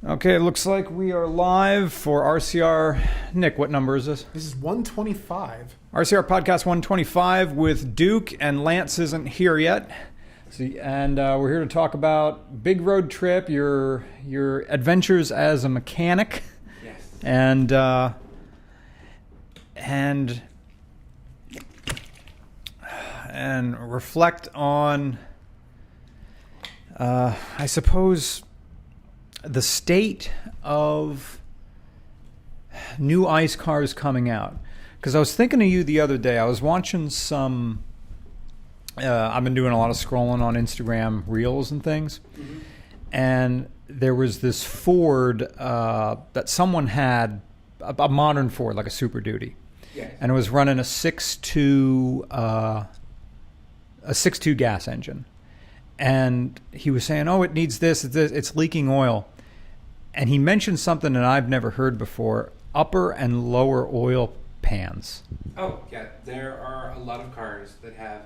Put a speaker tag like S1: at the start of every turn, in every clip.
S1: Okay, it looks like we are live for RCR. Nick, what number is this?
S2: This is 125.
S1: RCR Podcast 125 with Duke, and Lance isn't here yet. And we're here to talk about big road trip, your adventures as a mechanic.
S3: Yes.
S1: And reflect on, I suppose, the state of new ICE cars coming out. Because I was thinking of you the other day. I was watching some, I've been doing a lot of scrolling on Instagram Reels and things. Mm-hmm. And there was this Ford that someone had, a modern Ford, like a Super Duty.
S3: Yes.
S1: And it was running a 6.2 gas engine. And he was saying, oh, it needs this, it's leaking oil. And he mentioned something that I've never heard before, upper and lower oil pans.
S3: Oh, yeah. There are a lot of cars that have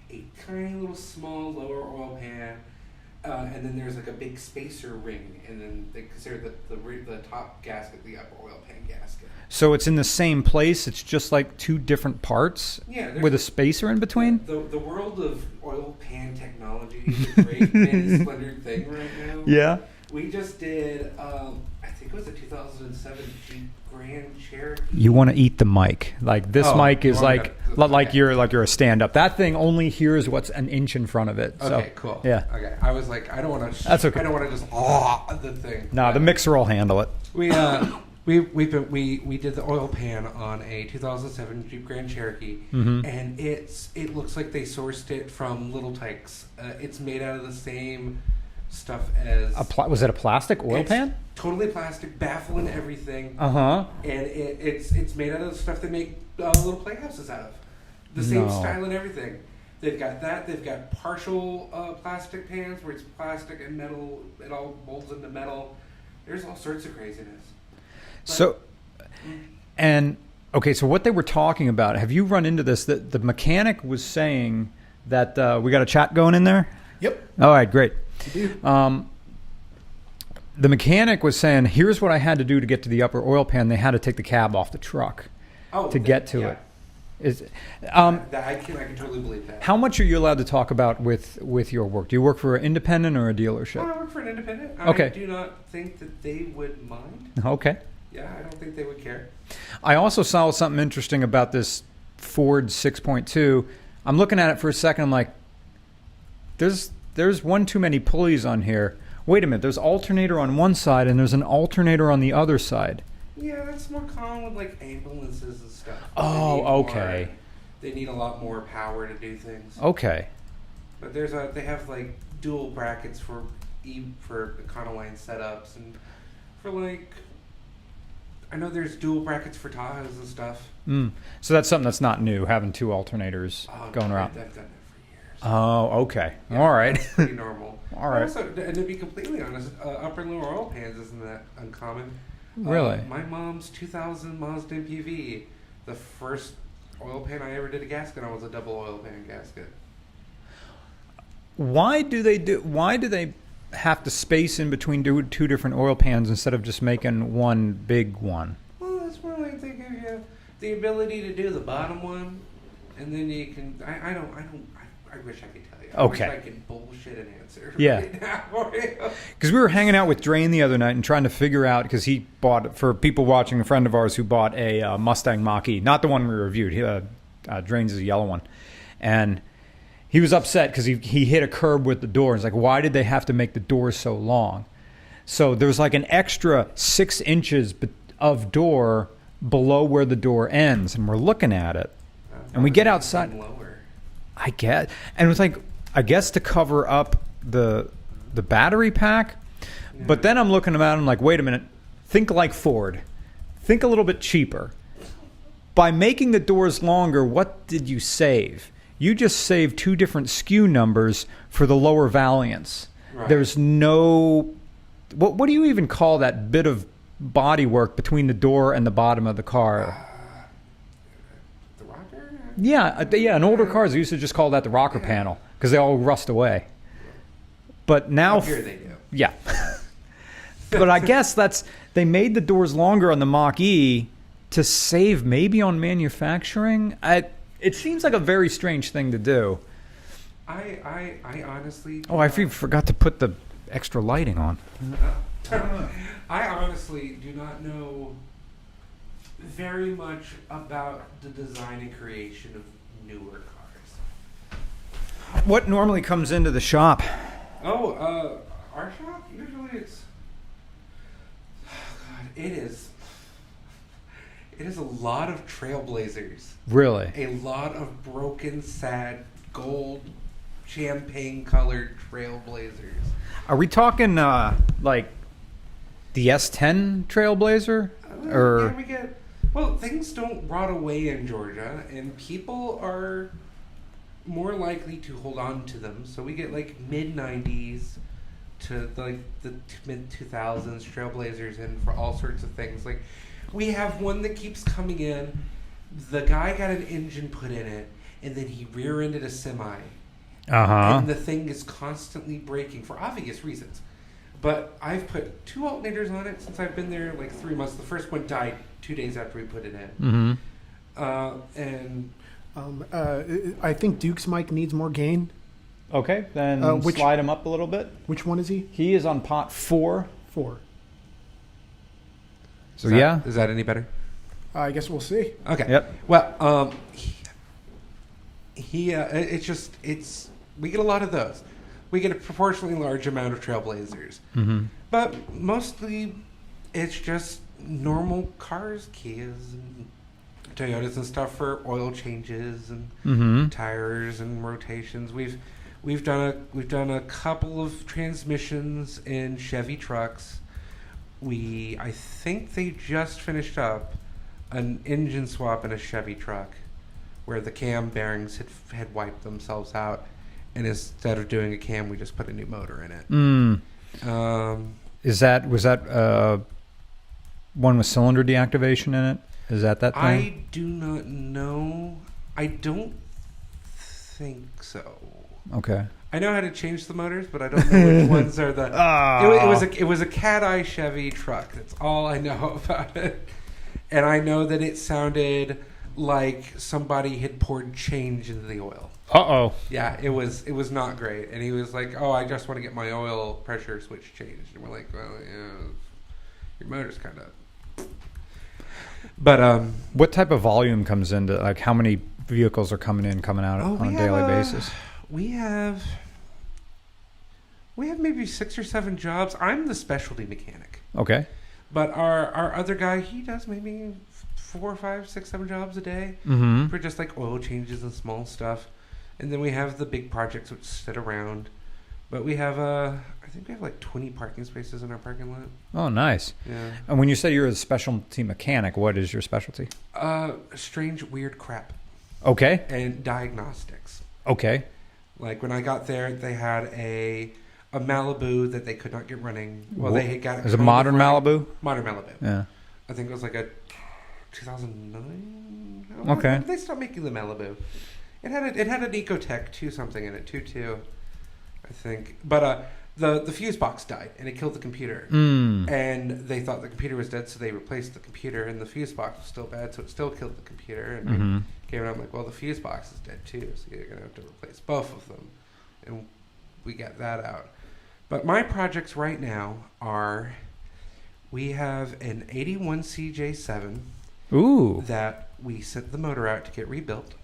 S3: a tiny little small lower oil pan, and then there's like a big spacer ring, and then they consider the top gasket the upper oil pan gasket.
S1: So it's in the same place, it's just like two different parts with a spacer in between?
S3: The world of oil pan technology is a great mini splendored thing right now.
S1: Yeah.
S3: We just did, I think it was a 2007 Jeep Grand Cherokee.
S1: You want to eat the mic. Like this mic is like you're a stand-up. That thing only hears what's an inch in front of it. So,
S3: okay, cool.
S1: Yeah.
S3: Okay. I was like, I don't want to.
S1: That's okay.
S3: I don't want to just the thing.
S1: No, the mixer will handle it.
S3: We did the oil pan on a 2007 Jeep Grand Cherokee,
S1: mm-hmm.
S3: and it looks like they sourced it from Little Tykes. It's made out of the same stuff as
S1: was it a plastic oil pan?
S3: Totally plastic, baffle and everything.
S1: Uh-huh.
S3: And it's made out of the stuff they make little playhouses out of. The same style and everything. They've got that. They've got partial plastic pans where it's plastic and metal. It all molds into metal. There's all sorts of craziness. So what they were talking about, have you run into this? That the mechanic was saying that we got a chat going in there?
S2: Yep.
S1: All right, great.
S2: You do.
S1: The mechanic was saying, here's what I had to do to get to the upper oil pan. They had to take the cab off the truck to get to it.
S3: I can totally believe that.
S1: How much are you allowed to talk about with your work? Do you work for an independent or a dealership?
S3: I work for an independent.
S1: Okay.
S3: I do not think that they would mind.
S1: Okay.
S3: Yeah, I don't think they would care.
S1: I also saw something interesting about this Ford 6.2. I'm looking at it for a second. I'm like, there's one too many pulleys on here. Wait a minute, there's alternator on one side and there's an alternator on the other side.
S3: Yeah, that's more common with like ambulances and stuff.
S1: Oh, okay.
S3: They need a lot more power to do things.
S1: Okay.
S3: But they have like dual brackets for Econoline setups, and for like, I know there's dual brackets for Tahoes and stuff.
S1: So that's something that's not new, having two alternators going around.
S3: I've done that for years.
S1: Oh, okay.
S3: Yeah,
S1: all right.
S3: That's pretty normal.
S1: All right.
S3: Also, and to be completely honest, upper and lower oil pans isn't that uncommon.
S1: Really?
S3: My mom's 2000 Mazda MPV, the first oil pan I ever did a gasket on was a double oil pan gasket.
S1: Why do they have to space in between two different oil pans instead of just making one big one?
S3: Well, that's more like they give you the ability to do the bottom one, and then you can. I wish I could tell you.
S1: Okay.
S3: I wish I could bullshit an answer.
S1: Yeah.
S3: Right now.
S1: Because we were hanging out with Drain the other night and trying to figure out, because he bought, for people watching, a friend of ours who bought a Mustang Mach-E, not the one we reviewed. Drain's is a yellow one, and he was upset because he hit a curb with the door. He's like, why did they have to make the door so long? So there was like an extra 6 inches of door below where the door ends, and we're looking at it, and we get outside. I guess, and it was like, I guess to cover up the battery pack. Yeah. But then I'm looking about and I'm like, wait a minute, think like Ford. Think a little bit cheaper. By making the doors longer, what did you save? You just saved 2 different SKU numbers for the lower Valiants. Right. There's no, what do you even call that bit of bodywork between the door and the bottom of the car?
S3: The rocker?
S1: Yeah. In older cars, they used to just call that the rocker panel because they all rust away. But now,
S3: here they do.
S1: Yeah. But I guess they made the doors longer on the Mach-E to save maybe on manufacturing. It seems like a very strange thing to do.
S3: I honestly...
S1: Oh, I forgot to put the extra lighting on.
S3: I honestly do not know very much about the design and creation of newer cars.
S1: What normally comes into the shop?
S3: Oh, our shop? Usually it's... Oh, God, it is a lot of Trailblazers.
S1: Really?
S3: A lot of broken, sad, gold, champagne-colored Trailblazers.
S1: Are we talking like the S10 Trailblazer? Or
S3: Yeah, we get... Well, things don't rot away in Georgia, and people are more likely to hold on to them. So we get like mid-90s to like the mid-2000s Trailblazers in for all sorts of things. Like, we have one that keeps coming in. The guy got an engine put in it, and then he rear-ended a semi. And the thing is constantly breaking for obvious reasons. But I've put 2 alternators on it since I've been there like 3 months. The first one died 2 days after we put it in.
S2: I think Duke's mic needs more gain.
S1: Okay, then slide him up a little bit.
S2: Which one is he?
S1: He is on pot 4.
S2: 4.
S1: So
S3: is that any better?
S2: I guess we'll see.
S3: Okay.
S1: Yep.
S3: Well, it's we get a lot of those. We get a proportionally large amount of Trailblazers, but mostly it's just normal cars, Kias, and Toyotas and stuff for oil changes and tires and rotations. We've done a couple of transmissions in Chevy trucks. I think they just finished up an engine swap in a Chevy truck where the cam bearings had wiped themselves out, and instead of doing a cam, we just put a new motor in it.
S1: Was that one with cylinder deactivation in it? Is that thing?
S3: I do not know. I don't think so.
S1: Okay.
S3: I know how to change the motors, but I don't know which ones are the. It was a cat eye Chevy truck. That's all I know about it, and I know that it sounded like somebody had poured change into the oil. Yeah, it was not great. And he was like, "Oh, I just want to get my oil pressure switch changed." And we're like, "Well, yeah, your motor's kind of." But
S1: what type of volume comes into, like, how many vehicles are coming out on a daily basis?
S3: We have maybe 6 or 7 jobs. I'm the specialty mechanic.
S1: Okay.
S3: But our other guy, he does maybe 4, 5, 6, 7 jobs a day for just like oil changes and small stuff. And then we have the big projects which sit around. But we have I think we have like 20 parking spaces in our parking lot.
S1: Oh, nice.
S3: Yeah.
S1: And when you say you're a specialty mechanic, what is your specialty?
S3: Strange, weird crap.
S1: Okay.
S3: And diagnostics.
S1: Okay.
S3: Like when I got there, they had a Malibu that they could not get running. Well, they had got it.
S1: Is it a modern Malibu?
S3: Modern Malibu.
S1: Yeah.
S3: I think it was like a 2009.
S1: Okay.
S3: They stopped making the Malibu. It had an Ecotec 2 something in it, 2.2, I think. But the fuse box died and it killed the computer. And they thought the computer was dead, so they replaced the computer, and the fuse box was still bad, so it still killed the computer. And came around like, well, the fuse box is dead too, so you're gonna have to replace both of them. And we got that out. But my projects right now are, we have an 81 CJ7 that we sent the motor out to get rebuilt.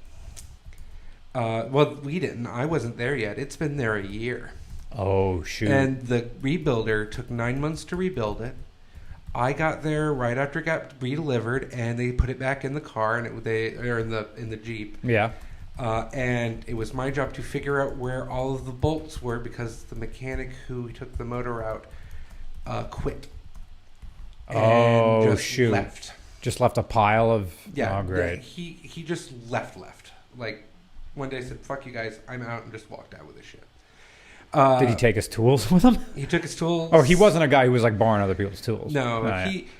S3: Well, we didn't. I wasn't there yet. It's been there a year.
S1: Oh, shoot.
S3: And the rebuilder took 9 months to rebuild it. I got there right after it got redelivered, and they put it back in the car, and in the Jeep.
S1: Yeah.
S3: And it was my job to figure out where all of the bolts were, because the mechanic who took the motor out quit. And
S1: shoot.
S3: Left.
S1: Just left a pile of...
S3: Yeah.
S1: Oh, great.
S3: He just left. Like, one day said, "Fuck you guys, I'm out," and just walked out with his shit.
S1: Did he take his tools with him?
S3: He took his tools.
S1: Oh, he wasn't a guy who was like borrowing other people's tools.
S3: No,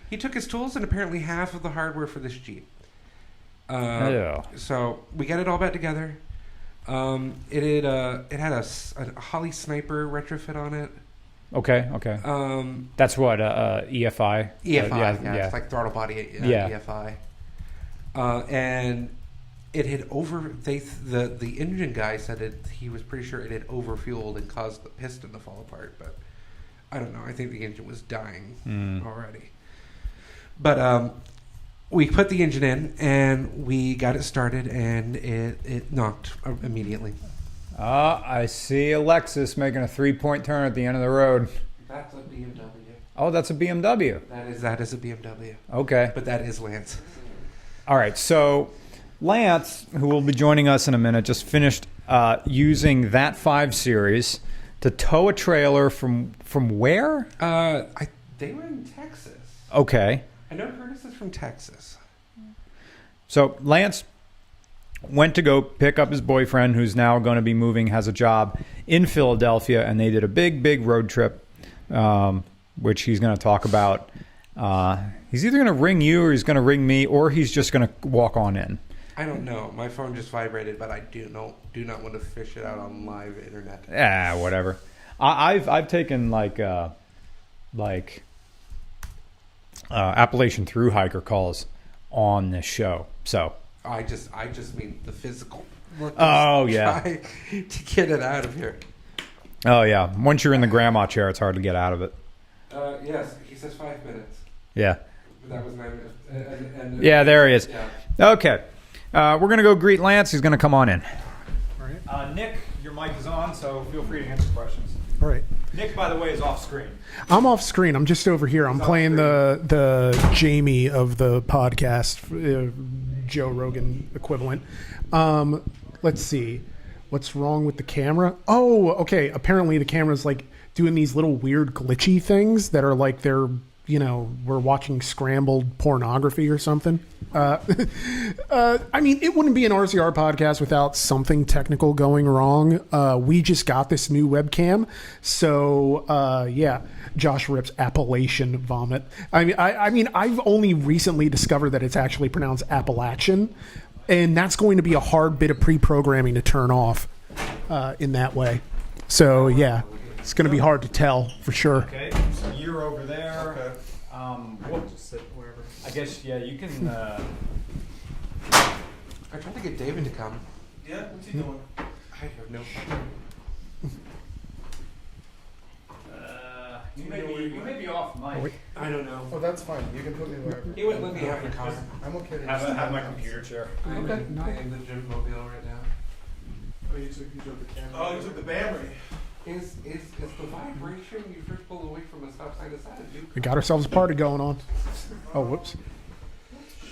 S3: he took his tools and apparently half of the hardware for this Jeep. So we got it all back together. It had a Holly Sniper retrofit on it.
S1: Okay. That's what EFI.
S3: EFI, yeah, it's like throttle body EFI. And it had the engine guy said he was pretty sure it had overfueled and caused the piston to fall apart, but I don't know. I think the engine was dying already. But we put the engine in and we got it started, and it knocked immediately.
S1: I see a Lexus making a 3-point turn at the end of the road.
S3: That's a BMW.
S1: Oh, that's a BMW.
S3: That is a BMW.
S1: Okay.
S3: But that is Lance.
S1: All right. So Lance, who will be joining us in a minute, just finished using that 5 Series to tow a trailer from where?
S3: They were in Texas.
S1: Okay.
S3: I know Curtis is from Texas.
S1: So Lance went to go pick up his boyfriend, who's now going to be moving, has a job in Philadelphia, and they did a big road trip, which he's going to talk about. He's either going to ring you, or he's going to ring me, or he's just going to walk on in.
S3: I don't know. My phone just vibrated, but I do not want to fish it out on live internet.
S1: Whatever. I've taken Appalachian through hiker calls on this show. So
S3: I just mean the physical.
S1: Oh yeah.
S3: Try to get it out of here.
S1: Oh yeah. Once you're in the grandma chair, it's hard to get out of it.
S3: Yes, he says 5 minutes.
S1: Yeah.
S3: But that was 9 minutes.
S1: Yeah, there he is.
S3: Yeah.
S1: Okay. We're gonna go greet Lance. He's gonna come on in.
S2: All right.
S1: Nick, your mic is on, so feel free to answer questions.
S2: All right.
S1: Nick, by the way, is off screen.
S2: I'm off screen. I'm just over here. I'm playing the Jamie of the podcast, Joe Rogan equivalent. Let's see. What's wrong with the camera? Oh, okay. Apparently the camera's like doing these little weird glitchy things that are like we're watching scrambled pornography or something. I mean, it wouldn't be an RCR podcast without something technical going wrong. We just got this new webcam. So, yeah, Josh rips Appalachian vomit. I mean, I've only recently discovered that it's actually pronounced Appalachian. And that's going to be a hard bit of pre-programming to turn off in that way. So, yeah, it's going to be hard to tell for sure.
S1: Okay, so you're over there.
S3: Okay.
S1: We'll just sit wherever. I guess, yeah, you can...
S3: I tried to get David to come.
S4: Yeah, what's he doing?
S3: I have no
S1: You may be off mic.
S3: I don't know.
S4: Oh, that's fine. You can put me wherever.
S3: He wouldn't let me have the car.
S4: I'm okay. to
S1: Have my computer chair.
S3: I am the gym mobile right now.
S4: Oh, you took the camera. Oh, you took the battery.
S3: Is the vibration you first pulled away from a stop sign decided you?
S2: We got ourselves a party going on. Oh, whoops.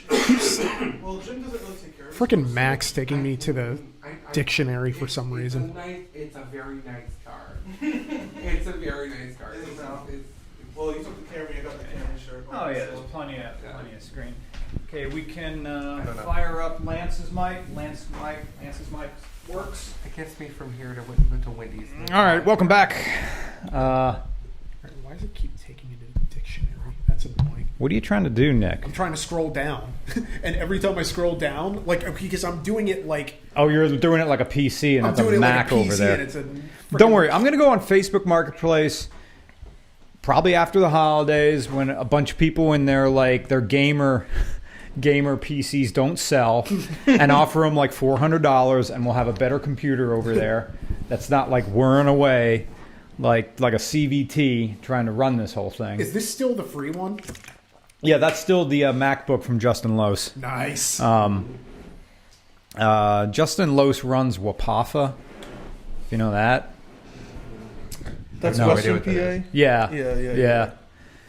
S4: Well, Jim doesn't really take care of it.
S2: Freaking Max taking me to the dictionary for some reason.
S3: It's a very nice car. It's a very nice car.
S4: Well, you took the camera. You got the camera shirt.
S1: Oh yeah, there's plenty of screen. Okay, we can fire up Lance's mic. Lance's mic works.
S3: It gets me from here to Wendy's.
S1: All right, welcome back.
S2: Why does it keep taking me to the dictionary? That's annoying.
S1: What are you trying to do, Nick?
S2: I'm trying to scroll down, and every time I scroll down, because I'm doing it like...
S1: Oh, you're doing it like a PC, and
S2: I'm
S1: it's a
S2: doing
S1: Mac
S2: it like a PC
S1: over there.
S2: And it's a
S1: Don't worry, I'm going to go on Facebook Marketplace probably after the holidays when a bunch of people in their gamer PCs don't sell and offer them like $400, and we'll have a better computer over there that's not like whirring away like a CVT trying to run this whole thing.
S2: Is this still the free one?
S1: Yeah, that's still the MacBook from Justin Lose.
S2: Nice.
S1: Justin Lose runs Wapapa, if you know that.
S4: That's
S1: No
S4: Western
S3: idea what that
S4: PA.
S1: Yeah.
S4: Yeah.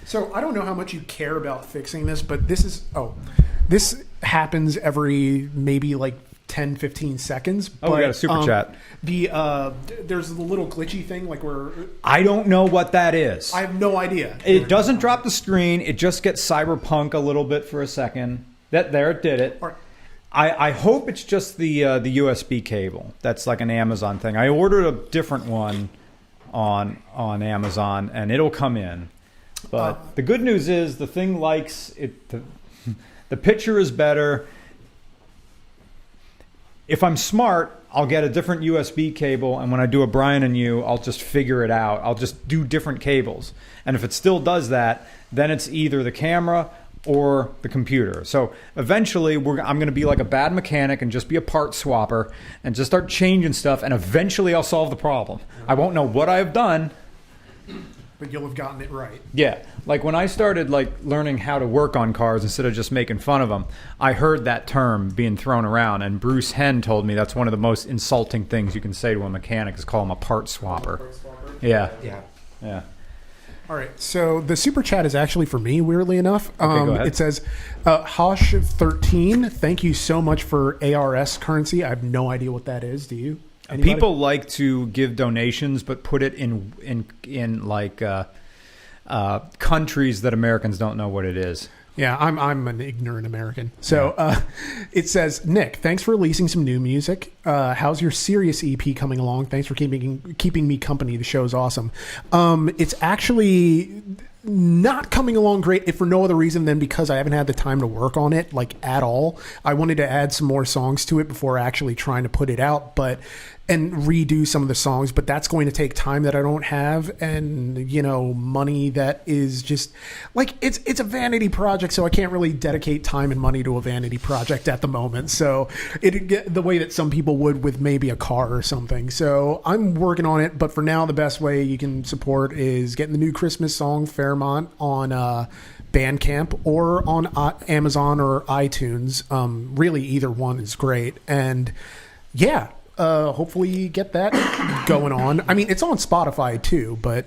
S2: So I don't know how much you care about fixing this, but this happens every maybe like 10, 15 seconds.
S1: Oh, we got a super chat.
S2: There's the little glitchy thing like where...
S1: I don't know what that is.
S2: I have no idea.
S1: It doesn't drop the screen. It just gets cyberpunk a little bit for a second. There, it did it.
S2: All right.
S1: I hope it's just the USB cable. That's like an Amazon thing. I ordered a different one on Amazon, and it'll come in. But the good news is the thing likes it. The picture is better. If I'm smart, I'll get a different USB cable, and when I do a Brian and you, I'll just figure it out. I'll just do different cables. And if it still does that, then it's either the camera or the computer. So eventually I'm going to be like a bad mechanic and just be a part swapper and just start changing stuff, and eventually I'll solve the problem. I won't know what I've done,
S2: but you'll have gotten it right.
S1: Yeah. Like when I started like learning how to work on cars instead of just making fun of them, I heard that term being thrown around, and Bruce Henn told me that's one of the most insulting things you can say to a mechanic is call him a part swapper. Yeah.
S2: All right, so the super chat is actually for me, weirdly enough.
S1: Go ahead.
S2: It says, Hosh13, thank you so much for ARS currency. I have no idea what that is. Do you? Anybody?
S1: People like to give donations, but put it in like countries that Americans don't know what it is.
S2: Yeah, I'm an ignorant American. So it says, Nick, thanks for releasing some new music. How's your Sirius EP coming along? Thanks for keeping me company. The show's awesome. It's actually not coming along great, if for no other reason than because I haven't had the time to work on it like at all. I wanted to add some more songs to it before actually trying to put it out, and redo some of the songs, but that's going to take time that I don't have, and money that is just like it's a vanity project, so I can't really dedicate time and money to a vanity project at the moment. So it'd get the way that some people would with maybe a car or something. So I'm working on it, but for now the best way you can support is getting the new Christmas song Fairmont on Bandcamp or on Amazon or iTunes. Really either one is great, and hopefully get that going on. I mean, it's on Spotify too, but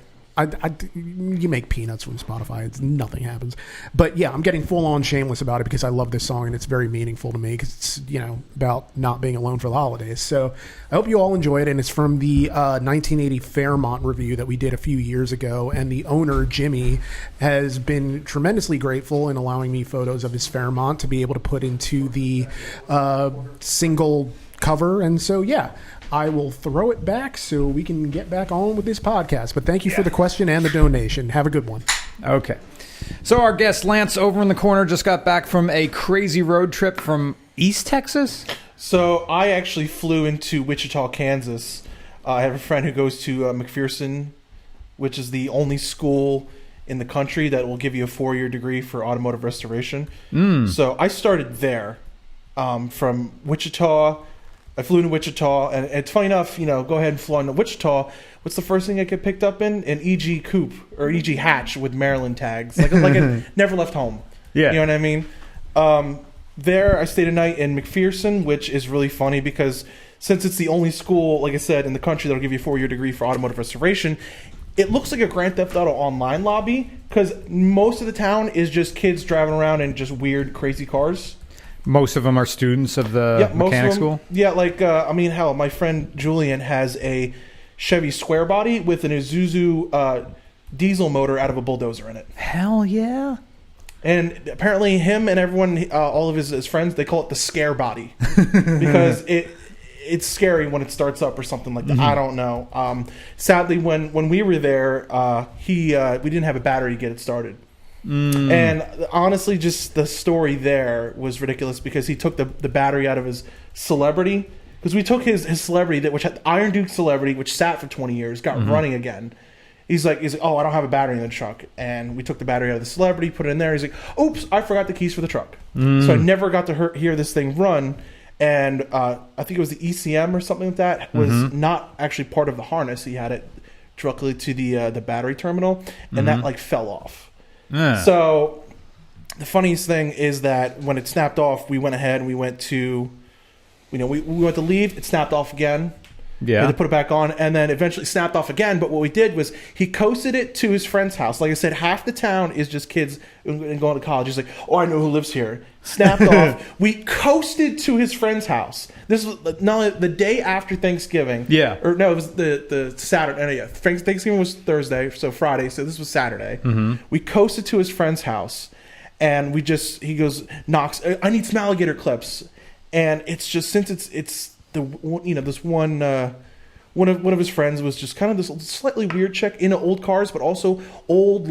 S2: you make peanuts from Spotify. Nothing happens. But yeah, I'm getting full on shameless about it because I love this song and it's very meaningful to me because it's, about not being alone for the holidays. So I hope you all enjoy it. And it's from the 1980 Fairmont review that we did a few years ago. And the owner, Jimmy, has been tremendously grateful in allowing me photos of his Fairmont to be able to put into the single cover. And so I will throw it back so we can get back on with this podcast. But thank you for the question and the donation. Have a good one.
S1: Okay, so our guest Lance over in the corner just got back from a crazy road trip from East Texas.
S4: So I actually flew into Wichita, Kansas. I have a friend who goes to McPherson, which is the only school in the country that will give you a 4-year degree for automotive restoration. So I started there from Wichita. I flew into Wichita, and it's funny enough, go ahead and fly into Wichita. What's the first thing I get picked up in? An EG coupe or EG hatch with Maryland tags. Like I never left home. Yeah. You know what I mean? There, I stayed a night in McPherson, which is really funny because since it's the only school, like I said, in the country that'll give you a 4-year degree for automotive restoration, it looks like a Grand Theft Auto online lobby because most of the town is just kids driving around in just weird, crazy cars.
S1: Most of them are students of the mechanic school?
S4: Yeah, hell, my friend Julian has a Chevy square body with an Isuzu diesel motor out of a bulldozer in it.
S1: Hell yeah.
S4: And apparently him and everyone, all of his friends, they call it the scare body because it's scary when it starts up or something like that. I don't know. Sadly, when we were there, we didn't have a battery to get it started. And honestly, just the story there was ridiculous because he took the battery out of his Celebrity, because we took his Celebrity which had Iron Duke Celebrity, which sat for 20 years, got running again. He's like, oh, I don't have a battery in the truck, and we took the battery out of the Celebrity, put it in there. He's like, oops, I forgot the keys for the truck, so I never got to hear this thing run. And I think it was the ECM or something like that was not actually part of the harness. He had it directly to the battery terminal, and that fell off. Yeah. So the funniest thing is that when it snapped off, we went ahead and we went to, we went to leave. It snapped off again. Yeah. We had to put it back on, and then eventually snapped off again. But what we did was he coasted it to his friend's house. Like I said, half the town is just kids going to college. He's like, oh, I know who lives here. Snapped off. We coasted to his friend's house. This was the day after Thanksgiving. Yeah. Or no, it was the Saturday. Thanksgiving was Thursday, so Friday. So this was Saturday. We coasted to his friend's house, and he goes, knocks. I need some alligator clips, and it's just since it's this one of his friends was just kind of this slightly weird chick into old cars, but also old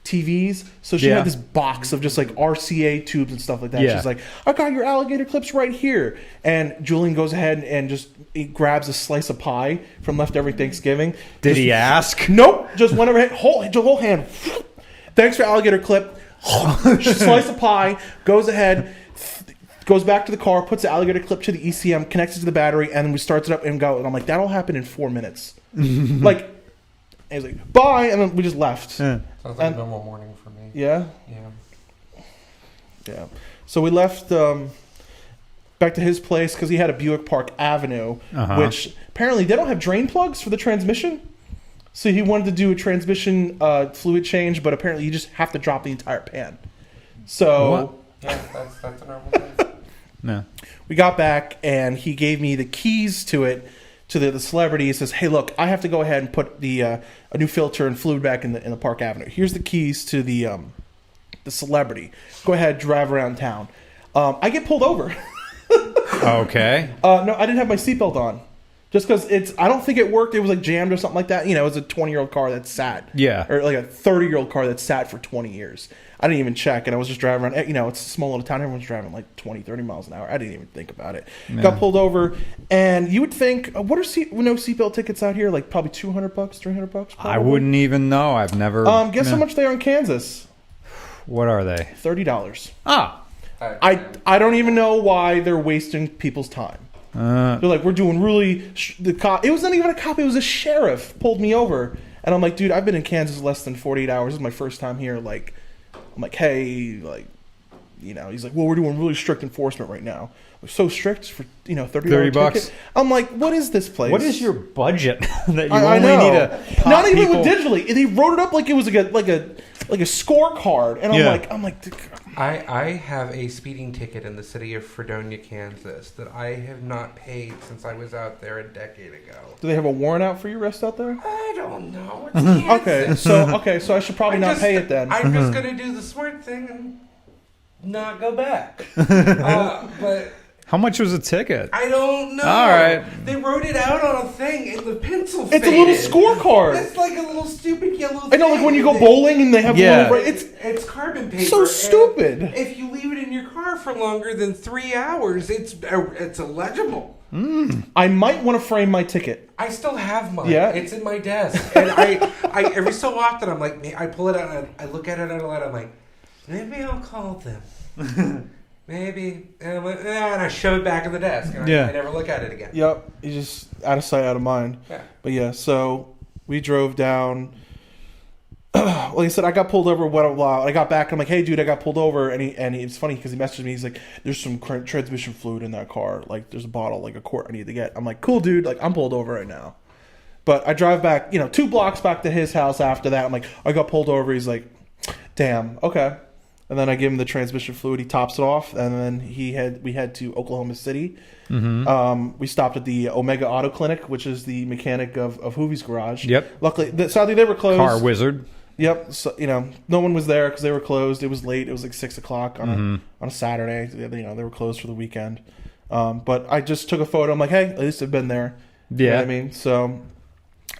S4: TVs. So she
S1: Yeah.
S4: had this box of just like RCA tubes and stuff like that.
S1: Yeah.
S4: She's like, I got your alligator clips right here. And Julian goes ahead and just he grabs a slice of pie from left every Thanksgiving.
S1: Did
S4: Just-
S1: he ask?
S4: Nope. Just went over, whole hand. Thanks for alligator clip. Slice of pie. Goes ahead. Goes back to the car, puts the alligator clip to the ECM, connects it to the battery, and then we starts it up and go. And I'm like, that'll happen in 4 minutes. Like, and he's like, bye, and then we just left.
S1: Yeah.
S3: Sounds like a normal morning for me.
S4: Yeah,
S3: Yeah.
S4: So we left back to his place because he had a Buick Park Avenue, which apparently they don't have drain plugs for the transmission. So he wanted to do a transmission fluid change, but apparently you just have to drop the entire pan. So.
S1: What?
S3: Yeah, that's a normal thing.
S1: No.
S4: We got back, and he gave me the keys to it, to the celebrity. He says, hey, look, I have to go ahead and put the a new filter and fluid back in the Park Avenue. Here's the keys to the celebrity. Go ahead, drive around town. I get pulled over.
S1: Okay.
S4: No, I didn't have my seatbelt on. Just because I don't think it worked. It was like jammed or something like that. You know, it was a 20-year-old car that sat.
S1: Yeah.
S4: Or like a 30-year-old car that sat for 20 years. I didn't even check, and I was just driving around. You know, it's a small little town. Everyone's driving like 20, 30 miles an hour. I didn't even think about it.
S1: Yeah.
S4: Got pulled over, and you would think, what are no seatbelt tickets out here? Like probably $200, $300 probably?
S1: I wouldn't even know. I've never.
S4: Guess how much they are in Kansas?
S1: What are they?
S4: $30.
S1: Ah.
S4: I don't even know why they're wasting people's time. They're like, we're doing really. The cop. It wasn't even a cop. It was a sheriff pulled me over, and I'm like, dude, I've been in Kansas less than 48 hours. This is my first time here. Like, I'm like, hey, like, you know, he's like, well, we're doing really strict enforcement right now. We're so strict for $30
S1: $30.
S4: I'm like, what is this place?
S1: What is your budget that you
S4: I
S1: only
S4: know.
S1: need to pop
S4: Not even
S1: people?
S4: digitally. They wrote it up like it was like a scorecard, and I'm like.
S3: I have a speeding ticket in the city of Fredonia, Kansas that I have not paid since I was out there a decade ago.
S4: Do they have a warrant out for your arrest out there?
S3: I don't know. It's Kansas.
S4: So I should probably not pay it then.
S3: I'm just gonna do the smart thing and not go back. But
S1: How much was a ticket?
S3: I don't know.
S1: All right.
S3: They wrote it out on a thing, and the pencil
S4: It's
S3: faded.
S4: a little scorecard.
S3: It's like a little stupid yellow thing.
S4: I know, like when you go bowling and they have
S1: Yeah.
S4: little.
S3: It's carbon paper.
S4: So
S3: and
S4: stupid.
S3: If you leave it in your car for longer than 3 hours, it's illegible.
S4: I might want to frame my ticket.
S3: I still have mine.
S4: Yeah?
S3: It's in my desk, and I every so often I'm like, I pull it out and I look at it out loud. I'm like, maybe I'll call them. Maybe, and I'm like, and I shove it back in the desk, and I never look at it again.
S4: Yep, you just out of sight, out of mind.
S3: Yeah.
S4: But yeah, so we drove down. Like I said, I got pulled over. What a while. I got back. I'm like, hey, dude, I got pulled over, and it's funny because he messaged me. He's like, there's some transmission fluid in that car. Like, there's a bottle, like a quart, I need to get. I'm like, cool, dude. Like, I'm pulled over right now. But I drive back, 2 blocks back to his house after that. I'm like, I got pulled over. He's like, damn, okay. And then I give him the transmission fluid. He tops it off, and then we head to Oklahoma City. Mm-hmm. We stopped at the Omega Auto Clinic, which is the mechanic of Hoovie's garage.
S1: Yep.
S4: Luckily, sadly they were closed.
S1: Car wizard.
S4: Yep. So, no one was there because they were closed. It was late. It was like 6 o'clock on a Saturday. They were closed for the weekend. But I just took a photo. I'm like, hey, at least I've been there.
S1: Yeah.
S4: You know what I mean? So,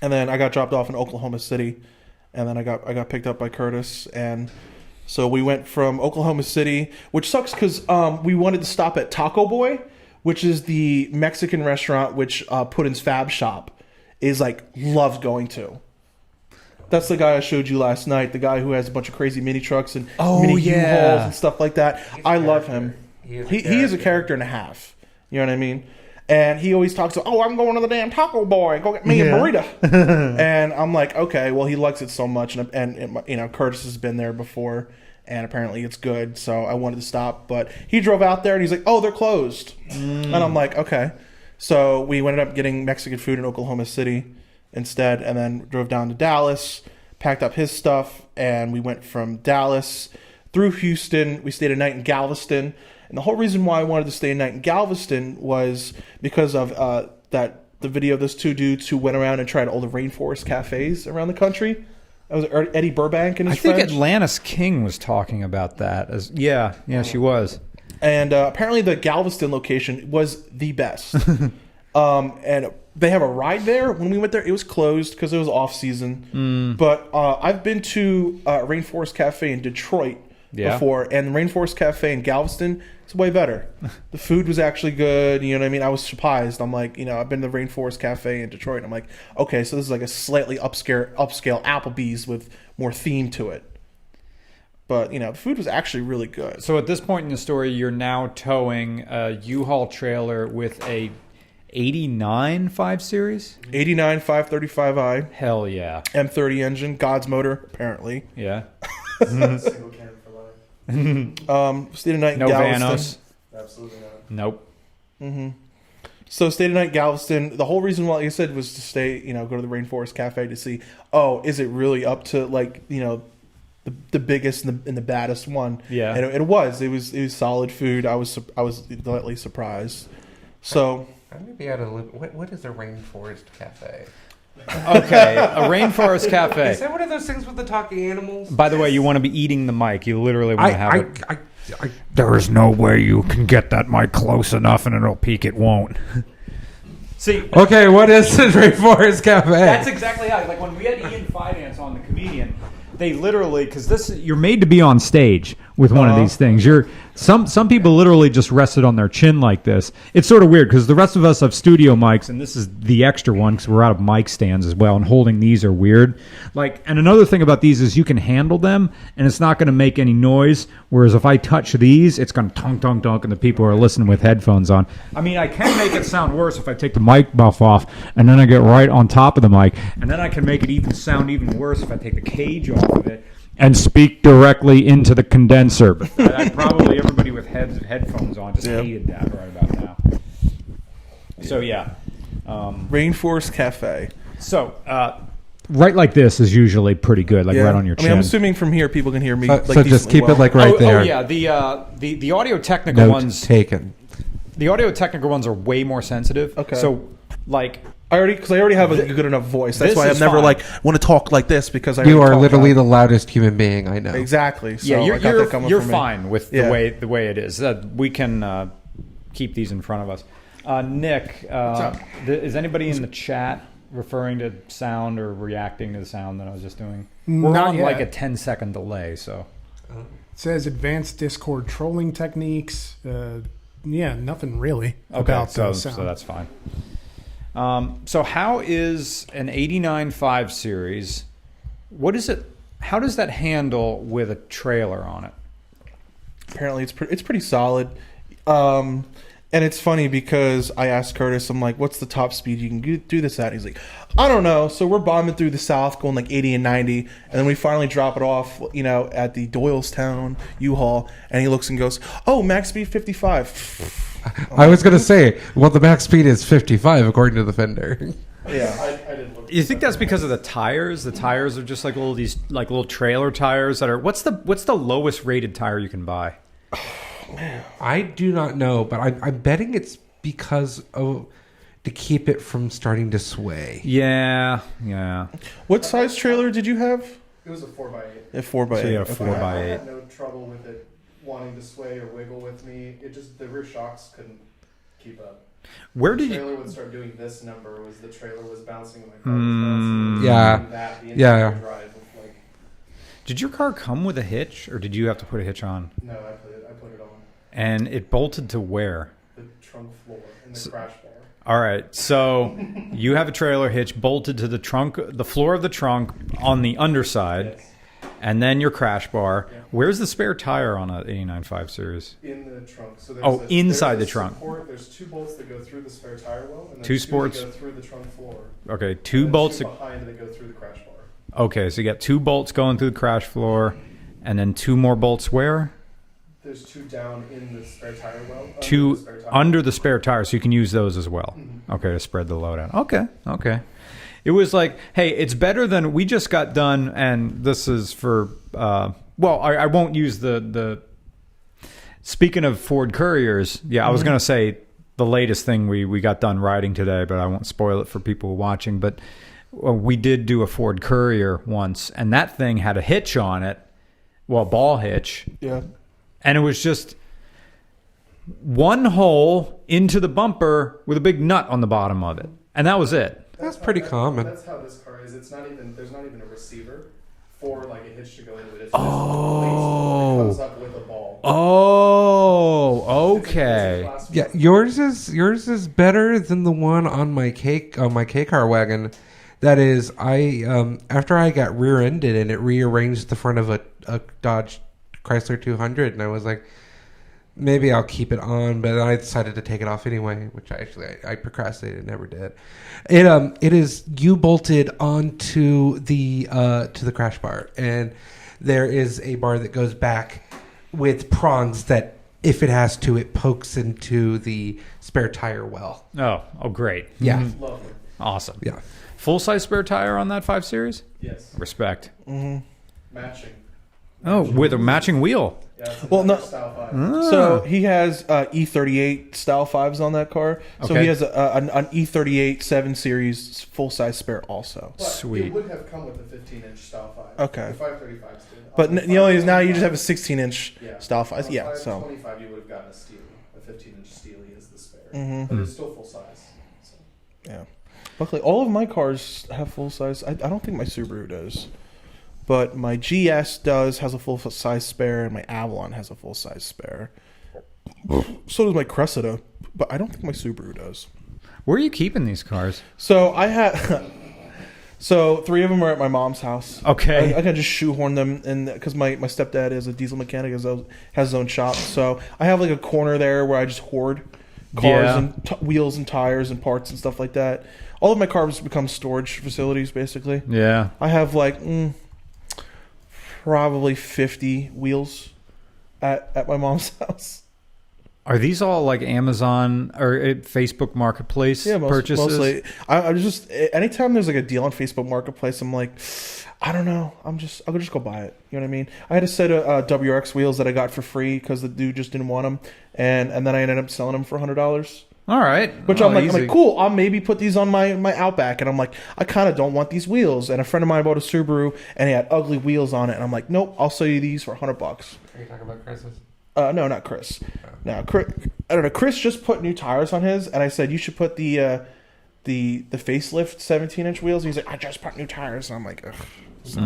S4: and then I got dropped off in Oklahoma City, and then I got picked up by Curtis, and so we went from Oklahoma City, which sucks because we wanted to stop at Taco Boy, which is the Mexican restaurant which Putin's Fab Shop is loves going to. That's the guy I showed you last night, the guy who has a bunch of crazy mini trucks and mini U-Hauls and stuff like that. I love him. He is a character and a half. You know what I mean? And he always talks about, I'm going to the damn Taco Boy. Go get me a burrito. And I'm like, okay, well, he likes it so much. And Curtis has been there before, and apparently it's good. So I wanted to stop. But he drove out there, and he's like, oh, they're closed. And I'm like, okay. So we ended up getting Mexican food in Oklahoma City instead, and then drove down to Dallas, packed up his stuff, and we went from Dallas through Houston. We stayed a night in Galveston. And the whole reason why I wanted to stay a night in Galveston was because of the video of those 2 dudes who went around and tried all the rainforest cafes around the country. That was Eddie Burbank and his friends.
S1: I think Atlantis King was talking about that. She was.
S4: And apparently the Galveston location was the best. And they have a ride there. When we went there, it was closed because it was off season. But I've been to Rainforest Cafe in Detroit before, and the Rainforest Cafe in Galveston, it's way better. The food was actually good. You know what I mean? I was surprised. I'm like, I've been to the Rainforest Cafe in Detroit, and I'm like, okay, so this is like a slightly upscale Applebee's with more theme to it. But, the food was actually really good.
S1: So at this point in the story, you're now towing a U-Haul trailer with a 89 5 Series?
S4: 89 535i.
S1: Hell yeah.
S4: M30 engine, God's motor, apparently.
S1: Yeah.
S5: Single cam for life.
S4: Stayed a night in
S1: No
S4: Galveston.
S1: Vanos?
S5: Absolutely not.
S1: Nope.
S4: So stayed a night in Galveston. The whole reason why, like I said, was to stay, go to the Rainforest Cafe to see, is it really up to, the biggest and the baddest one?
S1: Yeah.
S4: And it was solid food. I was delightfully surprised. So
S3: I may be out of loop. What is a Rainforest Cafe?
S1: Okay, a Rainforest Cafe.
S3: Is that one of those things with the talking animals?
S1: By the way, you want to be eating the mic. You literally want to have it.
S6: There is no way you can get that mic close enough and it'll peak. It won't.
S1: See,
S7: Okay, what is the Rainforest Cafe?
S1: that's exactly how. Like when we had Ian Finance on, the comedian, they literally, because you're made to be on stage with one of these things. Some people literally just rested on their chin like this. It's sort of weird because the rest of us have studio mics, and this is the extra one because we're out of mic stands as well, and holding these are weird. And another thing about these is you can handle them, and it's not going to make any noise. Whereas if I touch these, it's going to tonk, tonk, tonk, and the people are listening with headphones on. I mean, I can make it sound worse if I take the mic buff off, and then I get right on top of the mic, and then I can make it sound even worse if I take the cage off of it and speak directly into the condenser. But probably everybody with headphones on just hated that right about now. So yeah,
S4: Rainforest Cafe.
S1: So right like this is usually pretty good, right on your chin.
S4: I'm assuming from here people can hear me.
S7: So just keep it right there.
S1: Oh yeah, the audio technical
S7: Note
S1: ones.
S7: taken.
S1: The audio technical ones are way more sensitive.
S4: Okay.
S1: So
S4: I already have a good enough voice. That's
S1: this
S4: why
S1: is
S4: I've never
S1: fine.
S4: want to talk like this because
S7: You are literally the loudest human being I know.
S4: exactly. So
S1: yeah,
S4: I got that coming
S1: you're
S4: from me.
S1: fine with
S4: Yeah.
S1: the way it is. We can keep these in front of us. Nick, is anybody in the chat referring to sound or reacting to the sound that I was just doing? We're
S2: Not
S1: on
S2: yet.
S1: like a 10-second delay, so.
S2: It says advanced Discord trolling techniques. Nothing really about
S1: so
S2: sound.
S1: that's fine. So how is an 89 5 Series? What is it? How does that handle with a trailer on it?
S4: Apparently, it's pretty solid. And it's funny because I asked Curtis, I'm like, what's the top speed you can do this at? He's like, I don't know. So we're bombing through the South going like 80 and 90. And then we finally drop it off, at the Doylestown U-Haul. And he looks and goes, oh, max speed 55.
S7: I was going to say, well, the max speed is 55 according to the Fender.
S4: Yeah.
S5: I didn't look.
S1: You think that's because of the tires? The tires are just like little trailer tires that are. What's the lowest rated tire you can buy?
S7: I do not know, but I'm betting it's because of to keep it from starting to sway.
S1: Yeah.
S4: What size trailer did you have?
S5: It was a 4x8.
S4: A 4x8.
S1: So you had a
S4: Okay.
S1: 4x8.
S5: I had no trouble with it wanting to sway or wiggle with me. It just, the rear shocks couldn't keep up.
S1: Where
S5: The
S1: did you?
S5: trailer would start doing this number was the trailer was bouncing and my car was bouncing.
S7: Yeah.
S5: And that, the
S7: Yeah.
S5: entire drive was like,
S1: Did your car come with a hitch, or did you have to put a hitch on?
S5: no, I put it on
S1: And it bolted to where?
S5: the trunk floor and the crash bar.
S1: All right, so you have a trailer hitch bolted to the floor of the trunk on the underside,
S5: Yes.
S1: and then your crash bar.
S5: Yeah.
S1: Where's the spare tire on an 89 5 Series?
S5: In the trunk. So
S1: Oh,
S5: there's
S1: inside
S5: there's
S1: the trunk.
S5: Support. There's two bolts that go through the spare tire well, and then
S1: Two
S5: that
S1: sports.
S5: go through the trunk floor.
S1: Okay,
S5: And
S1: two
S5: then
S1: bolts.
S5: two behind that go through the crash bar.
S1: Okay, so you got two bolts going through the crash floor, and then two more bolts where?
S5: There's two down in the spare tire well.
S1: Two
S5: the spare tire.
S1: under the spare tire, so you can use those as well.
S5: Mhm.
S1: Okay, to spread the load out. Okay. It was like, hey, it's better than we just got done, and this is for. I won't use the. Speaking of Ford Couriers, I was gonna say the latest thing we got done riding today, but I won't spoil it for people watching. But we did do a Ford Courier once, and that thing had a hitch on it, ball hitch.
S4: Yeah.
S1: And it was just, one hole into the bumper with a big nut on the bottom of it, and that was it.
S7: That's pretty common.
S5: That's how this car is. It's not even. There's not even a receiver for like a hitch to go into it. It's
S1: Oh.
S5: it comes up with a ball.
S1: Oh, okay.
S7: Yeah, yours is better than the one on my K car wagon. That is, after I got rear-ended and it rearranged the front of a Dodge Chrysler 200, and I was like, maybe I'll keep it on, but I decided to take it off anyway, which I procrastinated, never did. It is U-bolted onto the crash bar, and there is a bar that goes back with prongs that, if it has to, it pokes into the spare tire well.
S1: Oh, great.
S7: Yeah.
S5: Lovely.
S1: Awesome.
S7: Yeah.
S1: Full-size spare tire on that 5 Series?
S5: Yes.
S1: Respect.
S5: Matching.
S1: Oh, with a matching wheel.
S5: Yeah, it's
S4: Well, no.
S5: Style 5.
S4: So he has E38 style 5s on that car. So
S1: Okay.
S4: he has an E38 7 Series full size spare also.
S5: But
S1: Sweet.
S5: It would have come with a 15-inch style 5.
S4: Okay.
S5: The 535s did.
S4: But
S5: On the
S4: the only is now you
S5: 525
S4: just have a 16-inch
S5: yeah.
S4: style 5.
S5: On the
S4: Yeah, so
S5: 525 you would have gotten a Steely. A 15-inch Steely is the spare.
S4: Mhm.
S5: But it's still full size. So.
S4: yeah. Luckily, all of my cars have full size. I don't think my Subaru does, but my GS has a full size spare, and my Avalon has a full size spare. So does my Cressida, but I don't think my Subaru does.
S1: Where are you keeping these cars?
S4: So I had, so 3 of them are at my mom's house.
S1: Okay.
S4: I can just shoehorn them in because my stepdad is a diesel mechanic, has his own shop. So I have like a corner there where I just hoard cars
S1: Yeah.
S4: and wheels and tires and parts and stuff like that. All of my cars become storage facilities, basically.
S1: Yeah.
S4: I have like probably 50 wheels at my mom's house.
S1: Are these all like Amazon or Facebook Marketplace purchases?
S4: Mostly. I just anytime there's like a deal on Facebook Marketplace, I'm like, I don't know. I'll just go buy it. You know what I mean? I had a set of WRX wheels that I got for free because the dude just didn't want them, and then I ended up selling them for $100.
S1: All right.
S4: Which
S1: Oh,
S4: I'm
S1: easy.
S4: like, cool. I'll maybe put these on my Outback, and I'm like, I kind of don't want these wheels. And a friend of mine bought a Subaru, and he had ugly wheels on it, and I'm like, nope, I'll sell you these for $100.
S7: Are you talking about Chris's?
S4: No, not Chris. No, Chris, I don't know. Chris just put new tires on his, and I said you should put the facelift 17-inch wheels. And he's like, I just put new tires, and I'm like, ugh. So,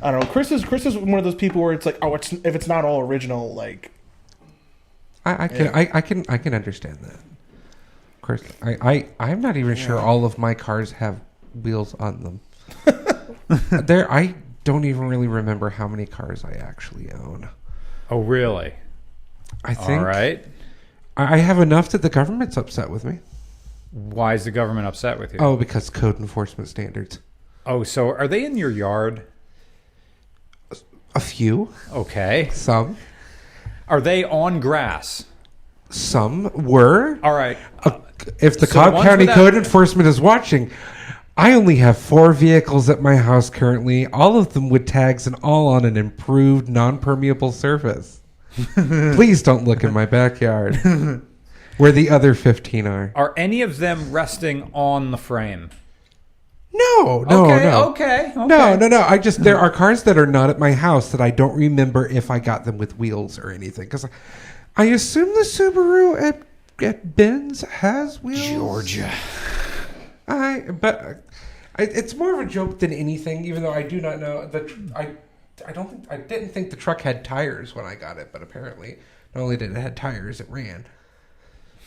S4: I don't know. Chris is one of those people where it's like, oh, if it's not all original, like.
S7: I can understand that. Chris, I'm not even sure all of my cars have wheels on them. I don't even really remember how many cars I actually own.
S1: Oh, really?
S7: I think
S1: All right.
S7: I have enough that the government's upset with me.
S1: Why is the government upset with you?
S7: Oh, because code enforcement standards.
S1: Oh, so are they in your yard?
S7: A few.
S1: Okay.
S7: Some.
S1: Are they on grass?
S7: Some were.
S1: All right.
S7: If the
S1: So
S7: Cobb
S1: ones
S7: County
S1: with that-
S7: Code Enforcement is watching, I only have 4 vehicles at my house currently, all of them with tags and all on an improved non-permeable surface. Please don't look in my backyard where the other 15 are.
S1: Are any of them resting on the frame?
S7: No.
S1: Okay.
S7: No. There are cars that are not at my house that I don't remember if I got them with wheels or anything. Because I assume the Subaru at Ben's has wheels.
S1: Georgia.
S7: It's more of a joke than anything. Even though I do not know I didn't think the truck had tires when I got it, but apparently not only did it have tires, it ran.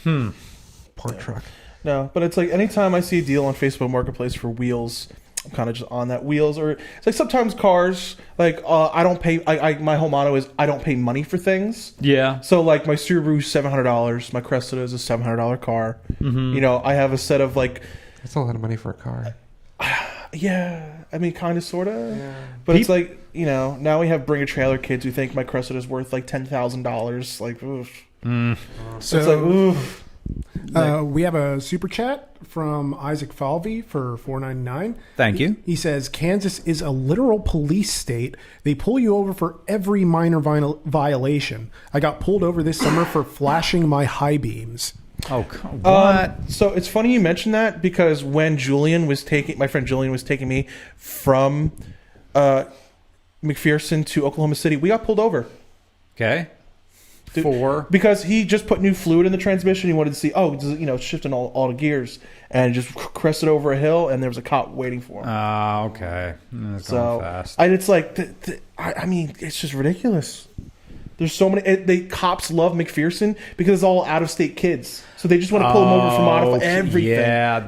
S7: Poor truck.
S4: No, but it's like anytime I see a deal on Facebook Marketplace for wheels, I'm kind of just on that wheels. Or it's like sometimes cars, like I don't pay. My whole motto is I don't pay money for things.
S1: Yeah.
S4: So like my Subaru's $700, my Cressida is a $700 car.
S1: Mm-hmm.
S4: You know, I have a set of like,
S7: That's a lot of money for a car.
S4: yeah, I mean, kind of, sort of. Yeah. But it's like, you know, now we have bring a trailer kids who think my Cressida's worth like $10,000. Like, oof.
S2: So
S4: It's like, oof.
S2: we have a super chat from Isaac Falvey for $4.99.
S1: Thank you.
S2: He says Kansas is a literal police state. They pull you over for every minor violation. I got pulled over this summer for flashing my high beams.
S1: Oh, what?
S4: So it's funny you mentioned that because when my friend Julian was taking me from McPherson to Oklahoma City, we got pulled over.
S1: Okay.
S4: Because he just put new fluid in the transmission. He wanted to see, shifting all the gears, and just crested over a hill, and there was a cop waiting for him.
S1: Okay. It's going fast.
S4: And it's like, it's just ridiculous. There's so many. The cops love McPherson because it's all out of state kids, so they just want to pull them over for modify everything.
S1: Yeah,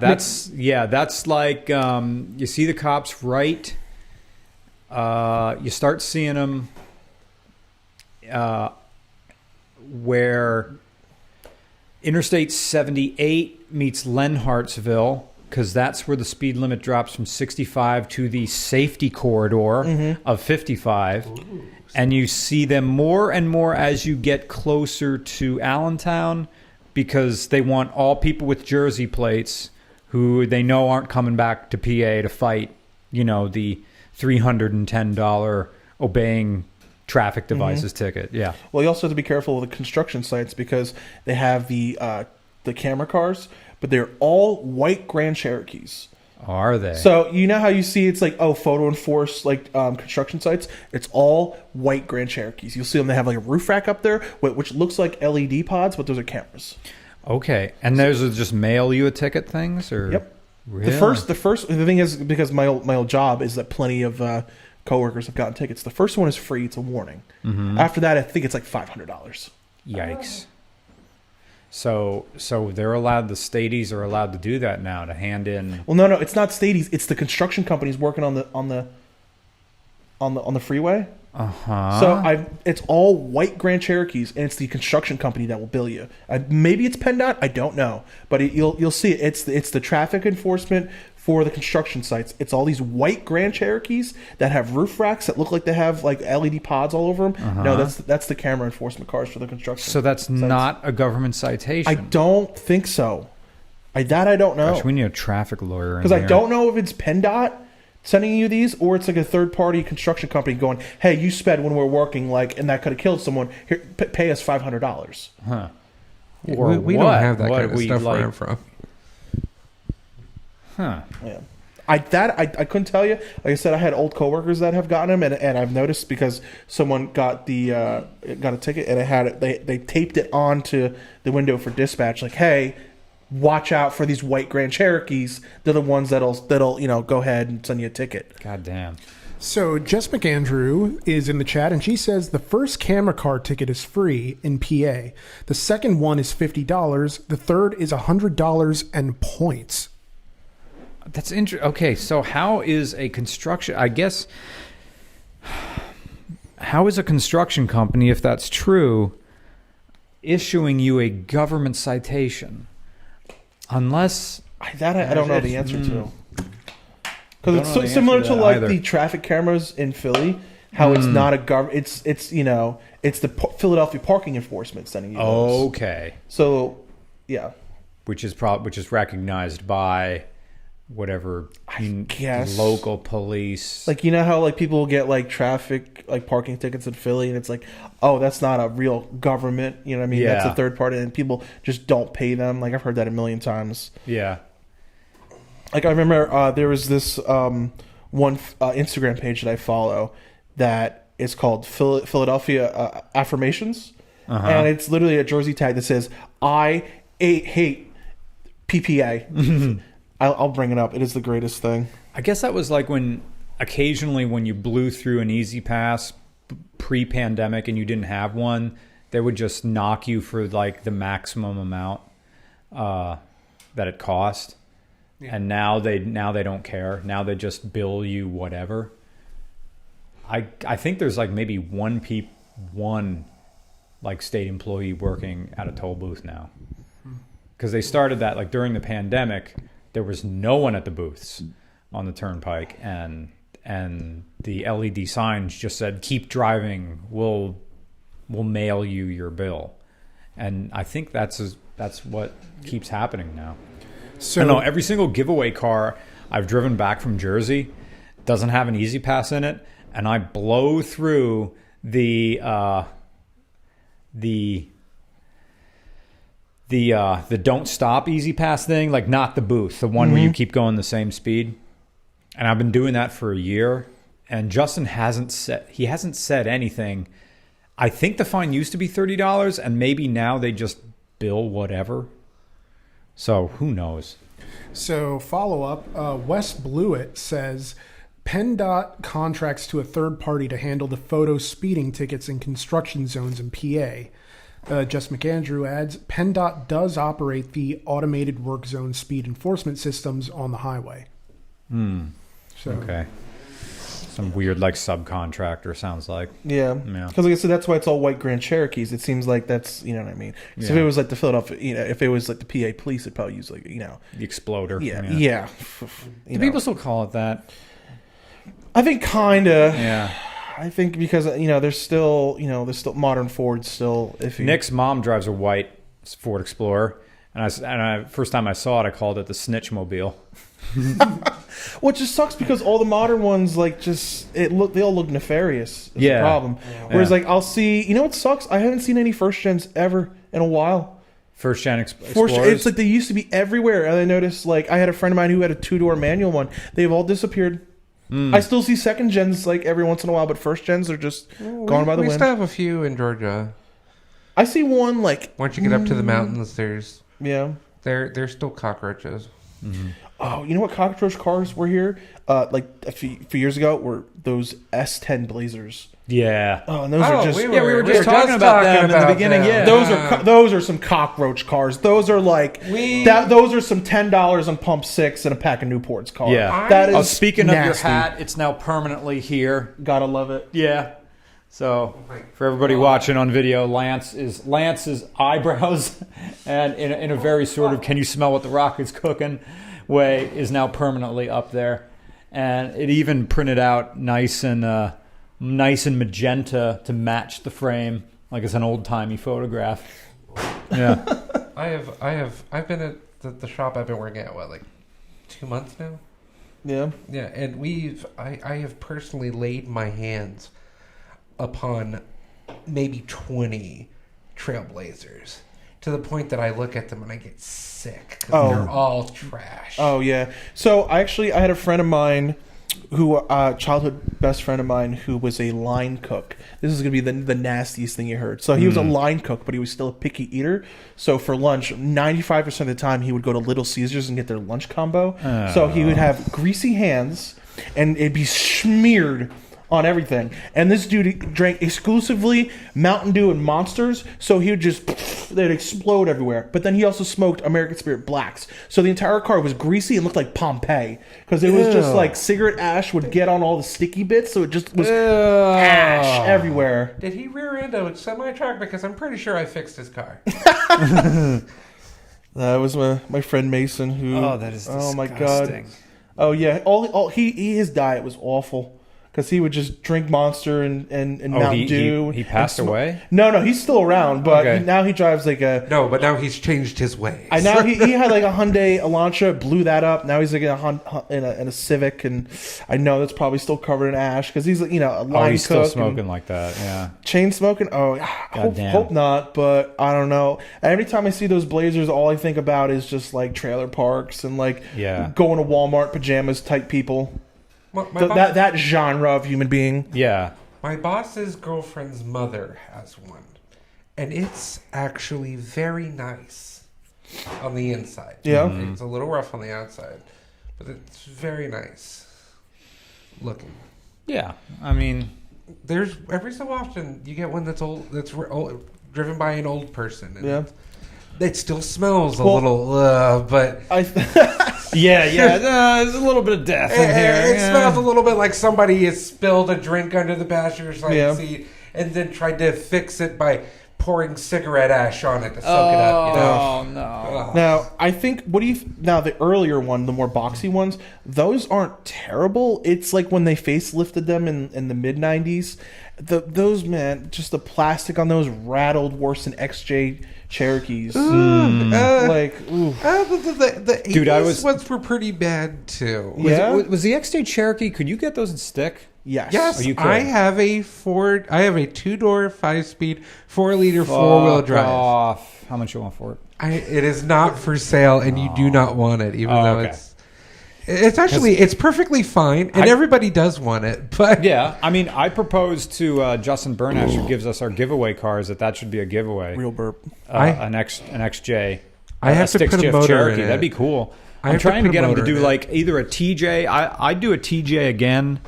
S1: that's like you see the cops right. You start seeing them where Interstate 78 meets Lenhartsville, because that's where the speed limit drops from 65 to the safety corridor of 55. Ooh. And you see them more and more as you get closer to Allentown, because they want all people with Jersey plates who they know aren't coming back to PA to fight, the $310 obeying traffic devices ticket. Yeah.
S4: Well, you also have to be careful with the construction sites, because they have the camera cars, but they're all white Grand Cherokees.
S1: Are they?
S4: So you know how you see it's like photo enforced construction sites. It's all white Grand Cherokees. You'll see them. They have like a roof rack up there, which looks like LED pods, but those are cameras.
S1: Okay, and those are just mail you a ticket things, or
S4: yep.
S1: Really?
S4: The thing is, because my old job is that plenty of coworkers have gotten tickets. The first one is free. It's a warning. Mm-hmm. After that, I think it's like $500.
S1: Yikes. So they're allowed. The stadies are allowed to do that now, to hand in.
S4: Well, no, it's not stadies. It's the construction companies working on the freeway. So it's all white Grand Cherokees, and it's the construction company that will bill you. Maybe it's PennDOT. I don't know, but you'll see it. It's the traffic enforcement for the construction sites. It's all these white Grand Cherokees that have roof racks that look like they have like LED pods all over them. No, that's the camera enforcement cars for the construction.
S1: So that's sites. Not a government citation.
S4: I don't think so. I don't know.
S1: Gosh, we need a traffic lawyer
S4: because I don't know if it's PennDOT sending you these, or it's like a third-party construction company going, "Hey, you sped when we're working, and that could have killed someone. Here, pay us $500."
S1: Huh?
S7: Or we don't have that kind of stuff where I'm from.
S1: Huh?
S4: Yeah. I couldn't tell you. Like I said, I had old coworkers that have gotten them, and I've noticed because someone got a ticket and they taped it onto the window for dispatch, like, "Hey, watch out for these white Grand Cherokees. They're the ones that'll go ahead and send you a ticket."
S1: God damn.
S2: So Jess McAndrew is in the chat, and she says the first camera car ticket is free in PA. The second one is $50. The third is $100 and points.
S1: That's interesting. Okay, so how is a construction company, if that's true, issuing you a government citation? Unless
S4: I don't know the answer to. Because it's similar to like the traffic cameras in Philly, how it's not a government. It's the Philadelphia parking enforcement sending you those.
S1: Okay.
S4: So, yeah.
S1: Which is recognized by whatever local police.
S4: Like, you know how like people get like traffic like parking tickets in Philly, and it's like, oh, that's not a real government. You know what I mean?
S1: Yeah.
S4: That's a third party, and people just don't pay them. Like, I've heard that a million times.
S1: Yeah.
S4: Like, I remember there was this one Instagram page that I follow that is called Philadelphia Affirmations. And it's literally a jersey tag that says, "I hate PPA." I'll bring it up. It is the greatest thing.
S1: I guess that was like occasionally when you blew through an Easy Pass pre-pandemic and you didn't have one, they would just knock you for like the maximum amount that it cost. Yeah. And now they don't care. Now they just bill you whatever. I think there's like maybe one like state employee working at a toll booth now, because they started that like during the pandemic. There was no one at the booths on the turnpike, and the LED signs just said, "Keep driving. We'll mail you your bill." And I think that's what keeps happening now. So I know every single giveaway car I've driven back from Jersey doesn't have an Easy Pass in it, and I blow through the don't stop Easy Pass thing, like not the booth, the one where you keep going the same speed. And I've been doing that for a year, and Justin hasn't said anything. I think the fine used to be $30, and maybe now they just bill whatever. So who knows?
S2: So follow up, Wes Blewett says PennDOT contracts to a third party to handle the photo speeding tickets in construction zones in PA. Jess McAndrew adds, PennDOT does operate the automated work zone speed enforcement systems on the highway. So,
S1: Okay. Some weird like subcontractor sounds like.
S4: Yeah,
S1: Yeah.
S4: because like I said, that's why it's all white Grand Cherokees. It seems like that's, you know what I mean. So if
S1: Yeah.
S4: it was like the Philadelphia, if it was like the PA police, it'd probably use like
S1: The exploder.
S4: yeah.
S1: Do people still call it that?
S4: I think kinda.
S1: Yeah.
S4: I think because there's still modern Fords still. If you,
S1: Nick's mom drives a white Ford Explorer, and I first time I saw it, I called it the Snitch Mobile.
S4: well, it just sucks because all the modern ones they all look nefarious. Is the problem. Whereas like I'll see, what sucks? I haven't seen any first gens ever in a while.
S1: First gen Explorers.
S4: It's like they used to be everywhere, and I noticed like I had a friend of mine who had a 2-door manual one. They've all disappeared. I still see second gens like every once in a while, but first gens are just gone by the
S7: We
S4: wind.
S7: still have a few in Georgia.
S4: I see one like
S7: Once you get up to the mountains, they're still cockroaches.
S4: Oh, you know what cockroach cars were here? Like a few years ago were those S10 Blazers.
S1: Yeah.
S4: Oh, and those are just
S1: we were just talking about them in the beginning.
S7: them.
S1: Yeah.
S4: those are some cockroach cars. Those are like those are some $10 on pump 6 and a pack of Newports car.
S1: Yeah.
S4: That is
S1: Speaking of your
S4: nasty.
S1: hat, it's now permanently here.
S4: Gotta love it.
S1: Yeah. So for everybody watching on video, Lance's eyebrows, and in a very sort of "can you smell what the rock is cooking" way, is now permanently up there, and it even printed out nice and magenta to match the frame, like it's an old timey photograph. Yeah.
S7: I've been at the shop I've been working at like 2 months now.
S4: Yeah.
S7: Yeah, and I have personally laid my hands upon maybe 20 Trailblazers to the point that I look at them and I get sick because they're all trash.
S4: Oh yeah. So I had a friend of mine who childhood best friend of mine who was a line cook. This is gonna be the nastiest thing you heard. So he was a line cook, but he was still a picky eater. So for lunch, 95% of the time he would go to Little Caesars and get their lunch combo. So he would have greasy hands and it'd be smeared on everything. And this dude drank exclusively Mountain Dew and Monsters, so he would they'd explode everywhere. But then he also smoked American Spirit Blacks. So the entire car was greasy and looked like Pompeii. Because it was just like cigarette ash would get on all the sticky bits, so it just was ash everywhere.
S7: Did he rear end a semi-truck? Because I'm pretty sure I fixed his car.
S4: That was my friend Mason who...
S1: Oh, that is disgusting.
S4: Oh my God. Oh yeah, his diet was awful. Because he would just drink Monster and Mountain Dew.
S1: He passed away?
S4: No, he's still around, but now he drives like a...
S7: No, but now he's changed his ways.
S4: He had like a Hyundai Elantra, blew that up. Now he's like in a Civic, and I know that's probably still covered in ash because he's a line
S1: he's
S4: cook
S1: still smoking like that, yeah.
S4: Chain smoking? Oh, hope not, but I don't know. Every time I see those Blazers, all I think about is just like trailer parks and like going to Walmart pajamas type people. That genre of human being.
S1: Yeah.
S7: My boss's girlfriend's mother has one, and it's actually very nice on the inside.
S4: Yeah.
S7: It's a little rough on the outside, but it's very nice looking.
S1: Yeah. I mean,
S7: there's every so often you get one that's old, driven by an old person. And it still smells a little, but
S1: there's a little bit of death in here.
S7: It smells a little bit like somebody has spilled a drink under the passenger side seat and then tried to fix it by pouring cigarette ash on it to soak it up.
S1: Oh no!
S4: Now I think the earlier one, the more boxy ones, those aren't terrible. It's like when they facelifted them in the mid '90s. Those just the plastic on those rattled worse than XJ Cherokees. The
S7: 80s ones were pretty bad too.
S1: Was the XJ Cherokee? Could you get those in stick?
S4: Yes.
S1: Oh, you could.
S7: I have a 2-door 5-speed 4-liter 4-wheel drive.
S1: How much you want for it?
S7: It is not for sale, and you do not want it, even though It's perfectly fine, and everybody does want it. But
S1: Yeah, I mean, I proposed to Justin Burnash, who gives us our giveaway cars, that should be a giveaway.
S4: Real burp.
S1: An XJ.
S7: I have to
S1: stick
S7: put a
S1: shift
S7: motor
S1: Cherokee.
S7: in it.
S1: That'd be cool.
S7: I
S1: I'm
S7: have to
S1: trying to
S7: put a
S1: get him to
S7: motor
S1: do
S7: in
S1: like either a TJ. I'd do a TJ again,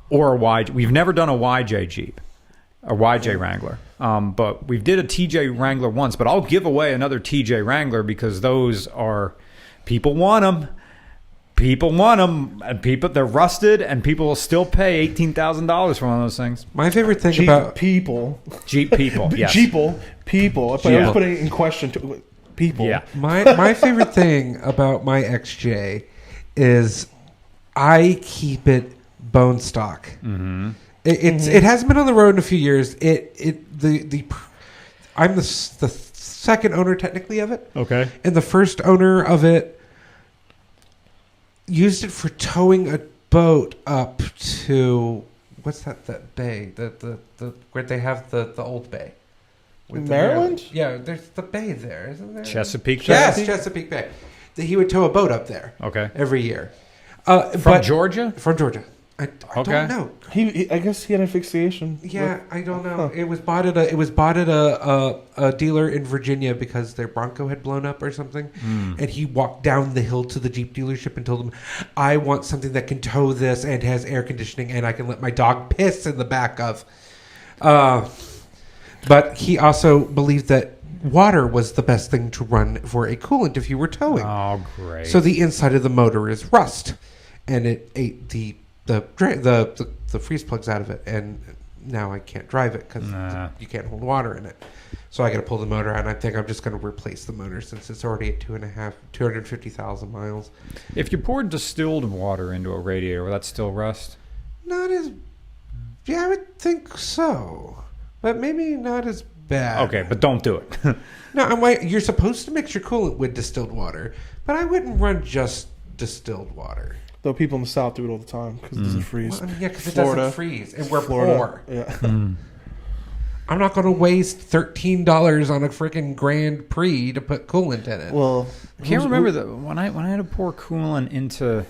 S1: or a YJ. We've never done a YJ Jeep, a YJ Wrangler. But we did a TJ Wrangler once. But I'll give away another TJ Wrangler because those are people want them. People want them, and they're rusted, and people will still pay $18,000 for one of those things.
S7: my favorite thing
S4: Jeep
S7: about
S4: people.
S1: Jeep people, yes.
S4: People. I was putting in question to people.
S1: Yeah.
S7: my favorite thing about my XJ is I keep it bone stock. Mm-hmm. It hasn't been on the road in a few years. I'm the second owner technically of it.
S1: Okay.
S7: And the first owner of it used it for towing a boat up to what's that bay? The where they have the old bay. With the
S4: Maryland?
S7: Yeah, there's the bay there, isn't there?
S1: Chesapeake.
S7: Yes, Chesapeake Bay. He would tow a boat up there.
S1: Okay.
S7: Every year.
S1: From Georgia?
S7: From Georgia. I
S1: Okay.
S7: don't know.
S4: I guess he had an asphyxiation.
S7: Yeah, I don't know. It was bought at a dealer in Virginia because their Bronco had blown up or something, and he walked down the hill to the Jeep dealership and told them, "I want something that can tow this and has air conditioning and I can let my dog piss in the back of." But he also believed that water was the best thing to run for a coolant if you were towing.
S1: Oh, great.
S7: So the inside of the motor is rust, and it ate the freeze plugs out of it, and now I can't drive it because you can't hold water in it. So I got to pull the motor out, and I think I'm just going to replace the motor since it's already at 250,000 miles.
S1: If you poured distilled water into a radiator, will that still rust?
S7: Not as... Yeah, I would think so. But maybe not as bad.
S1: Okay, but don't do it.
S7: No, you're supposed to mix your coolant with distilled water, but I wouldn't run just distilled water.
S4: Though people in the South do it all the time because it doesn't freeze.
S7: Well, I mean, yeah, because it
S4: Florida.
S7: doesn't freeze, and we're
S4: Florida.
S7: poor.
S4: Yeah.
S7: I'm not going to waste $13 on a freaking Grand Prix to put coolant in it.
S4: Well,
S1: I can't remember when I had to pour coolant into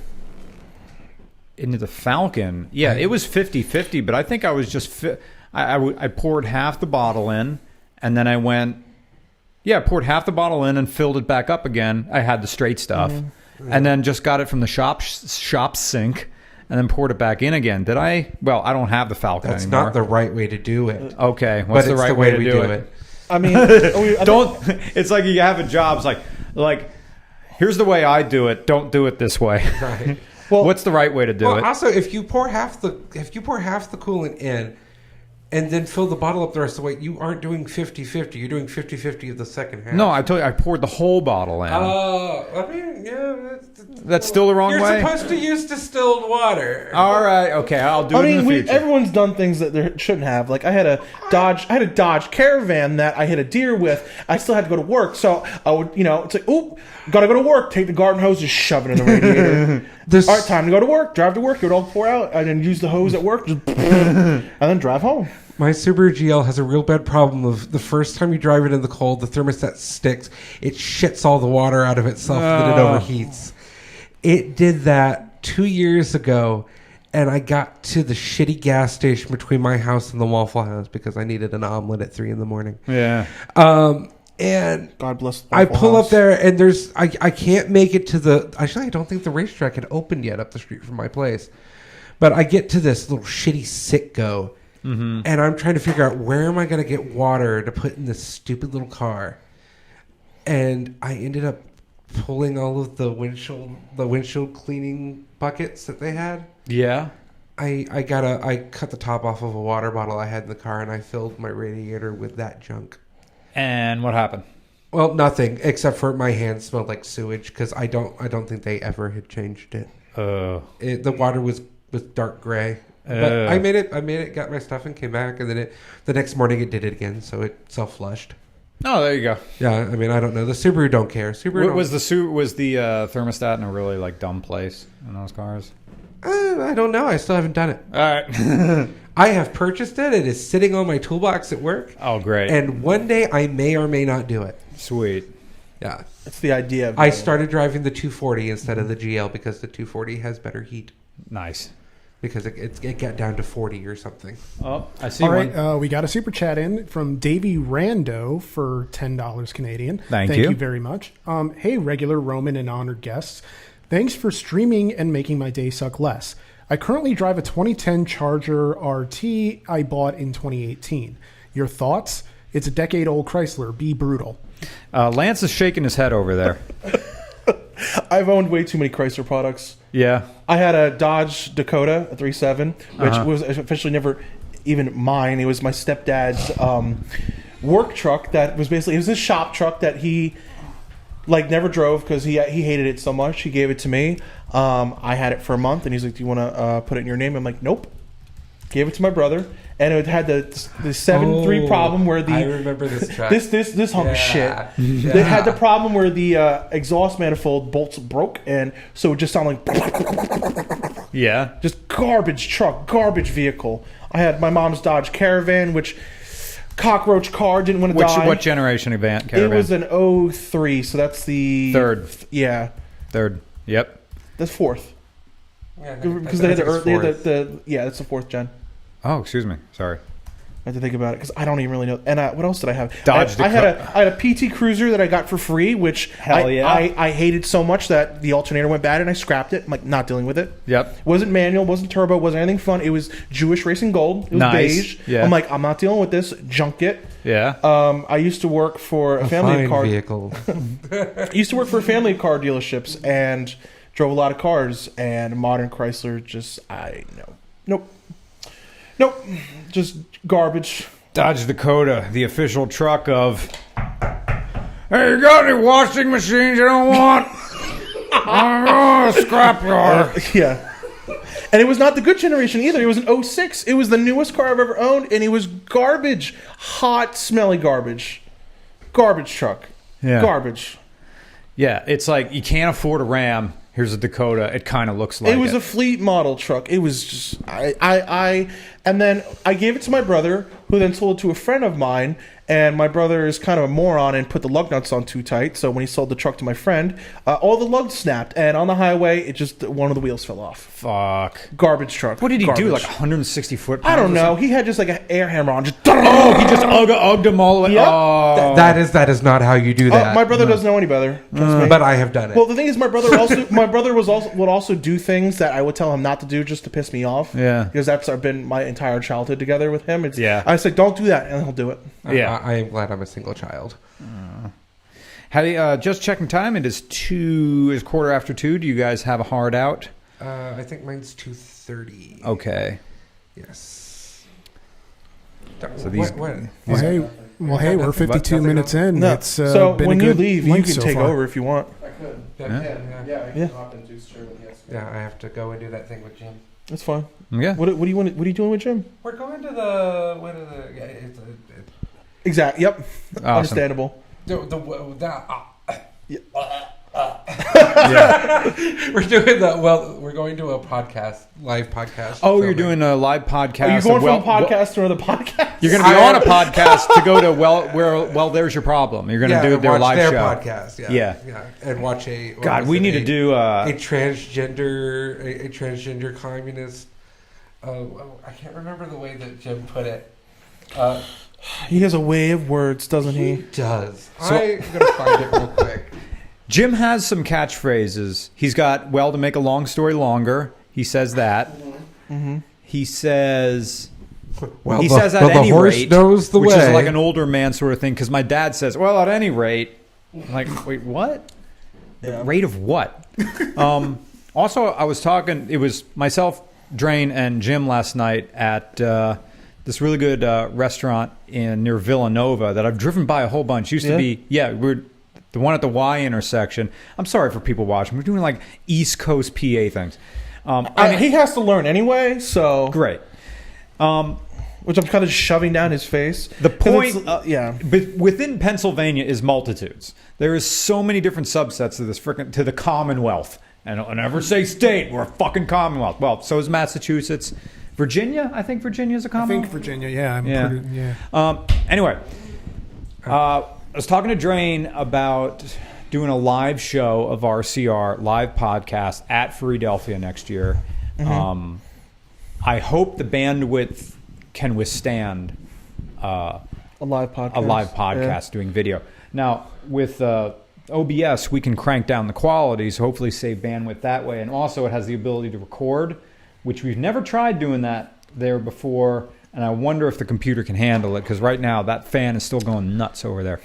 S1: the Falcon. Yeah, it was 50-50, but I think I was just I poured half the bottle in, and then I poured half the bottle in and filled it back up again. I had the straight stuff, and then just got it from the shop sink, and then poured it back in again. Did I? Well, I don't have the Falcon
S7: That's
S1: anymore.
S7: not the right way to do it.
S1: Okay, what's
S7: But
S1: the
S7: it's
S1: right
S7: the
S1: way to
S7: we
S1: do it?
S4: I mean,
S1: Don't. It's like you have a job. It's like here's the way I do it. Don't do it this way.
S7: Right.
S4: Well,
S1: What's the right way to do it?
S7: Also, if you pour half the coolant in and then fill the bottle up the rest of the way, you aren't doing 50-50. You're doing 50-50 of the second half.
S1: No, I told you I poured the whole bottle in.
S7: I mean, yeah.
S1: That's still the wrong way?
S7: You're supposed to use distilled water.
S1: All right, okay, I'll do it in the future.
S4: everyone's done things that they shouldn't have. Like I had a Dodge Caravan that I hit a deer with. I still had to go to work, so I would, it's like, oop, gotta go to work. Take the garden hose, just shove it in the radiator. All right, time to go to work. Drive to work. It would all pour out. I then use the hose at work, just and then drive home.
S7: My Subaru GL has a real bad problem of the first time you drive it in the cold, the thermostat sticks. It shits all the water out of itself and then it overheats. It did that 2 years ago, and I got to the shitty gas station between my house and the Waffle House because I needed an omelet at 3 a.m.
S1: Yeah.
S4: God
S7: And
S4: bless.
S7: I
S4: Waffle
S7: pull
S4: House.
S7: up there, and I can't make it to the... Actually, I don't think the racetrack had opened yet up the street from my place. But I get to this little shitty Citgo, and I'm trying to figure out where am I going to get water to put in this stupid little car. And I ended up pulling all of the windshield cleaning buckets that they had.
S1: Yeah.
S7: I cut the top off of a water bottle I had in the car, and I filled my radiator with that junk.
S1: And what happened?
S7: Well, nothing except for my hands smelled like sewage because I don't think they ever had changed it. The water was dark gray. But I made it, got my stuff, and came back, and then the next morning it did it again, so it self-flushed.
S1: Oh, there you go.
S7: Yeah, I mean, I don't know. The Subaru don't care.
S1: Was the thermostat in a really dumb place in those cars?
S7: I don't know. I still haven't done it.
S1: All right.
S7: I have purchased it. It is sitting on my toolbox at work.
S1: Oh, great.
S7: And one day I may or may not do it.
S1: Sweet.
S7: Yeah.
S4: It's the idea. Of
S7: I
S4: doing it.
S7: started driving the 240 instead of the GL because the 240 has better heat.
S1: Nice.
S7: Because it got down to 40 or something.
S1: Oh, I see
S2: All
S1: one.
S2: right, we got a super chat in from Davey Rando for $10 Canadian.
S1: Thank
S2: you
S1: you
S2: very much. Hey, regular Roman and honored guests. Thanks for streaming and making my day suck less. I currently drive a 2010 Charger RT I bought in 2018. Your thoughts? It's a decade-old Chrysler. Be brutal.
S1: Lance is shaking his head over there.
S4: I've owned way too many Chrysler products.
S1: Yeah.
S4: I had a Dodge Dakota, a 3.7, which was officially never even mine. It was my stepdad's work truck that was basically, it was his shop truck that he never drove because he hated it so much. He gave it to me. I had it for a month and he's like, do you want to put it in your name? I'm like, nope. Gave it to my brother. And it had the 7.3 problem where the
S7: I remember this track.
S4: this hunk of shit.
S7: Yeah.
S4: It had the problem where the exhaust manifold bolts broke, and so it just sounded like
S1: Yeah.
S4: just garbage truck, garbage vehicle. I had my mom's Dodge Caravan, which cockroach car, didn't want to die.
S1: What generation of Caravan?
S4: It was an 03, so that's the
S1: Third.
S4: Yeah,
S1: Third. Yep.
S4: that's fourth
S7: Yeah,
S4: because they had the yeah, that's the fourth gen.
S1: Oh, excuse me. Sorry.
S4: I had to think about it because I don't even really know. And what else did I have?
S1: Dodge
S4: I had a PT Cruiser that I got for free, which I hated so much that the alternator went bad and I scrapped it. I'm like, not dealing with it.
S1: Yep.
S4: Wasn't manual, wasn't turbo, wasn't anything fun. It was Jewish Racing Gold. It was
S1: Nice.
S4: beige.
S1: Yeah.
S4: I'm like, I'm not dealing with this. Junk it.
S1: Yeah.
S4: I used to work for a family
S7: fine
S4: of car.
S7: vehicle.
S4: I used to work for a family of car dealerships and drove a lot of cars. And modern Chrysler, nope, just garbage.
S1: Dodge Dakota, the official truck of. Hey, you got any washing machines you don't want? Oh, scrapyard.
S4: Yeah. And it was not the good generation either. It was an 06. It was the newest car I've ever owned, and it was garbage. Hot, smelly garbage. Garbage truck.
S1: Yeah.
S4: Garbage.
S1: Yeah, it's like you can't afford a Ram. Here's a Dakota. It kind of looks like
S4: It was a fleet model truck. It was just and then I gave it to my brother, who then sold it to a friend of mine. And my brother is kind of a moron and put the lug nuts on too tight. So when he sold the truck to my friend, all the lugs snapped. And on the highway, it just one of the wheels fell off.
S1: Fuck.
S4: Garbage truck.
S1: What did he
S4: Garbage.
S1: do? Like 160 foot?
S4: I don't know. He had just like an air hammer on. Just
S1: Oh, he just ugged them all the way.
S4: Yep.
S1: Oh.
S7: That is not how you do that.
S4: my brother doesn't know any better. Trust me.
S7: But I have done it.
S4: Well, the thing is, my brother would also do things that I would tell him not to do just to piss me off.
S1: Yeah.
S4: Because that's been my entire childhood together with him.
S1: Yeah.
S4: I said, don't do that, and he'll do it.
S1: Yeah.
S7: I am glad I'm a single child.
S1: How do you, just checking time? It is 2:15. Do you guys have a hard out?
S7: I think mine's 2:30.
S1: Okay.
S7: Yes.
S1: So these-
S7: What?
S2: Well, hey, we're 52
S7: Nothing
S2: minutes
S7: else?
S2: in.
S4: No.
S2: It's
S4: So
S2: been
S4: when
S2: a
S4: you
S2: good
S4: leave, you
S2: length
S4: can
S2: so
S4: take
S2: far.
S4: over if you want.
S5: I could.
S7: Yeah.
S5: Yeah, I
S4: Yeah.
S5: can hop into Stu when he has to.
S7: Yeah, I have to go and do that thing with Jim.
S4: That's fine.
S1: Yeah.
S4: What do you want? What are you doing with Jim?
S7: We're going to the
S4: Exactly. Yep.
S1: Awesome.
S4: Understandable.
S7: We're doing we're going to a live podcast.
S1: Oh, you're doing a live podcast.
S4: Are you going
S1: of
S4: from a podcast to another podcast?
S1: You're going to be on a podcast to go to there's your problem. You're going to do their live show.
S7: podcast.
S1: Yeah.
S7: And watch
S1: God, we need to do
S7: a transgender communist. I can't remember the way that Jim put it.
S4: He has a way of words, doesn't he?
S7: He does. I'm gonna find it real quick.
S1: Jim has some catchphrases. He's got, to make a long story longer. He says that.
S4: Mm-hmm.
S1: He says...
S7: Well,
S1: he says at
S7: the
S1: any
S7: horse
S1: rate,
S7: knows the
S1: which
S7: way.
S1: is like an older man sort of thing, because my dad says, well, at any rate. I'm like, wait, what?
S4: Yeah.
S1: The rate of what? Also, I was talking, it was myself, Drain, and Jim last night at this really good restaurant near Villanova that I've driven by a whole bunch. Used to be, we're the one at the Y intersection. I'm sorry for people watching. We're doing like East Coast PA things.
S4: He has to learn anyway, so...
S1: Great.
S4: Which I'm kind of shoving down his face.
S1: The point,
S4: but
S1: within Pennsylvania is multitudes. There is so many different subsets of this to the Commonwealth. And I'll never say state. We're a fucking Commonwealth. Well, so is Massachusetts. Virginia? I think Virginia's a Commonwealth.
S2: I think Virginia, yeah. Anyway, I was talking to Drain about
S1: doing a live show of RCR, live podcast at Philadelphia next year. I hope the bandwidth can withstand
S4: A live podcast.
S1: a live podcast doing video. Now, with OBS, we can crank down the quality, so hopefully save bandwidth that way. And also, it has the ability to record, which we've never tried doing that there before. And I wonder if the computer can handle it, because right now that fan is still going nuts over there.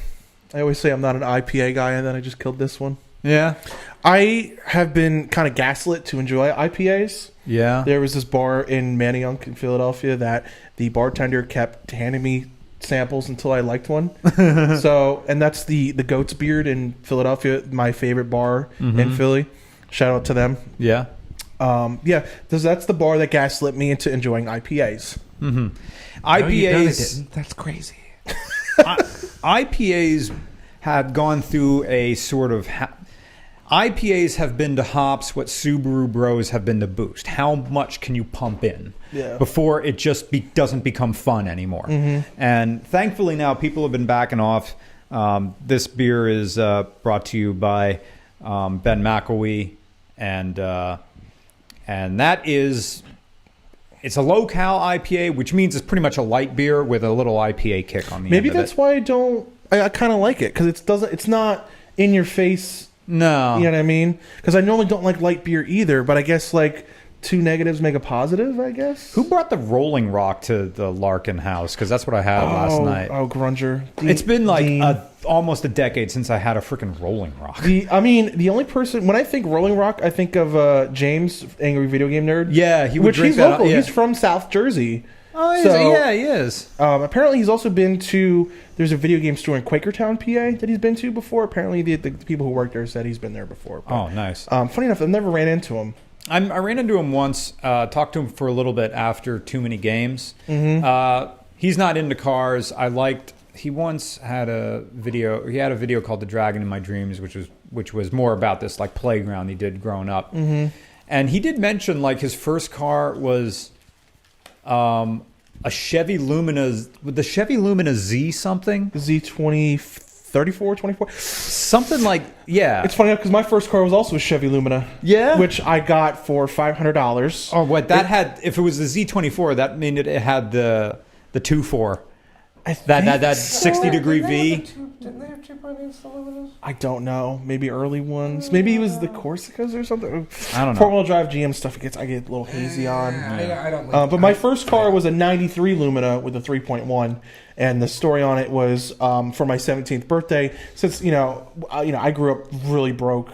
S4: I always say I'm not an IPA guy, and then I just killed this one.
S1: Yeah.
S4: I have been kind of gaslit to enjoy IPAs.
S1: Yeah.
S4: There was this bar in Manayunk in Philadelphia that the bartender kept handing me samples until I liked one. And that's the Goat's Beard in Philadelphia, my favorite bar in Philly. Shout out to them.
S1: Yeah.
S4: That's the bar that gaslit me into enjoying IPAs.
S1: IPAs.
S7: That's crazy.
S1: IPAs have gone through a sort of. IPAs have been to hops what Subaru Bros have been to Boost. How much can you pump in before it just doesn't become fun anymore? And thankfully now people have been backing off. This beer is brought to you by Ben McElwee, and that is. It's a low-cal IPA, which means it's pretty much a light beer with a little IPA kick on the end
S4: Maybe
S1: of
S4: that's
S1: it.
S4: why I kind of like it, because it's not in your face.
S1: No.
S4: You know what I mean? Because I normally don't like light beer either, but I guess like two negatives make a positive, I guess.
S1: Who brought the Rolling Rock to the Larkin house? Because that's what I had last night.
S4: Oh, Grunger.
S1: It's been like almost a decade since I had a freaking Rolling Rock.
S4: The only person, when I think Rolling Rock, I think of James, Angry Video Game Nerd.
S1: Yeah, he would
S4: which
S1: drink
S4: he's
S1: that.
S4: local.
S1: Yeah.
S4: He's from South Jersey.
S1: Oh, is
S4: So-
S1: he? Yeah, he is.
S4: Apparently, he's also been to. There's a video game store in Quakertown, PA, that he's been to before. Apparently, the people who work there said he's been there before. But,
S1: Oh, nice.
S4: funny enough, I've never ran into him.
S1: I ran into him once, talked to him for a little bit after Too Many Games. He's not into cars. He once had a video. He had a video called "The Dragon in My Dreams," which was more about this like playground he did growing up. And he did mention like his first car was a Chevy Lumina, the Chevy Lumina Z something,
S4: Z20 34, 24.
S1: something like
S4: It's funny because my first car was also a Chevy Lumina.
S1: Yeah?
S4: Which I got for $500.
S1: Oh, what that had? If it was the Z24, that meant it had the 2.4. That 60-degree V.
S7: Didn't they have 2.8 Luminas?
S4: I don't know. Maybe early ones. Maybe it was the Corsicas or something.
S1: I don't know.
S4: 4-wheel drive GM stuff. I get a little hazy on.
S3: I don't like
S4: But my first car was a 93 Lumina with a 3.1. And the story on it was for my 17th birthday. Since I grew up really broke.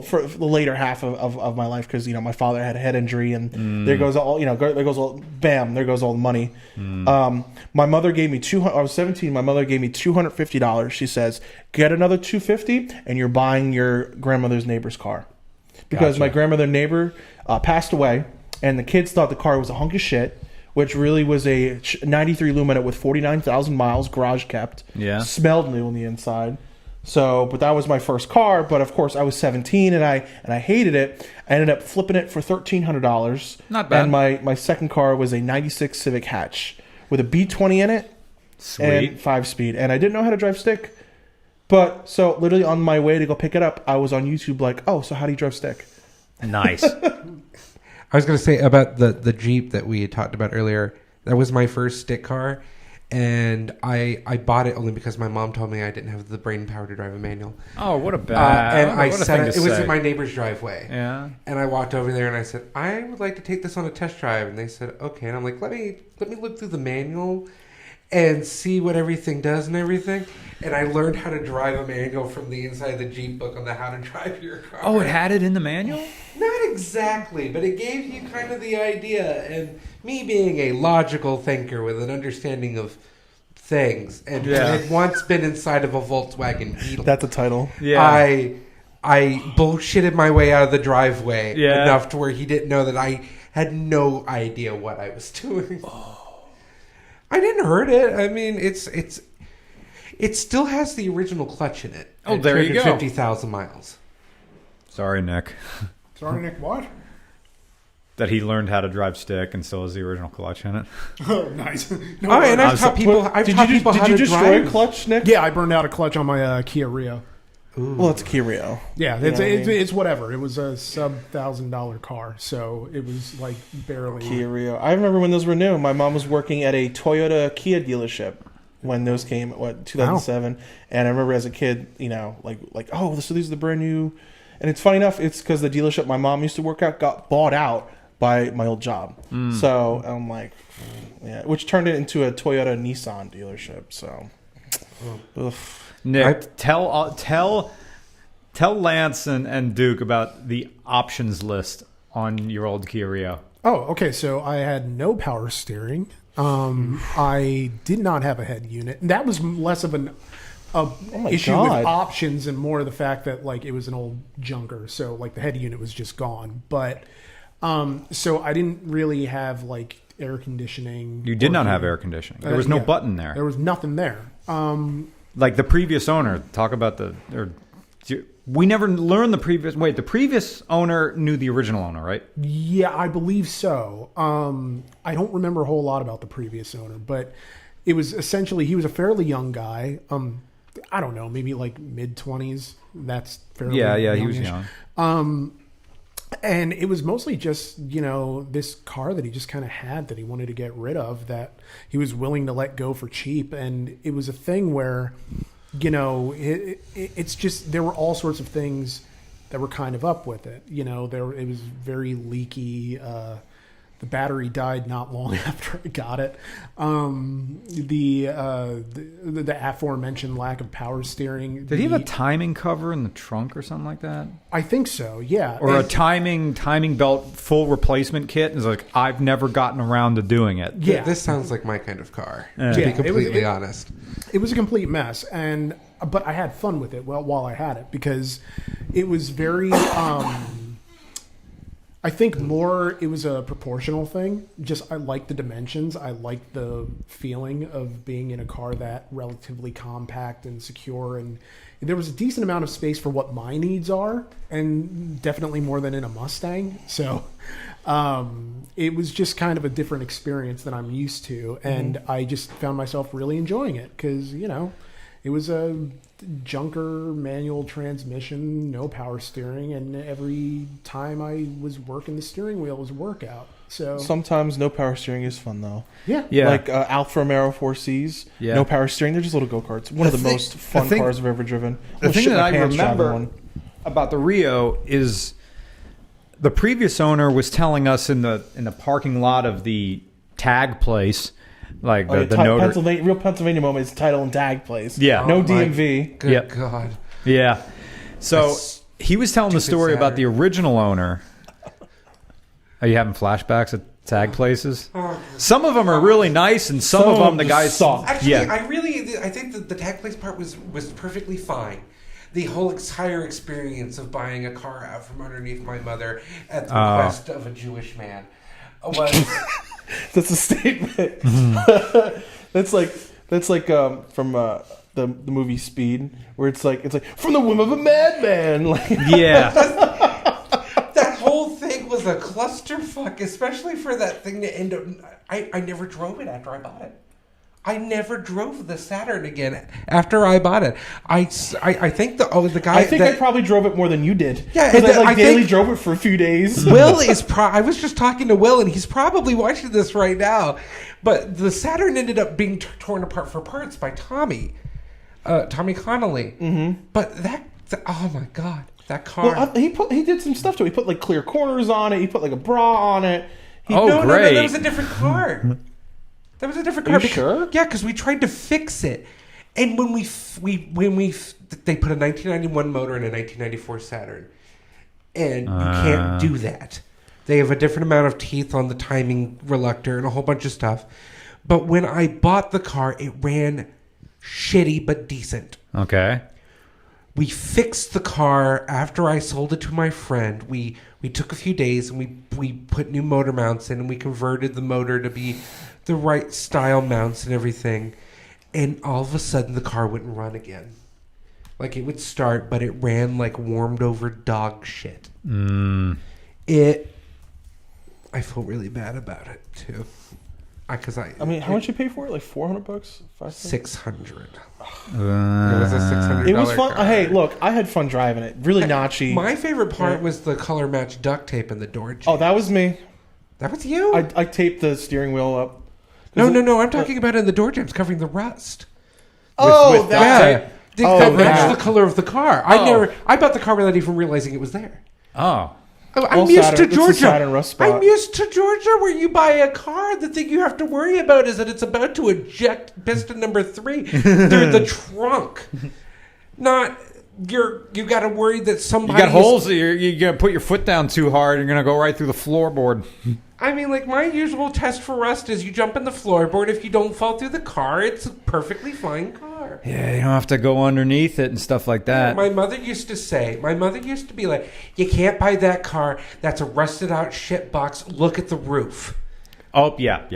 S4: For the later half of my life, because my father had a head injury, and there goes all there goes all the money. My mother gave me I was 17. My mother gave me $250. She says, "Get another $250, and you're buying your grandmother's neighbor's car," because my grandmother neighbor passed away, and the kids thought the car was a hunk of shit. Which really was a 93 Lumina with 49,000 miles, garage kept.
S1: Yeah.
S4: Smelled new on the inside. So, but that was my first car. But of course, I was 17 and I hated it. I ended up flipping it for $1,300.
S1: Not bad.
S4: And my second car was a 96 Civic hatch with a B20 in it.
S1: Sweet.
S4: And 5-speed. And I didn't know how to drive stick. But so literally on my way to go pick it up, I was on YouTube like, oh, so how do you drive stick?
S1: Nice.
S7: I was going to say about the Jeep that we had talked about earlier. That was my first stick car, and I bought it only because my mom told me I didn't have the brain power to drive a manual.
S1: Oh, what a bad!
S7: And I
S1: what a
S7: said
S1: thing
S7: it
S1: to
S7: was
S1: say.
S7: in my neighbor's driveway.
S1: Yeah.
S7: And I walked over there and I said, I would like to take this on a test drive. And they said, okay. And I'm like, let me look through the manual and see what everything does and everything. And I learned how to drive a manual from the inside of the Jeep book on the how to drive your car.
S1: Oh, it had it in the manual?
S7: Not exactly, but it gave you kind of the idea. And me being a logical thinker with an understanding of things, and had once been inside of a Volkswagen Beetle.
S4: That's a title.
S1: Yeah.
S7: I bullshitted my way out of the driveway enough to where he didn't know that I had no idea what I was doing. Oh. I didn't hurt it. I mean, it still has the original clutch in it.
S1: Oh, there you go.
S7: 50,000 miles.
S1: Sorry, Nick.
S2: Sorry, Nick. What?
S1: That he learned how to drive stick and still has the original clutch in it.
S2: Oh, nice. No,
S7: Oh, and I've taught people. I've taught people how
S4: Did you
S7: to
S4: destroy
S7: drive.
S4: a clutch, Nick?
S2: yeah, I burned out a clutch on my Kia Rio.
S4: Well, it's a Kia Rio.
S2: Yeah,
S4: You know what I mean?
S2: it's whatever. It was a sub $1,000 car, so it was like barely.
S4: Kia Rio. I remember when those were new. My mom was working at a Toyota Kia dealership when those came, 2007. And I remember as a kid, oh, so these are the brand new. And it's funny enough, it's because the dealership my mom used to work at got bought out by my old job. So I'm like, yeah, which turned it into a Toyota Nissan dealership. So, oof.
S1: Nick, tell Lance and Duke about the options list on your old Kia Rio.
S2: Oh, okay. So I had no power steering. I did not have a head unit. And that was less of an issue with options and more the fact that like it was an old junker. So like the head unit was just gone. But so I didn't really have like air conditioning.
S1: You did not have air conditioning. There was no button there.
S2: There was nothing there.
S1: Like the previous owner, we never learned the previous. Wait, the previous owner knew the original owner, right?
S2: Yeah, I believe so. I don't remember a whole lot about the previous owner, but it was essentially he was a fairly young guy. I don't know, maybe like mid-20s. That's fairly
S1: yeah, he was young.
S2: And it was mostly just, this car that he just kind of had that he wanted to get rid of that he was willing to let go for cheap. And it was a thing where, it's just, there were all sorts of things that were kind of up with it. It was very leaky. The battery died not long after I got it. The aforementioned lack of power steering.
S1: Did he have a timing cover in the trunk or something like that?
S2: I think so, yeah.
S1: Or a timing belt full replacement kit? And it's like, I've never gotten around to doing it.
S2: Yeah.
S7: This sounds like my kind of car,
S1: Yeah.
S7: to be
S2: Yeah,
S7: completely honest.
S2: It was a complete mess, but I had fun with it while I had it because it was very... I think more it was a proportional thing. Just I liked the dimensions. I liked the feeling of being in a car that relatively compact and secure. And there was a decent amount of space for what my needs are, and definitely more than in a Mustang. So it was just kind of a different experience than I'm used to. And I just found myself really enjoying it because, it was a junker manual transmission, no power steering, and every time I was working the steering wheel was a workout. So
S4: Sometimes no power steering is fun though.
S2: yeah.
S4: Like Alfa Romeo 4Cs, no power steering. They're just little go-karts. One of the most fun cars I've ever driven.
S1: The thing that I remember about the Rio is the previous owner was telling us in the parking lot of the tag place, like the notary.
S4: Real Pennsylvania moment is title and tag place.
S1: Yeah.
S4: No DMV.
S7: Good God.
S1: Yeah. So he was telling the story about the original owner. Are you having flashbacks at tag places? Some of them are really nice, and some of them the guys
S4: suck.
S7: Actually, I think that the tag place part was perfectly fine. The whole entire experience of buying a car out from underneath my mother at the request of a Jewish man was...
S4: That's a statement. That's like from the movie Speed, where it's like from the whim of a madman. Like,
S1: Yeah.
S7: that whole thing was a clusterfuck, especially for that thing to end up. I never drove it after I bought it. I never drove the Saturn again after I bought it. I think the guy.
S4: I think I probably drove it more than you did.
S7: Yeah,
S4: because I daily
S7: think
S4: drove it for a few days.
S7: Will is. I was just talking to Will, and he's probably watching this right now. But the Saturn ended up being torn apart for parts by Tommy Connolly. Mm-hmm. But oh my God, that car.
S4: Well, he did some stuff to it. He put like clear corners on it. He put like a bra on it.
S1: Great.
S7: No, that was a different car. That was a different car.
S4: Are you sure?
S7: Yeah, because we tried to fix it, and when they put a 1991 motor in a 1994 Saturn, and you can't do that. They have a different amount of teeth on the timing reluctor and a whole bunch of stuff. But when I bought the car, it ran shitty but decent.
S1: Okay.
S7: We fixed the car after I sold it to my friend. We took a few days and we put new motor mounts in, and we converted the motor to be the right style mounts and everything. And all of a sudden the car wouldn't run again. Like, it would start, but it ran like warmed over dog shit.
S1: Mm.
S7: I felt really bad about it too.
S4: I mean, how much you pay for it? Like $400, $500?
S7: 600. It was a $600.
S4: It was fun.
S7: car.
S4: Hey, look, I had fun driving it. Really notchy.
S7: My favorite part was the color match duct tape in the door jambs.
S4: Oh, that was me.
S7: That was you?
S4: I taped the steering wheel up.
S7: No. I'm talking about in the door jambs covering the rust.
S4: Oh,
S7: That matched
S4: yeah.
S7: the color of the car. I bought the car without even realizing it was there.
S1: Oh.
S7: I'm used to
S4: It's the
S7: Georgia.
S4: Saturn rust spot.
S7: I'm used to Georgia, where you buy a car. The thing you have to worry about is that it's about to eject piston number 3 through the trunk. Not you got to worry that somebody.
S1: You got holes. You got to put your foot down too hard. You're gonna go right through the floorboard.
S7: I mean, like, my usual test for rust is you jump in the floorboard. If you don't fall through the car, it's a perfectly fine car.
S1: Yeah, you don't have to go underneath it and stuff like that.
S7: My mother used to be like, you can't buy that car. That's a rusted out shit box. Look at the roof.
S1: Oh, yeah.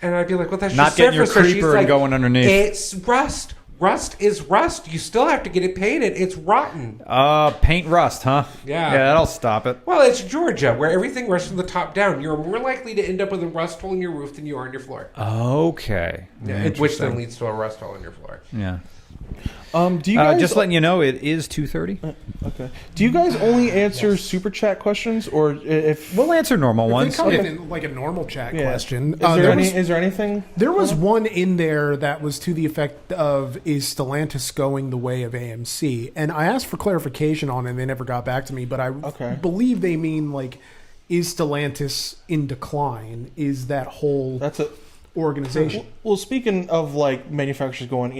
S7: And I'd be like, well, that's
S1: Not
S7: just
S1: getting your
S7: surface.
S1: creeper
S7: She's
S1: and
S7: like,
S1: going underneath.
S7: It's rust. Rust is rust. You still have to get it painted. It's rotten.
S1: Paint rust, huh?
S7: Yeah.
S1: Yeah, that'll stop it.
S7: Well, it's Georgia, where everything rusts from the top down. You're more likely to end up with a rust hole in your roof than you are in your floor.
S1: Okay.
S7: Yeah, which then leads to a rust hole in your floor.
S1: Yeah.
S4: Do you guys
S1: just letting you know, it is 2:30.
S4: Okay. Do you guys only answer super chat questions, or if
S1: We'll answer normal
S2: They
S1: ones.
S2: come in like a normal chat question.
S4: is there anything?
S2: There was one in there that was to the effect of, is Stellantis going the way of AMC? And I asked for clarification on it, and they never got back to me. But I believe they mean, like, is Stellantis in decline? Is that whole organization?
S4: Well, speaking of, like, manufacturers going,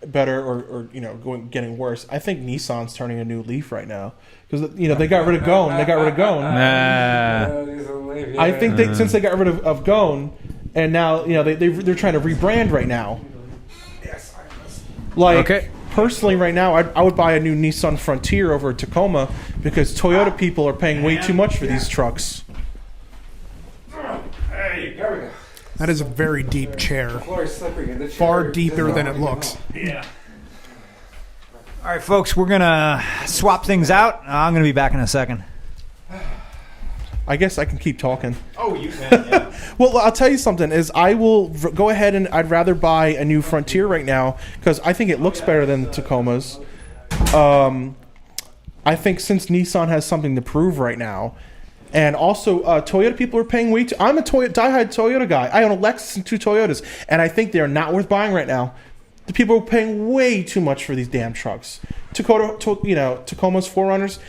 S4: better or getting worse, I think Nissan's turning a new leaf right now. Because, they got rid of Ghosn. I think since they got rid of Ghosn, and now, they're trying to rebrand right now. Yes, personally, right now, I would buy a new Nissan Frontier over a Tacoma because Toyota people are paying way too much for these trucks.
S3: Hey, there we go.
S2: That is a very deep chair.
S3: The floor is slippery. And the chair
S2: Far deeper than it looks.
S1: Yeah. All right, folks, we're going to swap things out. I'm going to be back in a second.
S4: I guess I can keep talking.
S1: Oh, you can, yeah.
S4: Well, I'll tell you something, is I will go ahead and I'd rather buy a new Frontier right now because I think it looks better than the Tacomas. I think since Nissan has something to prove right now, and also Toyota people are paying way too. I'm a diehard Toyota guy. I own a Lexus and 2 Toyotas, and I think they're not worth buying right now. The people are paying way too much for these damn trucks. Tacoma's 4Runners.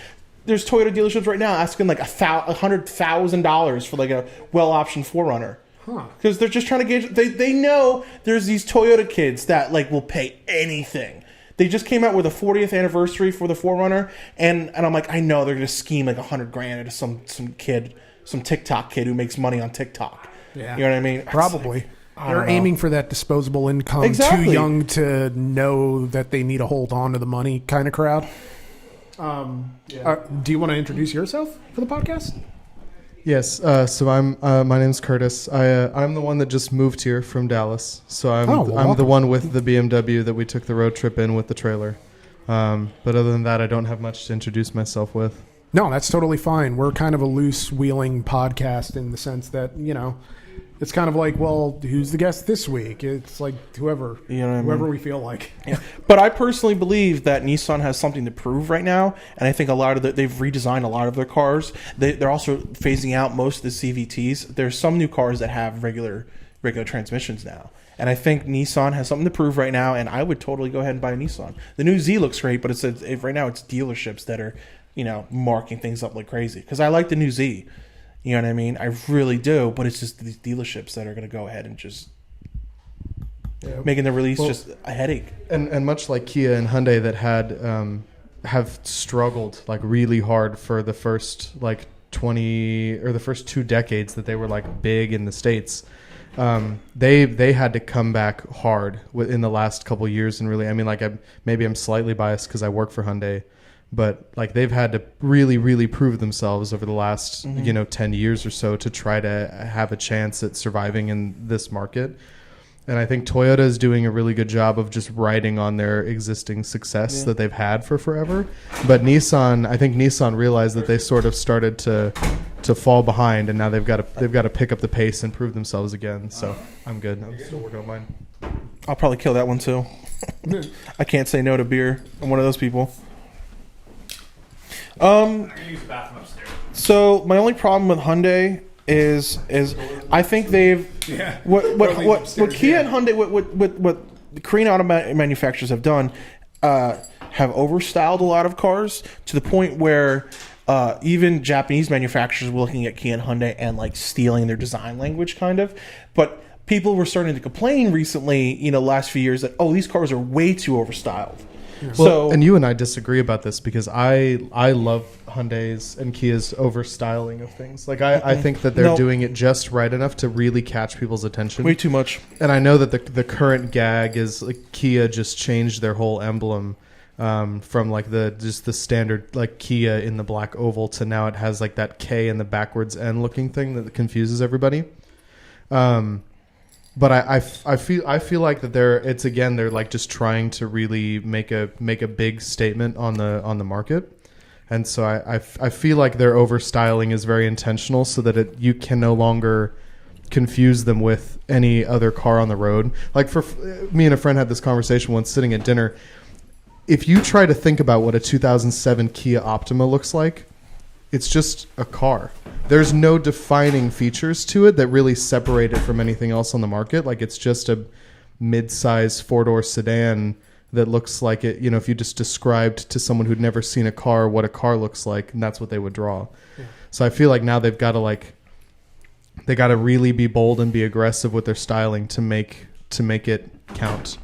S4: There's Toyota dealerships right now asking like $100,000 for like a well-optioned 4Runner. Because they're just trying to gauge. They know there's these Toyota kids that like will pay anything. They just came out with a 40th anniversary for the 4Runner, and I'm like, I know they're gonna scheme like $100,000 into some kid, some TikTok kid who makes money on TikTok.
S2: Yeah,
S4: you know what I mean?
S2: Probably. They're aiming for that disposable income,
S4: exactly.
S2: Too young to know that they need to hold on to the money kind of crowd. Do you want to introduce yourself for the podcast?
S5: Yes. So I'm. My name's Curtis. I'm the one that just moved here from Dallas. So I'm the one with the BMW that we took the road trip in with the trailer. But other than that, I don't have much to introduce myself with.
S2: No, that's totally fine. We're kind of a loose wheeling podcast in the sense that it's kind of like, well, who's the guest this week? It's like whoever we feel like.
S4: Yeah. But I personally believe that Nissan has something to prove right now, and I think they've redesigned a lot of their cars. They're also phasing out most of the CVTs. There's some new cars that have regular transmissions now, and I think Nissan has something to prove right now. And I would totally go ahead and buy a Nissan. The new Z looks great, but right now it's dealerships that are marking things up like crazy. Because I like the new Z. You know what I mean? I really do, but it's just these dealerships that are going to go ahead and just making the release just a headache.
S5: And much like Kia and Hyundai that have struggled like really hard for the first like 20 or the first 2 decades that they were like big in the States. They had to come back hard in the last couple of years, and really, I mean, like maybe I'm slightly biased because I work for Hyundai. But like they've had to really, really prove themselves over the last 10 years or so to try to have a chance at surviving in this market. And I think Toyota is doing a really good job of just riding on their existing success that they've had for forever. But I think Nissan realized that they sort of started to to fall behind, and now they've got to pick up the pace and prove themselves again. So I'm good. I'm still working on mine.
S4: I'll probably kill that one too. I can't say no to beer. I'm one of those people. So my only problem with Hyundai is I think they've what Kia and Hyundai what the Korean auto manufacturers have done have overstyled a lot of cars to the point where even Japanese manufacturers were looking at Kia and Hyundai and like stealing their design language kind of. But people were starting to complain recently, last few years that these cars are way too overstyled.
S5: Yeah. Well, and you and I disagree about this because I love Hyundai's and Kia's overstyling of things. Like I think that they're doing it just right enough to really catch people's attention.
S4: Way too much.
S5: And I know that the current gag is like Kia just changed their whole emblem from like the standard like Kia in the black oval to now it has like that K in the backwards N looking thing that confuses everybody. But I feel like that they're like just trying to really make a big statement on the market, and so I feel like their overstyling is very intentional so that you can no longer confuse them with any other car on the road. Like for me and a friend had this conversation once sitting at dinner. If you try to think about what a 2007 Kia Optima looks like, it's just a car. There's no defining features to it that really separate it from anything else on the market. Like it's just a mid-size 4-door sedan that looks like it, if you just described to someone who'd never seen a car what a car looks like, and that's what they would draw. Yeah. So I feel like now they got to really be bold and be aggressive with their styling to make it count.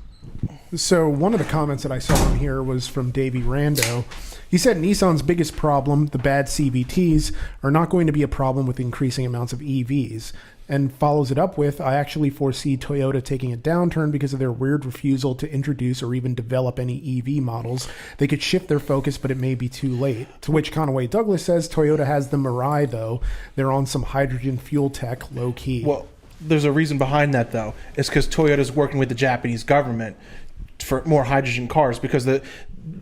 S2: So one of the comments that I saw on here was from Davey Rando. He said Nissan's biggest problem, the bad CVTs, are not going to be a problem with increasing amounts of EVs. And follows it up with, I actually foresee Toyota taking a downturn because of their weird refusal to introduce or even develop any EV models. They could shift their focus, but it may be too late. To which Conaway Douglas says, Toyota has the Mirai, though. They're on some hydrogen fuel tech, low key.
S4: Well, there's a reason behind that, though. It's because Toyota's working with the Japanese government for more hydrogen cars because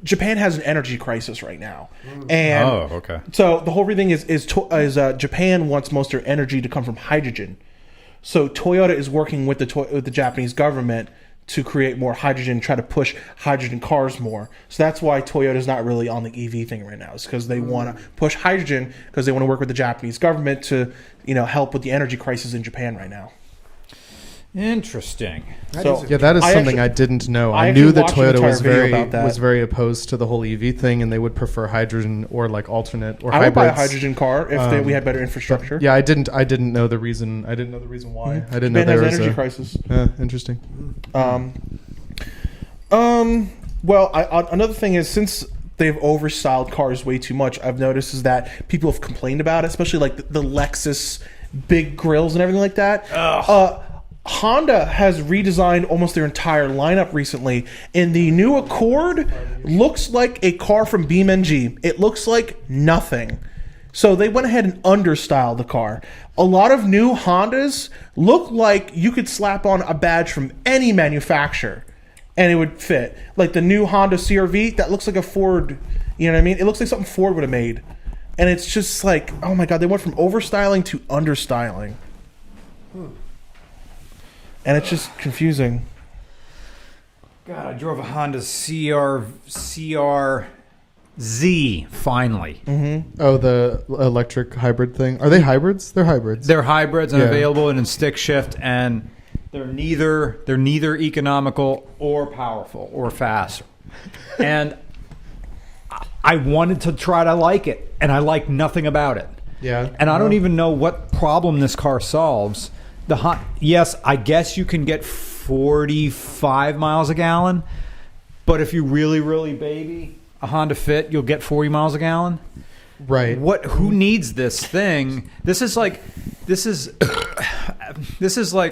S4: Japan has an energy crisis right now, and so the whole thing is Japan wants most of their energy to come from hydrogen. So Toyota is working with the Japanese government to create more hydrogen, try to push hydrogen cars more. So that's why Toyota's not really on the EV thing right now. It's because they want to push hydrogen because they want to work with the Japanese government to help with the energy crisis in Japan right now.
S1: Interesting.
S5: That is something I didn't know. I knew that Toyota was very opposed to the whole EV thing, and they would prefer hydrogen or like alternate or hybrids.
S4: I would buy a hydrogen car if we had better infrastructure.
S5: Yeah, I didn't know the reason. I didn't know the reason why. I didn't know there was an energy crisis. Interesting.
S4: Well, another thing is since they've overstyled cars way too much, I've noticed is that people have complained about it, especially like the Lexus big grills and everything like that. Honda has redesigned almost their entire lineup recently, and the new Accord looks like a car from BeamNG. It looks like nothing. So they went ahead and understyled the car. A lot of new Hondas look like you could slap on a badge from any manufacturer, and it would fit. Like the new Honda CR-V, that looks like a Ford, you know what I mean? It looks like something Ford would have made. And it's just like, oh my God, they went from overstyling to understyling. And it's just confusing.
S1: God, I drove a Honda CR-Z finally.
S5: Mm-hmm. Oh, the electric hybrid thing. Are they hybrids? They're hybrids.
S1: They're hybrids and available in stick shift, and they're neither economical or powerful or fast. And I wanted to try to like it, and I like nothing about it.
S5: Yeah.
S1: And I don't even know what problem this car solves. Yes, I guess you can get 45 miles a gallon, but if you really, really baby a Honda Fit, you'll get 40 miles a gallon.
S5: Right.
S1: Who needs this thing? This is like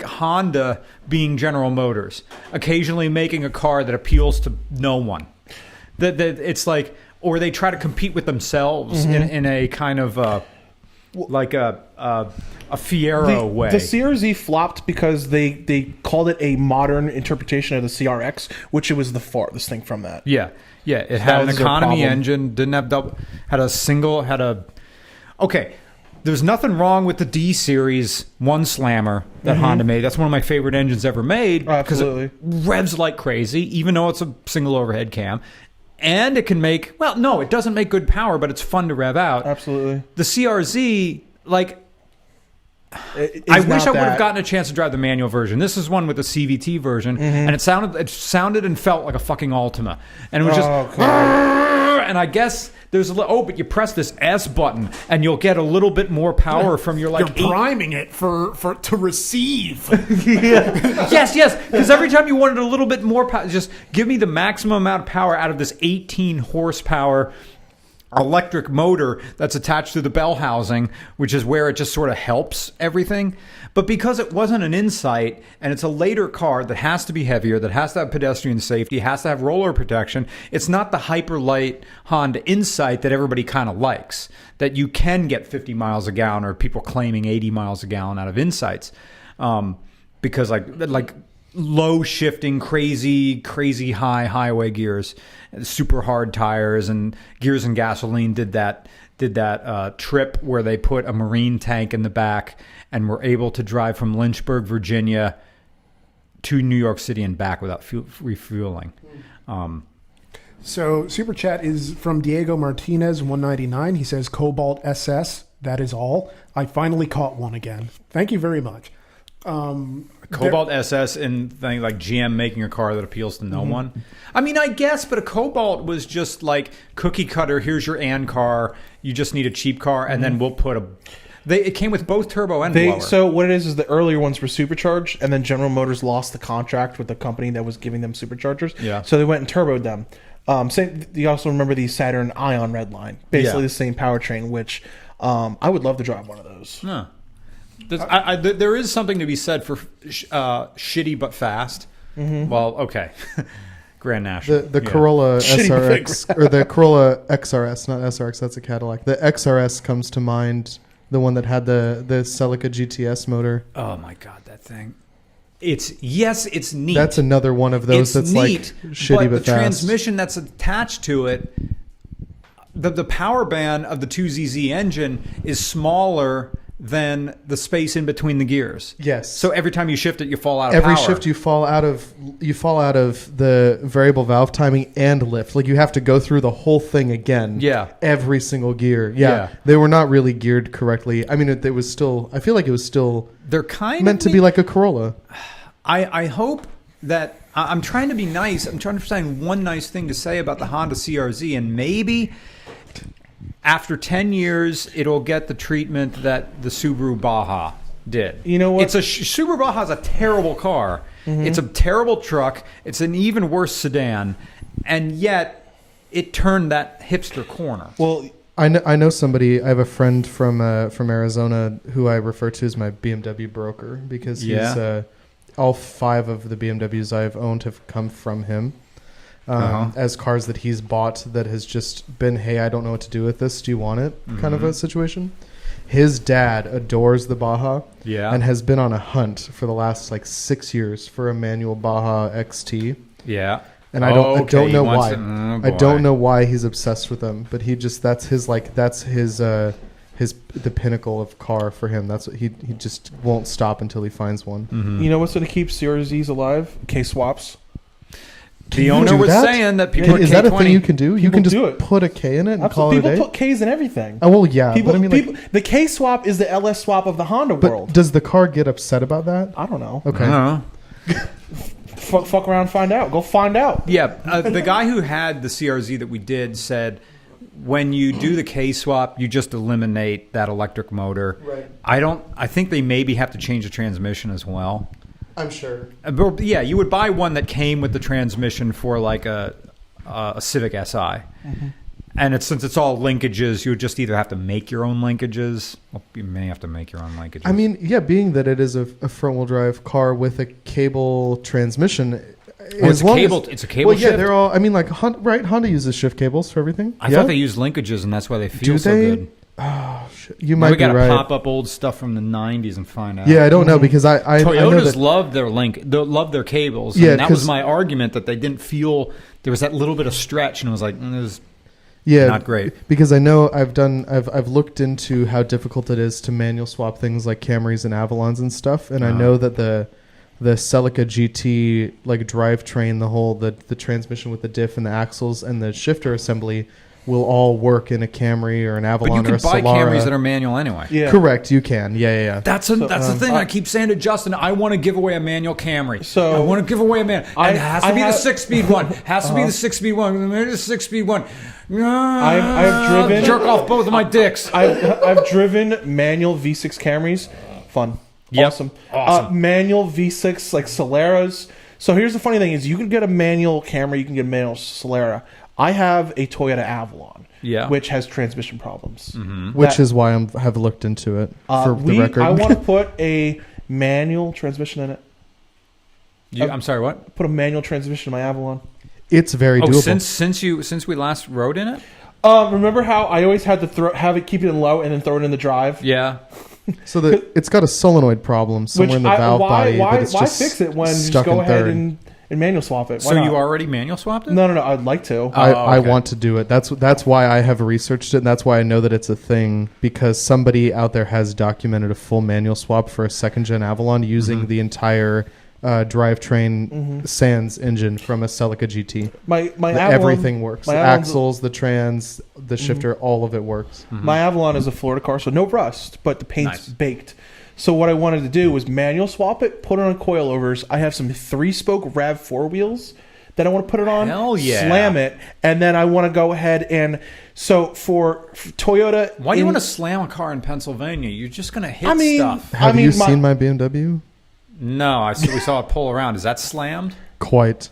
S1: Honda being General Motors, occasionally making a car that appeals to no one. That it's like, or they try to compete with themselves in a kind of like a Fiero way.
S4: The CR-Z flopped because they called it a modern interpretation of the CRX, which it was the farthest thing from that.
S1: Yeah. It had an economy engine, didn't have double, okay. There's nothing wrong with the D Series 1 Slammer that Honda made. That's one of my favorite engines ever made because it revs like crazy, even though it's a single overhead cam. And it can make, well, no, it doesn't make good power, but it's fun to rev out.
S4: Absolutely.
S1: The CRZ, like, I wish I would have gotten a chance to drive the manual version. This is one with the CVT version, and it sounded and felt like a fucking Altima, and it was just. And I guess there's but you press this S button and you'll get a little bit more power from your like.
S2: You're priming it for to receive.
S1: yes, because every time you wanted a little bit more power, just give me the maximum amount of power out of this 18 horsepower electric motor that's attached to the bell housing, which is where it just sort of helps everything. But because it wasn't an Insight and it's a later car that has to be heavier, that has to have pedestrian safety, has to have roller protection, it's not the hyper light Honda Insight that everybody kind of likes, that you can get 50 miles a gallon or people claiming 80 miles a gallon out of Insights. Because like low shifting, crazy high highway gears, super hard tires, and Gears and Gasoline did that trip where they put a marine tank in the back and were able to drive from Lynchburg, Virginia to New York City and back without refueling.
S2: So Super Chat is from Diego Martinez 199. He says Cobalt SS, that is all. I finally caught one again. Thank you very much.
S1: Cobalt SS and thing like GM making a car that appeals to no one. I mean, I guess, but a Cobalt was just like cookie cutter. Here's your AN car. You just need a cheap car, and then we'll put it came with both turbo and blower.
S4: So what it is the earlier ones were supercharged, and then General Motors lost the contract with the company that was giving them superchargers. Yeah. So they went and turboed them. You also remember the Saturn Ion Redline, basically the same powertrain, which I would love to drive one of those.
S1: Huh. There is something to be said for shitty but fast. Well, okay. Grand National.
S5: The Corolla SRX, or the Corolla XRS, not SRX, that's a Cadillac. The XRS comes to mind, the one that had the Celica GTS motor.
S1: Oh my God, that thing. It's neat.
S5: That's another one of those that's neat, like shitty but
S1: the
S5: fast.
S1: Transmission that's attached to it, the power band of the 2ZZ engine is smaller than the space in between the gears.
S5: Yes.
S1: So every time you shift it, you fall out of power.
S5: Every shift you fall out of the variable valve timing and lift. Like you have to go through the whole thing again. Yeah. Every single gear. Yeah. They were not really geared correctly. I mean, it was still. I feel like it was still.
S1: They're kind
S5: meant to be like a Corolla.
S1: I hope that I'm trying to be nice. I'm trying to find one nice thing to say about the Honda CRZ, and maybe after 10 years, it'll get the treatment that the Subaru Baja did.
S4: You know what?
S1: Subaru Baja is a terrible car. It's a terrible truck. It's an even worse sedan, and yet it turned that hipster corner.
S5: Well, I know somebody. I have a friend from Arizona who I refer to as my BMW broker because he's all 5 of the BMWs I've owned have come from him. As cars that he's bought that has just been, hey, I don't know what to do with this. Do you want it? Kind of a situation. His dad adores the Baja and has been on a hunt for the last 6 years for a manual Baja XT. Yeah. And I don't know why. I don't know why he's obsessed with them, but he just that's the pinnacle of car for him. That's what he just won't stop until he finds one.
S4: You know what's going to keep CRZs alive? K-swaps.
S1: The owner was saying that people
S5: is that a thing you can do? You can just put a K in it and call it a day?
S4: People put Ks in everything.
S5: Oh, well, yeah.
S4: But I mean, the K swap is the LS swap of the Honda world.
S5: Does the car get upset about that?
S4: I don't know.
S5: Okay.
S1: I don't know.
S4: Fuck around, find out. Go find out.
S1: Yeah. The guy who had the CRZ that we did said, when you do the K swap, you just eliminate that electric motor. Right. I think they maybe have to change the transmission as well.
S5: I'm sure.
S1: But yeah, you would buy one that came with the transmission for like a Civic Si. And since it's all linkages, you would just either have to make your own linkages. Well, you may have to make your own linkages.
S5: I mean, yeah, being that it is a front-wheel drive car with a cable transmission.
S1: It's a cable shift?
S5: Yeah, they're all. I mean, Honda uses shift cables for everything.
S1: I thought they used linkages, and that's why they feel so good.
S5: Oh, shit. You might be right.
S1: We got to pop up old stuff from the 90s and find out.
S5: Yeah, I don't know because I
S1: Toyotas loved their cables. Yeah, and that was my argument that they didn't feel there was that little bit of stretch, and it was like
S5: Yeah,
S1: not great.
S5: Because I know I've looked into how difficult it is to manual swap things like Camrys and Avalons and stuff, and I know that the Celica GT like drivetrain, the transmission with the diff and the axles and the shifter assembly will all work in a Camry or an Avalon
S1: But you
S5: or a
S1: can buy
S5: Solara.
S1: Camrys that are manual anyway.
S4: Yeah.
S5: Correct, you can. Yeah.
S1: That's the thing I keep saying to Justin. I want to give away a manual Camry.
S4: So
S1: I want to give away a man. And it has to be the 6-speed one. Has to be the 6-speed one. Maybe the 6-speed one.
S4: I've driven.
S1: Jerk off both of my dicks.
S4: I've driven manual V6 Camrys. Fun.
S1: Yep.
S4: Awesome. Manual V6 like Soleras. So here's the funny thing: is you can get a manual Camry, you can get a manual Solera. I have a Toyota Avalon, which has transmission problems.
S5: Which is why I have looked into it for the record.
S4: I want to put a manual transmission in it.
S1: I'm sorry, what?
S4: Put a manual transmission in my Avalon.
S5: It's very doable.
S1: Since we last rode in it?
S4: Remember how I always had to keep it in low and then throw it in the drive?
S1: Yeah.
S5: So it's got a solenoid problem somewhere in the valve body.
S4: Why
S5: that it's just
S4: fix it when you just
S5: stuck
S4: go
S5: in
S4: ahead
S5: third.
S4: and manual swap it? Why
S1: So
S4: not?
S1: you already manual swapped it?
S4: No. I'd like to.
S5: I
S1: okay.
S5: want to do it. That's why I have researched it, and that's why I know that it's a thing, because somebody out there has documented a full manual swap for a second-gen Avalon using the entire drivetrain sans engine from a Celica GT.
S4: My Avalon,
S5: Everything works. The
S4: Avalon's
S5: axles, the trans, the shifter, all of it works.
S4: My Avalon is a Florida car, so no rust, but the paint's
S1: Nice.
S4: baked. So what I wanted to do was manual swap it, put it on coilovers. I have some 3-spoke RAV4 wheels that I want to put it on.
S1: Hell yeah.
S4: Slam it, and then I want to go ahead and... So for Toyota...
S1: Why do you want to slam a car in Pennsylvania? You're just going to hit stuff.
S5: Have you seen my BMW?
S1: No, we saw it pull around. Is that slammed?
S5: Quite.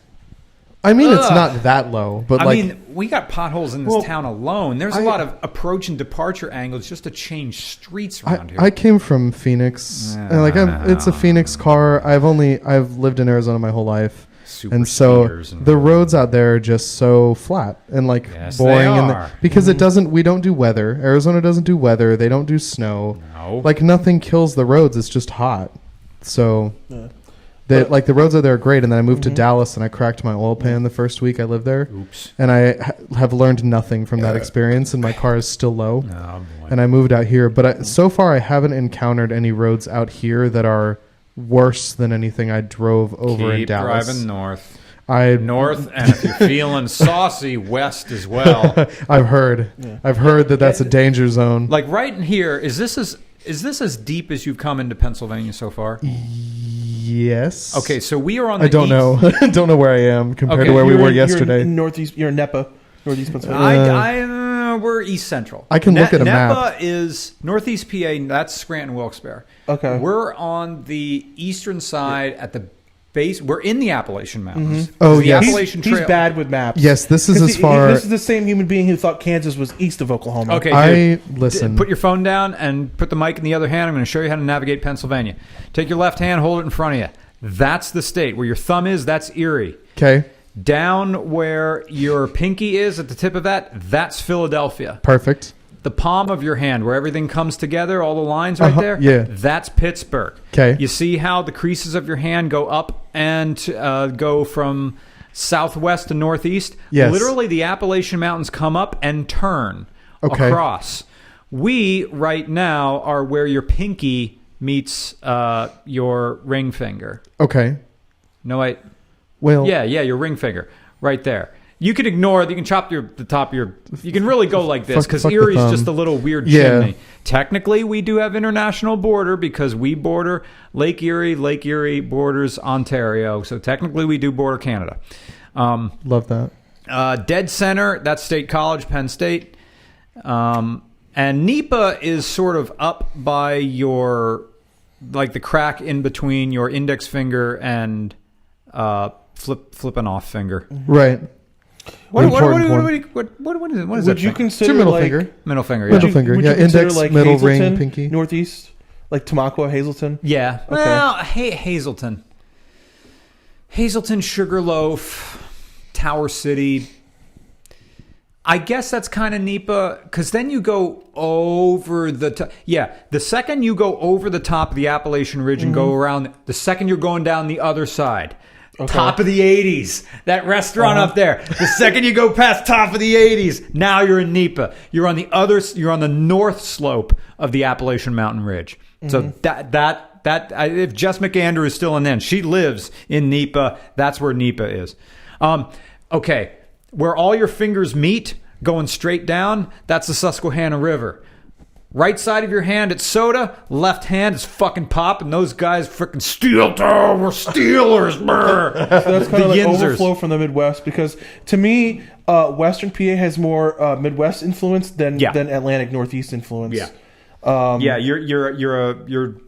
S5: I mean, it's not that low, but
S1: we got potholes in this town alone. There's a lot of approach and departure angles just to change streets around here.
S5: I came from Phoenix, and it's a Phoenix car. I've lived in Arizona my whole life,
S1: Super
S5: and so
S1: speeders and
S5: the roads out there are just so flat and
S1: Yes,
S5: boring.
S1: they
S5: And
S1: are.
S5: because we don't do weather. Arizona doesn't do weather. They don't do snow.
S1: No.
S5: Like nothing kills the roads. It's just hot. So. The roads out there are great, and then I moved to Dallas, and I cracked my oil pan the first week I lived there.
S1: Oops.
S5: And I have learned nothing from that experience, and my car is still low.
S1: Oh, boy.
S5: And I moved out here, but so far I haven't encountered any roads out here that are worse than anything I drove over in
S1: Keep
S5: Dallas.
S1: driving north.
S5: North,
S1: and if you're feeling saucy, west as well.
S5: I've heard that that's a danger zone.
S1: Like right in here, is this as deep as you've come into Pennsylvania so far?
S5: Yes.
S1: Okay, so we are on the
S5: I don't know. I don't know where I am compared to where we were yesterday.
S4: You're in Northeast. You're in Nepa, Northeast Pennsylvania.
S1: We're East Central.
S5: I can look at a map.
S1: Nepa is Northeast PA. That's Scranton Wilkes-Barre.
S4: Okay.
S1: We're on the eastern side at the base. We're in the Appalachian Mountains.
S5: Oh,
S1: The
S5: yes.
S1: Appalachian Trail.
S4: He's bad with maps.
S5: Yes, this is as far.
S4: This is the same human being who thought Kansas was east of Oklahoma.
S1: Okay, dude.
S5: Listen.
S1: Put your phone down and put the mic in the other hand. I'm going to show you how to navigate Pennsylvania. Take your left hand, hold it in front of you. That's the state. Where your thumb is, that's Erie.
S5: Okay.
S1: Down where your pinky is at the tip of that, that's Philadelphia.
S5: Perfect.
S1: The palm of your hand, where everything comes together, all the lines right there,
S5: yeah.
S1: that's Pittsburgh.
S5: Okay.
S1: You see how the creases of your hand go up and go from southwest to northeast?
S5: Yes.
S1: Literally, the Appalachian Mountains come up and turn across. We, right now, are where your pinky meets your ring finger.
S5: Okay.
S1: No, wait.
S5: Well.
S1: Yeah, your ring finger. Right there. You can ignore it. You can chop the top of your... You can really go like this, because
S5: fuck the
S1: Erie's
S5: thumb.
S1: just a little weird
S5: Yeah.
S1: chimney. Technically, we do have international border, because we border Lake Erie. Lake Erie borders Ontario. So technically, we do border Canada.
S5: Love that.
S1: Dead center, that's State College, Penn State. And NEPA is sort of up by your... Like the crack in between your index finger and flipping off finger.
S5: Right.
S1: What is
S4: Would
S1: that?
S4: you
S1: thing?
S5: It's your
S4: consider
S5: middle
S4: like
S5: finger.
S1: Middle finger, yeah.
S5: Middle finger.
S4: Would
S5: Yeah,
S4: you consider
S5: index,
S4: like
S5: middle
S4: Hazleton,
S5: ring, pinky.
S4: Northeast, like Tamaqua, Hazleton?
S1: Yeah.
S4: Okay.
S1: Well, Hazleton. Hazleton, Sugarloaf, Tower City. I guess that's kind of NEPA, because then you go over the top. Yeah, the second you go over the top of the Appalachian Ridge and go around, the second you're going down the other side, Top of the 80s. That restaurant up there. The second you go past top of the 80s, now you're in Nipa. You're on the north slope of the Appalachian Mountain Ridge. So if Jess McAndrew is still in then, she lives in Nipa. That's where Nipa is. Okay, where all your fingers meet, going straight down, that's the Susquehanna River. Right side of your hand, it's soda. Left hand is fucking pop, and those guys freaking steel toe. We're Steelers. Brr.
S4: That's kind of like overflow from the Midwest, because to me, Western PA has more Midwest influence than Atlantic Northeast influence.
S1: Yeah, your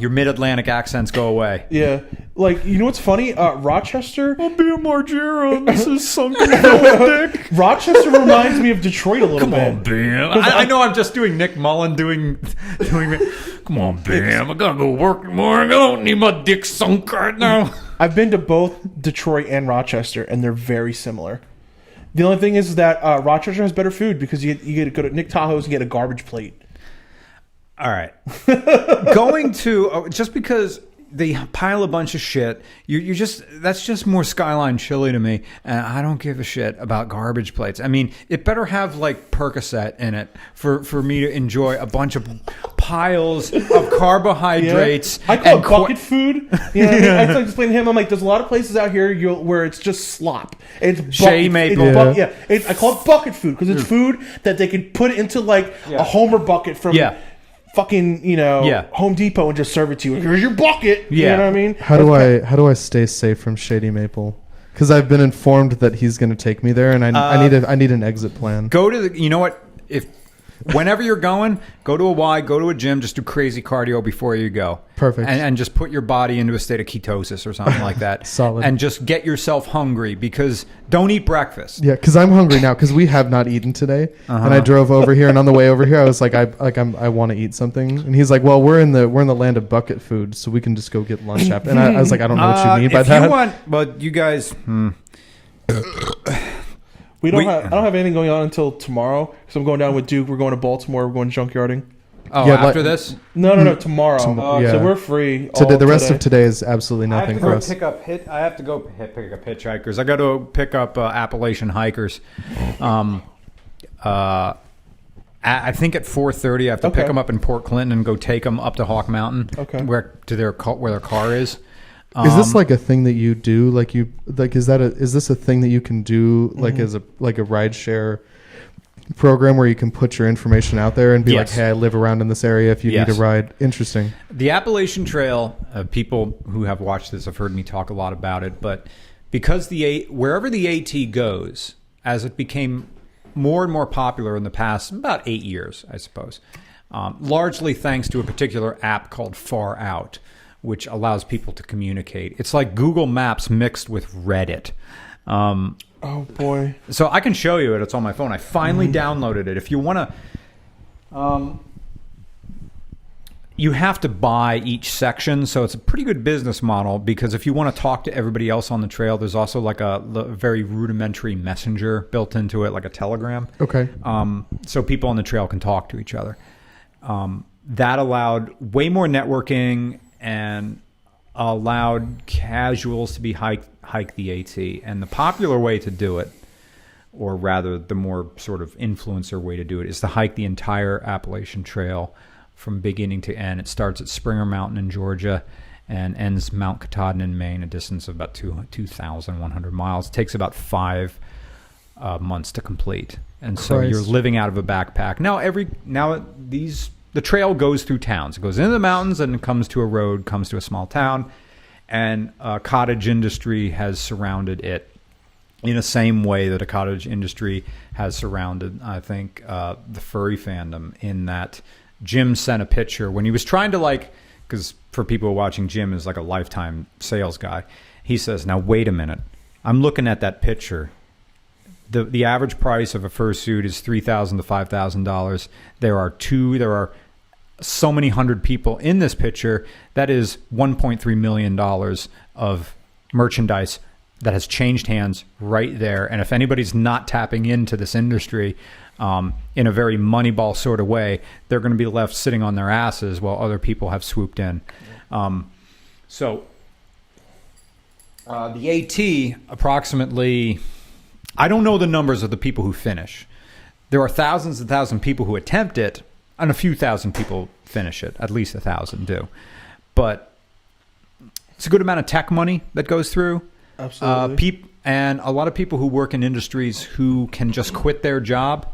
S1: mid-Atlantic accents go away.
S4: Yeah. Like, you know what's funny? Rochester...
S1: I'll be a Margera. This is sunken dick.
S4: Rochester reminds me of Detroit a little bit.
S1: Come on, Bam. I know I'm just doing Nick Mullen doing come on, Bam. I gotta go work tomorrow. I don't need my dick sunk right now.
S4: I've been to both Detroit and Rochester, and they're very similar. The only thing is that Rochester has better food because you get to go to Nick Tahoe's and get a garbage plate.
S1: All right. Going to just because they pile a bunch of shit, that's just more Skyline chili to me, and I don't give a shit about garbage plates. I mean, it better have like Percocet in it for me to enjoy a bunch of piles of carbohydrates.
S4: Yeah. I call it bucket food. You know what I mean? I was explaining to him, I'm like, there's a lot of places out here where it's just slop. It's
S1: Shea maple.
S4: I call it bucket food because it's food that they can put into like a Homer bucket from fucking Home Depot and just serve it to you. Here's your bucket. You know what I mean?
S5: How do I stay safe from Shady Maple? Because I've been informed that he's going to take me there, and I need an exit plan.
S1: Go to you know what, whenever you're going, go to a Y, go to a gym, just do crazy cardio before you go.
S5: Perfect.
S1: And just put your body into a state of ketosis or something like that.
S5: Solid.
S1: And just get yourself hungry, because don't eat breakfast.
S5: Yeah, because I'm hungry now because we have not eaten today. And I drove over here, and on the way over here, I was like, I want to eat something. And he's like, well, we're in the land of bucket food, so we can just go get lunch after. And I was like, I don't know what you mean by that.
S1: But you guys...
S4: I don't have anything going on until tomorrow because I'm going down with Duke. We're going to Baltimore. We're going junkyarding.
S1: Oh, yeah, after this?
S4: No, tomorrow. So we're free.
S5: The rest of today is absolutely nothing for us.
S1: I have to go pick up hitchhikers. I got to pick up Appalachian hikers. I think at 4:30 I have to pick them up in Port Clinton and go take them up to Hawk Mountain, where their car is.
S5: Is this like a thing that you do? Is this a thing that you can do as a ride share program where you can put your information out there and be like, hey, I live around in this area if you need a ride? Interesting.
S1: The Appalachian Trail, people who have watched this have heard me talk a lot about it, but because wherever the AT goes, as it became more and more popular in the past about 8 years, I suppose, largely thanks to a particular app called Far Out, which allows people to communicate. It's like Google Maps mixed with Reddit.
S4: Oh, boy.
S1: So I can show you it. It's on my phone. I finally downloaded it. If you want to... you have to buy each section, so it's a pretty good business model, because if you want to talk to everybody else on the trail, there's also like a very rudimentary messenger built into it, like a Telegram.
S5: Okay.
S1: So people on the trail can talk to each other. That allowed way more networking and allowed casuals to be hike the AT. And the popular way to do it, or rather the more sort of influencer way to do it, is to hike the entire Appalachian Trail from beginning to end. It starts at Springer Mountain in Georgia and ends Mount Katahdin in Maine, a distance of about 2,100 miles. It takes about 5 months to complete. And so you're living out of a backpack. The trail goes through towns. It goes into the mountains and it comes to a road, comes to a small town, and cottage industry has surrounded it in the same way that a cottage industry has surrounded, I think, the furry fandom, in that Jim sent a picture when he was trying to because for people watching, Jim is like a lifetime sales guy. He says, now wait a minute. I'm looking at that picture. The average price of a fursuit is $3,000 to $5,000. There are so many hundred people in this picture. That is $1.3 million of merchandise that has changed hands right there. And if anybody's not tapping into this industry in a very Moneyball sort of way, they're going to be left sitting on their asses while other people have swooped in. So the AT approximately, I don't know the numbers of the people who finish. There are thousands and thousands of people who attempt it, and a few thousand people finish it. At least 1,000 do. But it's a good amount of tech money that goes through.
S4: Absolutely.
S1: And a lot of people who work in industries who can just quit their job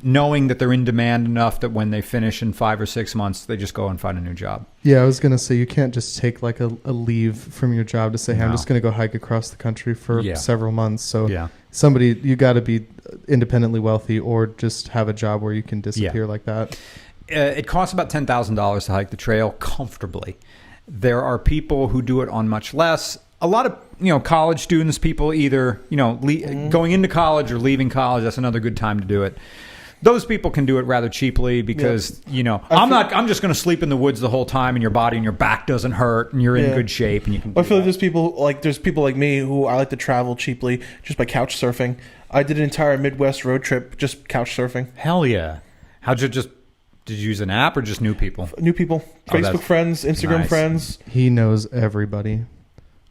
S1: knowing that they're in demand enough that when they finish in 5 or 6 months, they just go and find a new job.
S5: Yeah, I was going to say, you can't just take like a leave from your job to say, hey, I'm
S1: No.
S5: just going to go hike across the country for
S1: Yeah.
S5: several months. So
S1: Yeah.
S5: you got to be independently wealthy or just have a job where you can disappear like that.
S1: It costs about $10,000 to hike the trail comfortably. There are people who do it on much less. A lot of college students, people either going into college or leaving college. That's another good time to do it. Those people can do it rather cheaply because I'm just going to sleep in the woods the whole time, and your body and your back doesn't hurt, and you're in good shape, and you can.
S4: I feel like there's people like me who I like to travel cheaply just by couch surfing. I did an entire Midwest road trip just couch surfing.
S1: Hell yeah! Did you use an app or just new people?
S4: New people, Facebook friends, Instagram
S1: nice.
S4: friends.
S5: He knows everybody.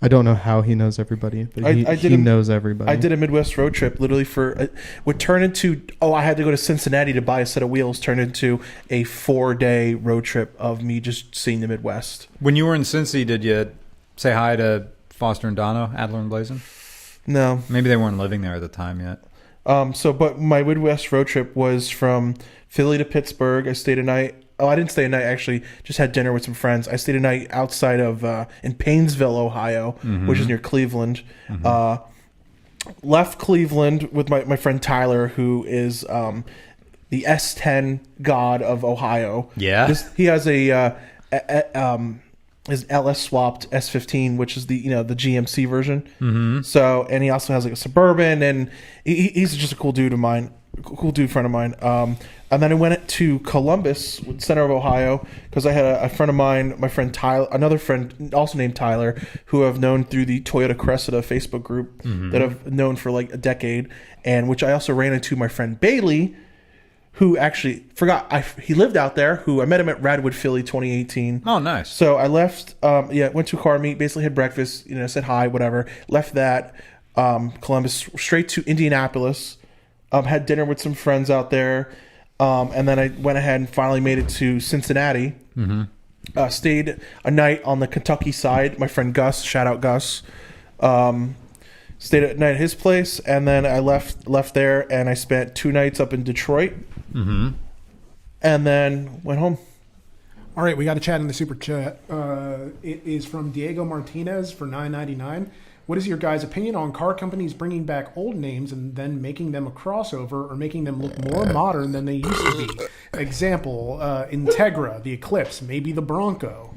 S5: I don't know how he knows everybody, but he knows everybody.
S4: I did a Midwest road trip literally would turn into, I had to go to Cincinnati to buy a set of wheels, turned into a 4-day road trip of me just seeing the Midwest.
S1: When you were in Cincy, did you say hi to Foster and Dono, Adler and Blazin?
S4: No.
S1: Maybe they weren't living there at the time yet.
S4: But my Midwest road trip was from Philly to Pittsburgh. I stayed a night. Oh, I didn't stay a night, actually. Just had dinner with some friends. I stayed a night outside of, in Painesville, Ohio, which is near Cleveland. Left Cleveland with my friend Tyler, who is the S10 god of Ohio.
S1: Yeah.
S4: He has his LS swapped S15, which is the GMC version. Mm-hmm. So, and he also has like a Suburban, and he's just a cool dude friend of mine. And then I went to Columbus, center of Ohio, because I had a friend of mine, my friend Tyler, another friend also named Tyler, who I've known through the Toyota Cressida Facebook group that I've known for like a decade, and which I also ran into my friend Bailey, who actually he lived out there, who I met him at Radwood, Philly, 2018.
S1: Oh, nice.
S4: So I left, went to a car meet, basically had breakfast, said hi, whatever, left that, Columbus, straight to Indianapolis, had dinner with some friends out there, and then I went ahead and finally made it to Cincinnati. Stayed a night on the Kentucky side. My friend Gus, shout out Gus, stayed at night at his place, and then I left there, and I spent 2 nights up in Detroit, and then went home.
S2: All right, we got a chat in the super chat. It is from Diego Martinez for $9.99. What is your guys' opinion on car companies bringing back old names and then making them a crossover or making them look more modern than they used to be? Example, Integra, the Eclipse, maybe the Bronco.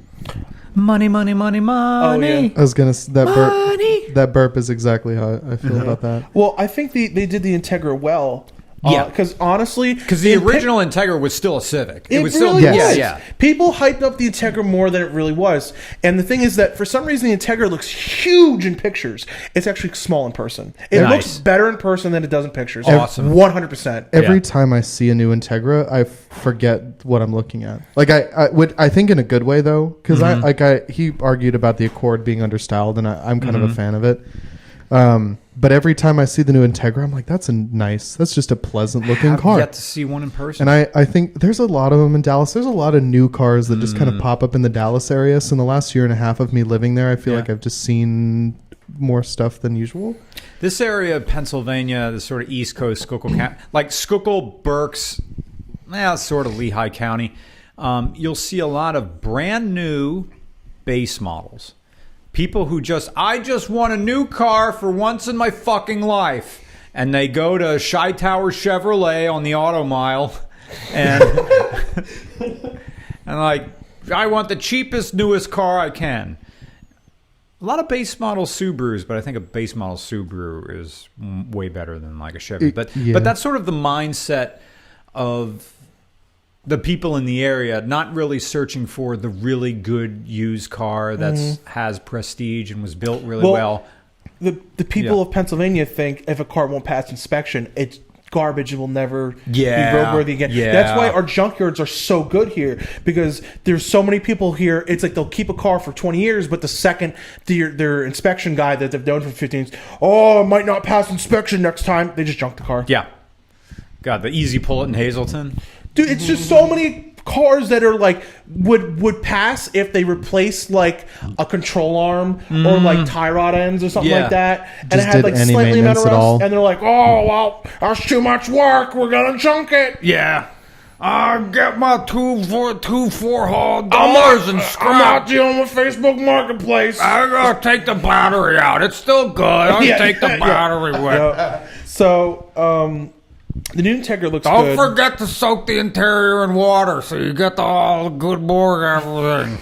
S1: Money, money, money, money.
S4: Oh, yeah.
S5: I was gonna that burp is exactly how I feel about that.
S4: Well, I think they did the Integra well.
S1: Yeah.
S4: Because honestly...
S1: Because the original Integra was still a Civic.
S4: It
S1: was
S4: really
S1: still,
S4: was.
S1: Yeah.
S4: People hyped up the Integra more than it really was. And the thing is that for some reason the Integra looks huge in pictures. It's actually small in person. It looks better in person than it does in pictures.
S1: Awesome.
S4: 100%.
S5: Every time I see a new Integra, I forget what I'm looking at. Like I think in a good way though, because he argued about the Accord being understyled, and I'm kind of a fan of it. But every time I see the new Integra, I'm like, that's just a pleasant looking car.
S1: Yet to see one in person.
S5: And I think there's a lot of them in Dallas. There's a lot of new cars that just kind of pop up in the Dallas area. So in the last year and a half of me living there, I feel like I've just seen more stuff than usual.
S1: This area of Pennsylvania, the sort of East Coast, Schuylkill County, like Schuylkill, Berks, sort of Lehigh County, you'll see a lot of brand new base models. People who I just want a new car for once in my fucking life. And they go to Chi Tower Chevrolet on the Auto Mile and like, I want the cheapest, newest car I can. A lot of base model Subarus, but I think a base model Subaru is way better than like a Chevy. But that's sort of the mindset of the people in the area, not really searching for the really good used car that has prestige and was built really well.
S4: The people of Pennsylvania think if a car won't pass inspection, it's garbage and will never
S1: Yeah.
S4: be roadworthy again.
S1: Yeah.
S4: That's why our junkyards are so good here, because there's so many people here. It's like they'll keep a car for 20 years, but the second their inspection guy that they've known for 15 years, it might not pass inspection next time, they just junk the car.
S1: Yeah. God, the easy pull it in Hazleton.
S4: Dude, it's just so many cars that are like would pass if they replaced like a control arm or like tie rod ends or something like that, and
S5: Just
S4: it had
S5: did
S4: like
S5: any
S4: slightly
S5: maintenance
S4: metal
S5: at all.
S4: rust, and they're like, oh well, that's too much work, we're gonna junk it.
S6: Yeah. I get my $2 for $4 and
S4: I'm
S6: scrap.
S4: not dealing with Facebook Marketplace.
S6: I gotta take the battery out. It's still good. I'll
S4: Yeah,
S6: take the
S4: yeah.
S6: battery with.
S4: Yeah. So the new Integra looks
S6: Don't
S4: good.
S6: forget to soak the interior in water so you get all the good Borg everything.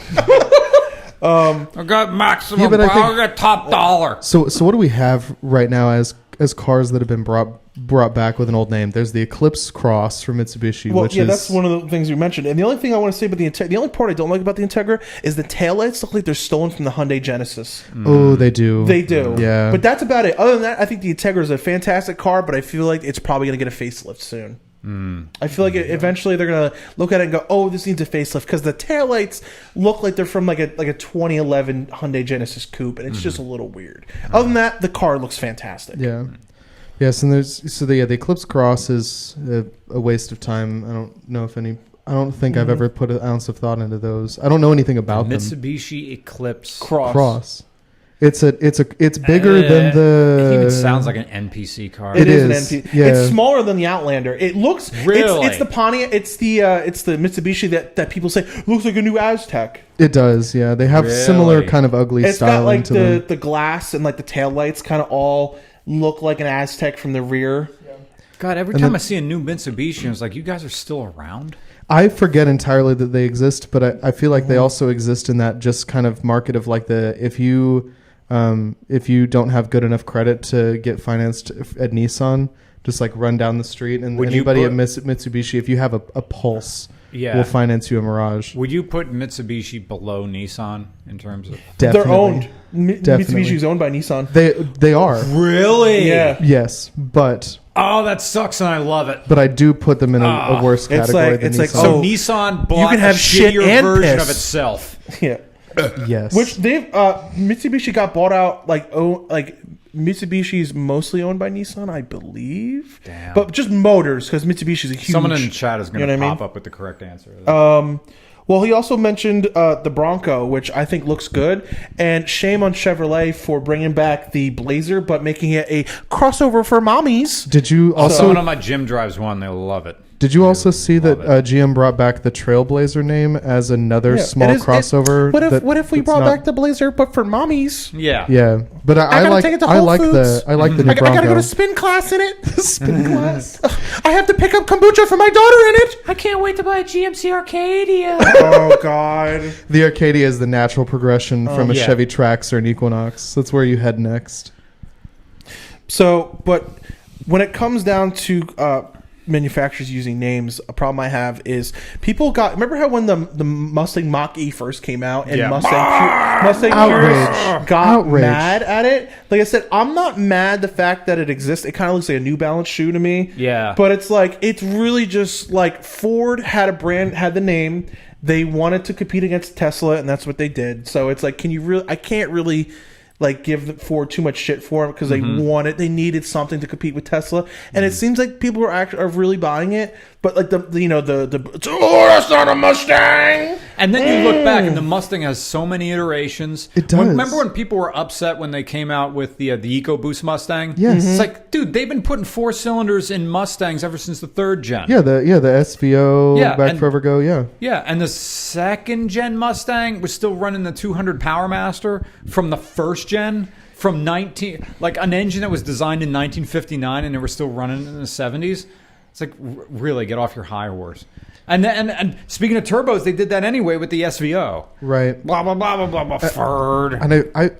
S6: I got maximum.
S5: Yeah, but I think-
S6: I got top dollar.
S5: So what do we have right now as cars that have been brought back with an old name? There's the Eclipse Cross from Mitsubishi,
S4: Well,
S5: which
S4: yeah,
S5: is
S4: that's one of the things you mentioned. And the only thing I want to say about the Integra, the only part I don't like about the Integra is the taillights look like they're stolen from the Hyundai Genesis.
S5: oh, they do.
S4: They do.
S5: Yeah.
S4: But that's about it. Other than that, I think the Integra is a fantastic car, but I feel like it's probably going to get a facelift soon. I feel like eventually they're going to look at it and go, oh, this needs a facelift, because the taillights look like they're from like a 2011 Hyundai Genesis Coupe, and it's just a little weird. Other than that, the car looks fantastic.
S5: Yeah. Yes, and the Eclipse Cross is a waste of time. I don't know if any. I don't think I've ever put an ounce of thought into those. I don't know anything about them.
S1: Mitsubishi Eclipse
S4: Cross.
S5: It's bigger than the.
S1: It even sounds like an NPC car.
S4: It is
S5: is,
S4: an NP.
S5: yeah.
S4: It's smaller than the Outlander. It looks
S1: Really?
S4: It's the Pontiac. It's the Mitsubishi that people say looks like a new Aztec.
S5: It does, yeah. They have similar
S1: Really?
S5: kind of ugly
S4: It's got
S5: styling
S4: like
S5: to them.
S4: the glass and like the taillights kind of all look like an Aztec from the rear.
S1: God, every time I see a new Mitsubishi, I was like, you guys are still around?
S5: I forget entirely that they exist, but I feel like they also exist in that just kind of market of like if you don't have good enough credit to get financed at Nissan, just like run down the street and
S1: Would you
S5: anybody
S1: put-
S5: at Mitsubishi, if you have a pulse,
S1: Yeah.
S5: will finance you a Mirage.
S1: Would you put Mitsubishi below Nissan in terms of...
S5: Definitely.
S4: They're owned.
S5: Definitely.
S4: Mitsubishi's owned by Nissan.
S5: They are.
S1: Really?
S4: Yeah.
S5: Yes, but
S1: Oh, that sucks, and I love it.
S5: I do put them in a worse
S4: It's
S5: category
S4: like-
S5: than
S4: it's like,
S5: Nissan.
S1: So
S4: Oh,
S1: Nissan bought
S4: you can have
S1: a
S4: shit
S1: shittier
S4: and
S1: version
S4: piss.
S1: of itself.
S4: Yeah.
S5: yes.
S4: Which they've Mitsubishi got bought out like Mitsubishi's mostly owned by Nissan, I believe.
S1: Damn.
S4: But just motors, because Mitsubishi's a huge.
S1: Someone in the chat is going
S4: You know
S1: to
S4: what I
S1: pop
S4: mean?
S1: up with the correct answer.
S4: Well, he also mentioned the Bronco, which I think looks good. And shame on Chevrolet for bringing back the Blazer, but making it a crossover for mommies.
S5: did you also
S1: Someone on my gym drives one. They love it.
S5: Did you also see that
S1: Love it.
S5: GM brought back the Trailblazer name as another small crossover?
S4: What if we brought back the Blazer, but for mommies?
S1: Yeah.
S5: Yeah, but I
S4: gotta
S5: like
S4: take it to
S5: I
S4: Whole
S5: like
S4: Foods.
S5: the
S4: I
S5: new Bronco.
S4: gotta go to spin class in it. Spin class. I have to pick up kombucha for my daughter in it.
S8: I can't wait to buy a GMC Arcadia.
S4: Oh God.
S5: The Arcadia is the natural progression from a
S1: yeah.
S5: Chevy Trax or an Equinox. That's where you head next.
S4: So, but when it comes down to manufacturers using names, a problem I have is people got. Remember how when the Mustang Mach-E first came out and
S1: Yeah.
S4: Mustang
S5: Outrage.
S4: Purists got
S5: Outrage.
S4: mad at it? Like I said, I'm not mad the fact that it exists. It kind of looks like a New Balance shoe to me.
S1: Yeah.
S4: But it's like it's really just like Ford had the name. They wanted to compete against Tesla, and that's what they did. So it's like, I can't really like give Ford too much shit for it because they needed something to compete with Tesla, and it seems like people are really buying it. But like the that's not a Mustang.
S1: And then you look back, and the Mustang has so many iterations.
S5: It does.
S1: Remember when people were upset when they came out with the EcoBoost Mustang?
S5: Yes.
S1: It's like, dude, they've been putting 4 cylinders in Mustangs ever since the 3rd gen.
S5: Yeah, the SVO
S1: Yeah,
S5: back
S1: and-
S5: forever ago. Yeah,
S1: Yeah, and the 2nd gen Mustang was still running the 200 Power Master from the 1st gen. From like an engine that was designed in 1959, and they were still running in the 70s. It's like, really, get off your high horse. And speaking of turbos, they did that anyway with the SVO.
S5: right.
S1: Blah blah blah blah blah blah. Ferd.
S5: And I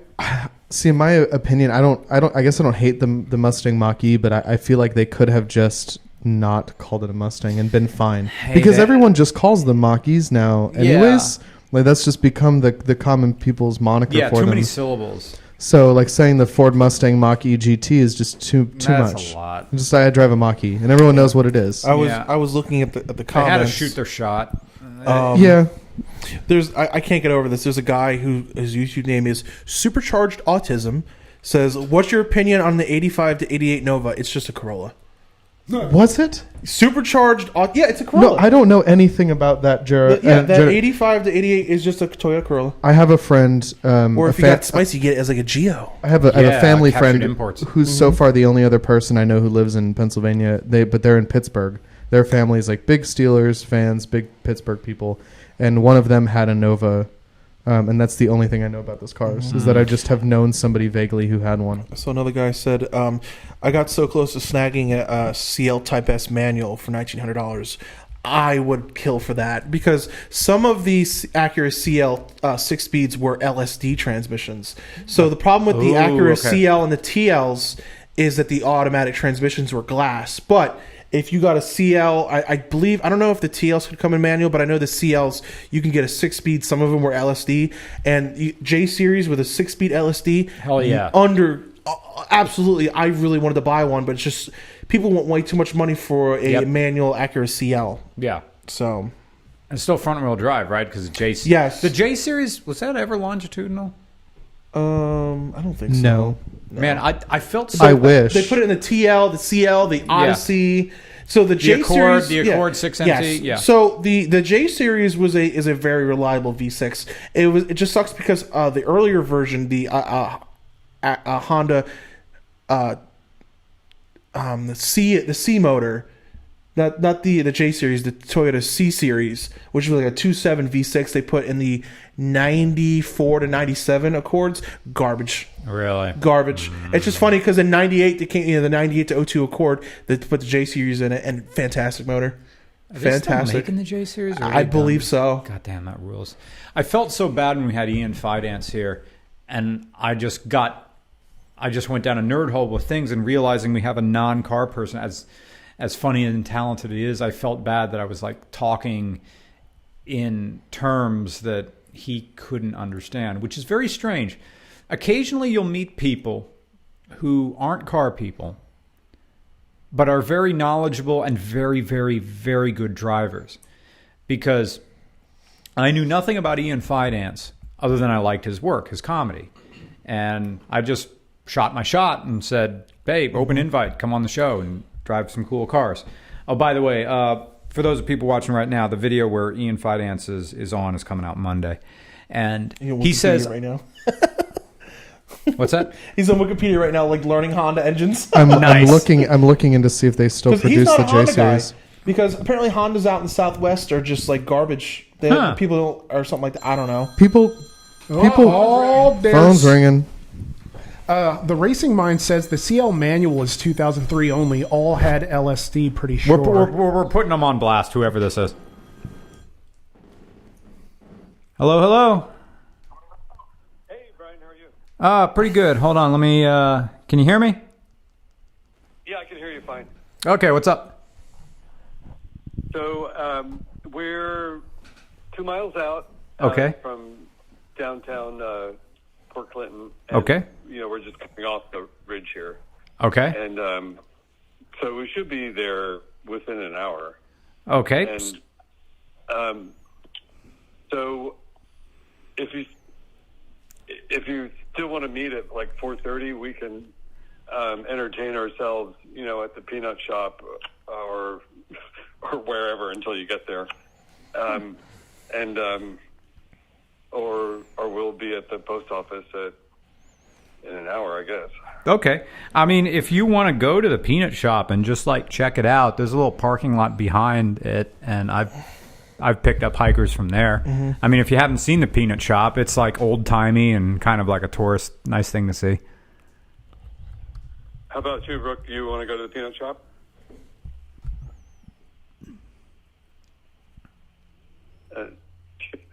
S5: see. In my opinion, I guess I don't hate the Mustang Mach-E, but I feel like they could have just not called it a Mustang and been fine because everyone just calls them Mach-E's now. Anyways, like that's just become the common people's moniker
S1: Yeah,
S5: for
S1: too
S5: them.
S1: many syllables.
S5: So, like saying the Ford Mustang Mach-E GT is just too
S1: That's
S5: much.
S1: a lot.
S5: Just I drive a Mach-E, and everyone knows what it is.
S4: I was
S1: Yeah.
S4: I was looking at the
S1: They
S4: comments.
S1: had to shoot their shot.
S5: Yeah.
S4: I can't get over this. There's a guy who his YouTube name is Supercharged Autism. Says, "What's your opinion on the 85 to 88 Nova? It's just a Corolla."
S5: Was it?
S4: Supercharged? Yeah, it's a Corolla.
S5: No, I don't know anything about that, Jared.
S4: That 85 to 88 is just a Toyota Corolla.
S5: I have a friend.
S4: Or if you got spicy, you get it as like a Geo.
S5: I have a family
S1: captured
S5: friend
S1: imports.
S5: who's so far the only other person I know who lives in Pennsylvania. But they're in Pittsburgh. Their family's like big Steelers fans, big Pittsburgh people, and one of them had a Nova. And that's the only thing I know about those cars is that I just have known somebody vaguely who had one.
S4: So another guy said, I got so close to snagging a CL Type S manual for $1,900. I would kill for that because some of these Acura CL 6 speeds were LSD transmissions. So the problem with the Acura CL and the TLs is that the automatic transmissions were glass. But if you got a CL, I believe, I don't know if the TLs could come in manual, but I know the CLs, you can get a 6-speed. Some of them were LSD. And J Series with a 6-speed LSD.
S1: Hell yeah.
S4: Absolutely, I really wanted to buy one, but it's just, people want way too much money for a manual Acura CL.
S1: Yeah.
S4: So.
S1: And still front wheel drive, right? Because
S4: Yes.
S1: The J Series, was that ever longitudinal?
S4: I don't think so.
S5: No.
S1: Man, I felt so
S5: I wish.
S4: They put it in the TL, the CL, the Odyssey. So the J
S1: Accord,
S4: Series,
S1: the Accord 6MT,
S4: yes.
S1: yeah.
S4: So the J Series is a very reliable V6. It just sucks because the earlier version, the Honda, the C motor, not the J Series, the Toyota C Series, which was like a 2.7 V6, they put in the 94 to 97 Accords, garbage.
S1: Really?
S4: Garbage. It's just funny because in 98 they came, the 98 to 02 Accord, they put the J Series in it, and fantastic motor.
S1: Are they
S4: Fantastic.
S1: still making the J Series?
S4: I believe so.
S1: God damn, that rules. I felt so bad when we had Ian Fidance here, and I just went down a nerd hole with things, and realizing we have a non-car person, as funny and talented he is, I felt bad that I was like talking in terms that he couldn't understand, which is very strange. Occasionally you'll meet people who aren't car people, but are very knowledgeable and very, very, very good drivers. Because I knew nothing about Ian Fidance other than I liked his work, his comedy. And I just shot my shot and said, babe, open invite, come on the show and drive some cool cars. Oh, by the way, for those people watching right now, the video where Ian Fidance is on is coming out Monday. And he says...
S4: right now.
S1: What's that?
S4: He's on Wikipedia right now, like learning Honda engines.
S5: I'm looking in to see if they still
S4: 'Cause he's
S5: produce
S4: not
S5: the
S4: a
S5: J
S4: Honda
S5: Series.
S4: guy, because apparently Hondas out in the Southwest are just like garbage. People or something like that. I don't know.
S5: People, phones ringing.
S2: The Racing Mind says the CL manual is 2003 only. All had LSD, pretty sure.
S1: We're putting them on blast, whoever this is. Hello?
S9: Hey, Brian, how are you?
S1: Pretty good. Hold on, let me... can you hear me?
S9: Yeah, I can hear you fine.
S1: Okay, what's up?
S9: So, we're 2 miles out from downtown Port Clinton. And,
S1: Okay.
S9: You know, we're just coming off the ridge here.
S1: Okay.
S9: And so we should be there within an hour.
S1: Okay.
S9: And so if you still want to meet at like 4:30, we can entertain ourselves, you know, at the peanut shop or wherever until you get there. Or we'll be at the post office in an hour, I guess.
S1: Okay. I mean, if you want to go to the peanut shop and just like check it out, there's a little parking lot behind it, and I've picked up hikers from there. Mm-hmm. I mean, if you haven't seen the peanut shop, it's like old-timey and kind of like a tourist, nice thing to see.
S9: How about you, Brooke? You want to go to the peanut shop? It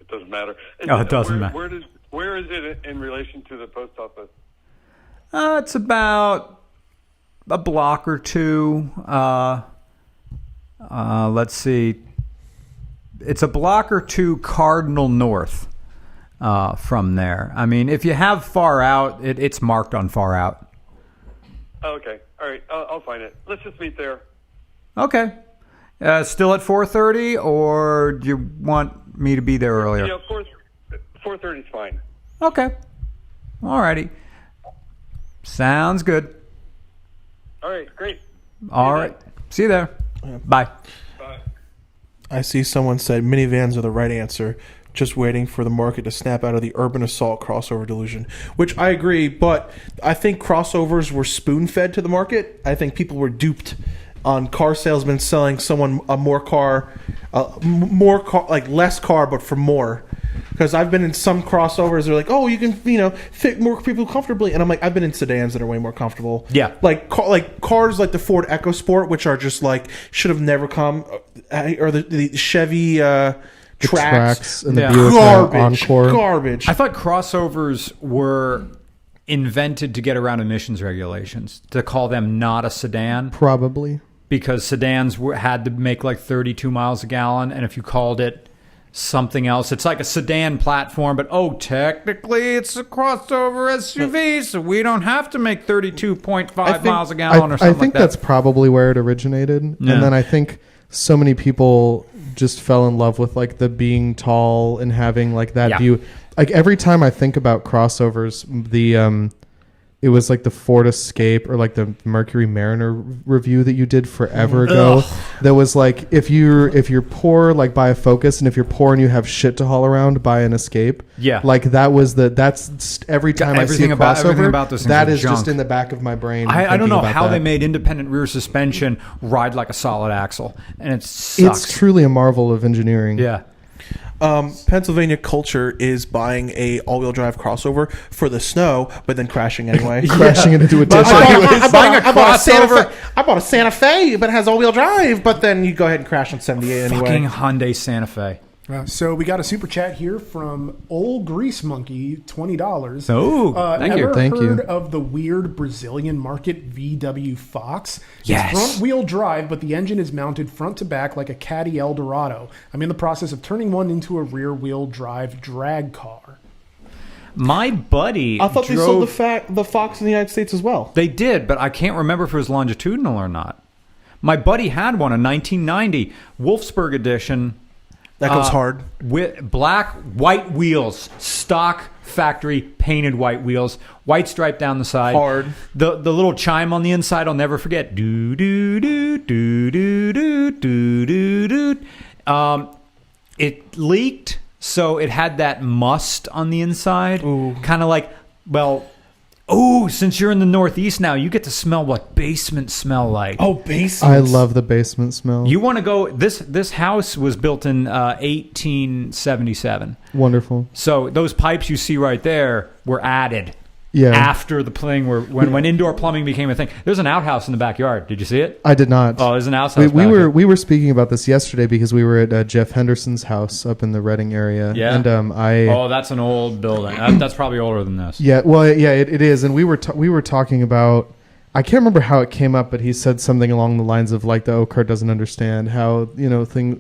S9: doesn't matter.
S1: It doesn't matter.
S9: Where is it in relation to the post office?
S1: It's about a block or two. Let's see. It's a block or two cardinal north from there. I mean, if you have far out, it's marked on far out.
S9: Okay. All right. I'll find it. Let's just meet there.
S1: Okay. Still at 4:30, or do you want me to be there earlier?
S9: 4:30 is fine.
S1: Okay. All righty. Sounds good.
S9: All right. Great.
S1: All right. See you there. Bye.
S9: Bye.
S4: I see someone said minivans are the right answer. Just waiting for the market to snap out of the urban assault crossover delusion, which I agree. But I think crossovers were spoon-fed to the market. I think people were duped on car salesmen selling someone a more car, like less car, but for more. Because I've been in some crossovers, they're like, oh, you can, fit more people comfortably, and I'm like, I've been in sedans that are way more comfortable.
S1: Yeah,
S4: like cars like the Ford EcoSport, which are just like should have never come, or the Chevy Trax
S5: and the
S4: Buick
S5: Encore.
S4: Garbage.
S1: I thought crossovers were invented to get around emissions regulations, to call them not a sedan.
S5: Probably.
S1: Because sedans had to make like 32 miles a gallon, and if you called it something else, it's like a sedan platform, but technically it's a crossover SUV, so we don't have to make 32.5 miles a gallon or something
S5: I think
S1: like that.
S5: that's probably where it originated.
S1: Yeah.
S5: And then I think so many people just fell in love with like the being tall and having like that view. Like every time I think about crossovers, it was like the Ford Escape or like the Mercury Mariner review that you did forever ago. That was like if you're poor, like buy a Focus, and if you're poor and you have shit to haul around, buy an Escape.
S1: Yeah,
S5: like that's every time I see a crossover,
S1: about those
S5: that is
S1: junk.
S5: Just in the back of my brain.
S1: I don't know how they made independent rear suspension ride like a solid axle, and it sucks.
S5: It's truly a marvel of engineering.
S1: Yeah.
S4: Pennsylvania culture is buying a all-wheel drive crossover for the snow, but then crashing anyway.
S5: Crashing into a ditch.
S4: I bought a Santa Fe, but it has all-wheel drive, but then you go ahead and crash on 78 anyway.
S1: Fucking Hyundai Santa Fe.
S2: So we got a super chat here from Old Grease Monkey, $20.
S1: Oh, thank you.
S2: Ever heard of the weird Brazilian market VW Fox?
S1: Yes.
S2: It's front-wheel drive, but the engine is mounted front to back like a Caddy Eldorado. I'm in the process of turning one into a rear-wheel drive drag car.
S1: My buddy
S4: I thought they sold the Fox in the United States as well.
S1: They did, but I can't remember if it was longitudinal or not. My buddy had one, a 1990 Wolfsburg edition.
S4: That goes hard.
S1: With white wheels, stock factory painted white wheels, white stripe down the side.
S4: Hard.
S1: The little chime on the inside, I'll never forget. Do do do do do do do do do. It leaked, so it had that must on the inside. Kind of like, since you're in the Northeast now, you get to smell what basements smell like.
S4: Oh, basements.
S5: I love the basement smell.
S1: You want to go... This house was built in 1877.
S5: Wonderful.
S1: So those pipes you see right there were added after the plumbing, when indoor plumbing became a thing. There's an outhouse in the backyard. Did you see it?
S5: I did not.
S1: Oh, there's an outhouse.
S5: We were speaking about this yesterday because we were at Jeff Henderson's house up in the Reading area.
S1: Yeah.
S5: And
S1: that's an old building. That's probably older than this.
S5: Yeah. Well, yeah, it is. And we were talking about. I can't remember how it came up, but he said something along the lines of like the Kurt doesn't understand how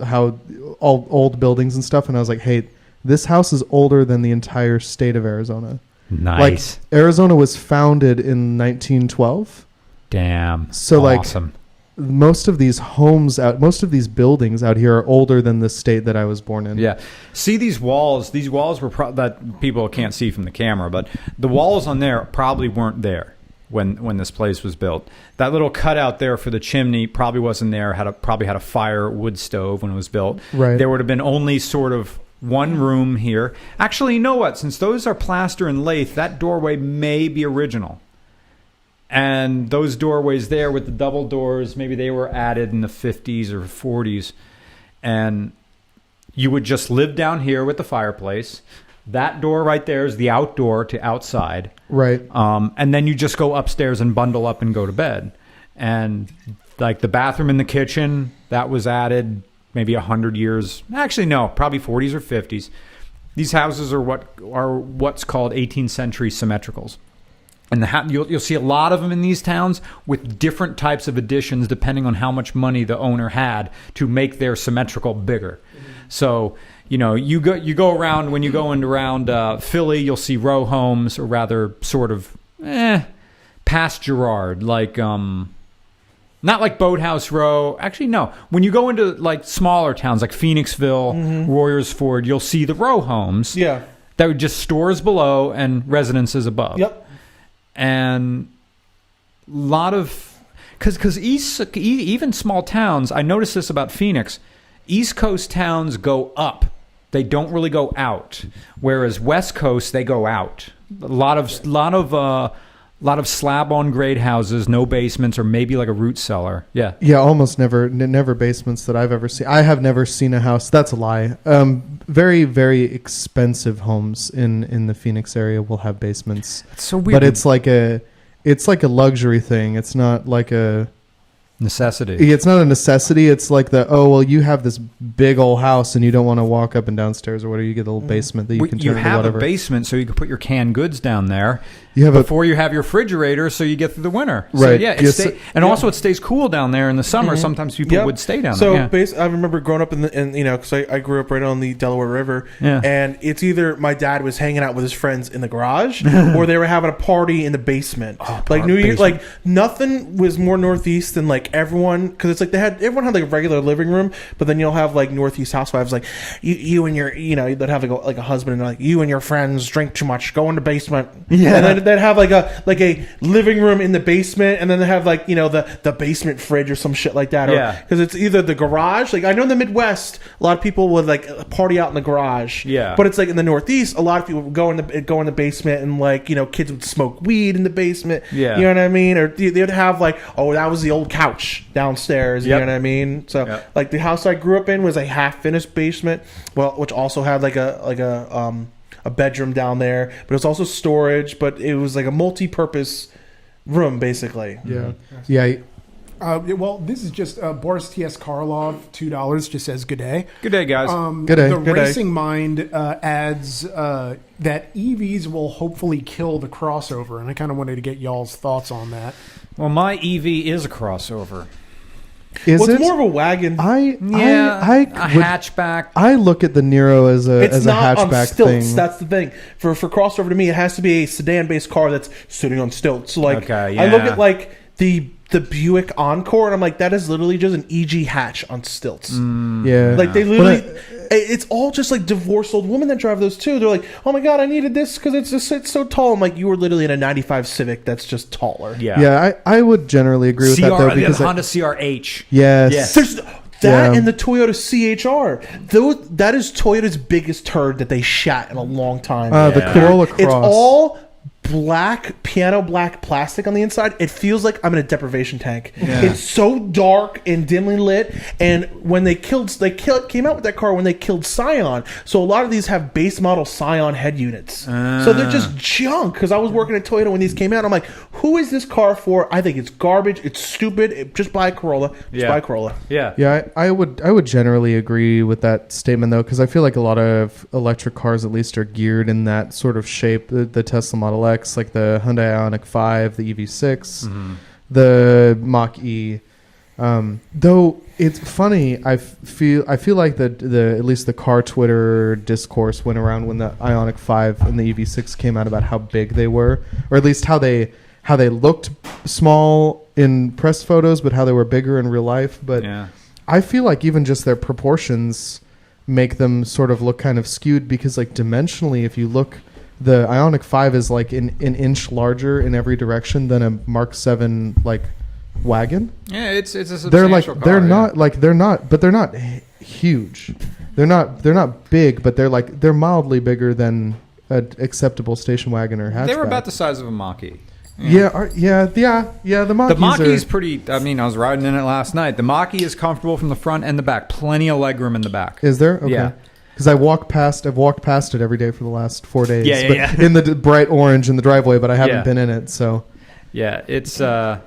S5: how all old buildings and stuff. And I was like, hey, this house is older than the entire state of Arizona.
S1: Nice.
S5: Like Arizona was founded in 1912.
S1: Damn.
S5: So
S1: awesome.
S5: Like most of these buildings out here are older than the state that I was born in.
S1: Yeah. See these walls? These walls were that people can't see from the camera, but the walls on there probably weren't there when this place was built. That little cutout there for the chimney probably wasn't there. Probably had a fire wood stove when it was built.
S5: Right.
S1: There would have been only sort of one room here. Actually, you know what? Since those are plaster and lath, that doorway may be original. And those doorways there with the double doors, maybe they were added in the 50s or 40s. And you would just live down here with the fireplace. That door right there is the outdoor to outside.
S5: Right.
S1: And then you just go upstairs and bundle up and go to bed. And like the bathroom in the kitchen, that was added maybe 100 years. Actually, no, probably 40s or 50s. These houses are what's called 18th century symmetricals. And you'll see a lot of them in these towns with different types of additions depending on how much money the owner had to make their symmetrical bigger. So, you go around, when you go around Philly, you'll see row homes, or rather sort of past Girard, like not like Boathouse Row. Actually, no. When you go into like smaller towns like Phoenixville, Royersford, you'll see the row homes.
S4: Yeah.
S1: That were just stores below and residences above.
S4: Yep.
S1: And a lot of, because even small towns, I noticed this about Phoenix, East Coast towns go up. They don't really go out. Whereas West Coast, they go out. A lot of slab on grade houses, no basements, or maybe like a root cellar. Yeah.
S5: Yeah, almost never basements that I've ever seen. I have never seen a house. That's a lie. Very, very expensive homes in the Phoenix area will have basements.
S1: It's so weird.
S5: But it's like a luxury thing. It's not like a
S1: necessity.
S5: It's not a necessity. It's like you have this big old house and you don't want to walk up and downstairs or whatever. You get a little basement that you can turn into whatever.
S1: You have a basement so you can put your canned goods down there.
S5: You have
S1: before you have your refrigerator, so you get through the winter.
S5: Right.
S1: So, also it stays cool down there in the summer. Sometimes people would stay down there.
S4: So I remember growing up because I grew up right on the Delaware River, and it's either my dad was hanging out with his friends in the garage, or they were having a party in the basement. Like New Year, like nothing was more Northeast than like everyone, because it's like everyone had like a regular living room, but then you'll have like Northeast housewives like you and your they'd have like a husband and like you and your friends drink too much, go in the basement, and then they'd have like a living room in the basement, and then they have like the basement fridge or some shit like that. Because it's either the garage. Like I know in the Midwest, a lot of people would like party out in the garage.
S1: Yeah.
S4: But it's like in the Northeast, a lot of people would go in the basement, and like kids would smoke weed in the basement.
S1: Yeah.
S4: You know what I mean? Or they'd have like, that was the old couch downstairs. You know what I mean? So like the house I grew up in was a half finished basement, which also had like a bedroom down there, but it was also storage, but it was like a multi-purpose room basically.
S2: Well, this is just Boris T.S. Karlov, $2, just says good day.
S1: Good day, guys.
S5: Good day.
S2: The
S5: Good
S2: Racing Mind adds that EVs will hopefully kill the crossover, and I kind of wanted to get y'all's thoughts on that.
S1: Well, my EV is a crossover.
S5: Is
S4: it's
S5: it?
S4: more of a wagon.
S1: A hatchback.
S5: I look at the Nero as a
S4: not
S5: hatchback
S4: on stilts.
S5: thing.
S4: That's the thing. For crossover to me, it has to be a sedan-based car that's sitting on stilts. So like, I look at like the Buick Encore, and I'm like, that is literally just an EG hatch on stilts.
S5: Yeah,
S4: like they literally. It's all just like divorced old women that drive those too. They're like, oh my god, I needed this because it's so tall. I'm like, you were literally in a '95 Civic that's just taller.
S5: I would generally agree with that though, because
S1: Honda CRH.
S5: Yes.
S4: There's that and the Toyota CHR. That is Toyota's biggest turd that they shat in a long time.
S5: The Corolla Cross.
S4: It's all piano black plastic on the inside. It feels like I'm in a deprivation tank. It's so dark and dimly lit. And when they came out with that car when they killed Scion. So a lot of these have base model Scion head units. So they're just junk. Because I was working at Toyota when these came out. I'm like, who is this car for? I think it's garbage. It's stupid. Just buy a Corolla. Buy a Corolla.
S5: Yeah, I would generally agree with that statement though, because I feel like a lot of electric cars at least are geared in that sort of shape. The Tesla Model X, like the Hyundai Ioniq 5, the EV6, the Mach-E. Though it's funny, I feel like the at least the car Twitter discourse went around when the Ioniq 5 and the EV6 came out about how big they were, or at least how they looked small in press photos, but how they were bigger in real life. But I feel like even just their proportions make them sort of look kind of skewed, because like dimensionally, if you look, the Ioniq 5 is like an inch larger in every direction than a Mark 7 like wagon.
S1: Yeah, it's a substantial
S5: they're like
S1: car,
S5: they're not huge. They're not big, but they're mildly bigger than an acceptable station wagon or hatchback.
S1: They were about the size of a Mach-E.
S5: The Mach-Es.
S1: The Mach-E is pretty. I mean, I was riding in it last night. The Mach-E is comfortable from the front and the back. Plenty of legroom in the back.
S5: Is there? Okay.
S1: Yeah.
S5: Because I've walked past it every day for the last 4 days.
S1: Yeah.
S5: In the bright orange in the driveway, but I haven't been in it. So.
S1: Yeah, it's the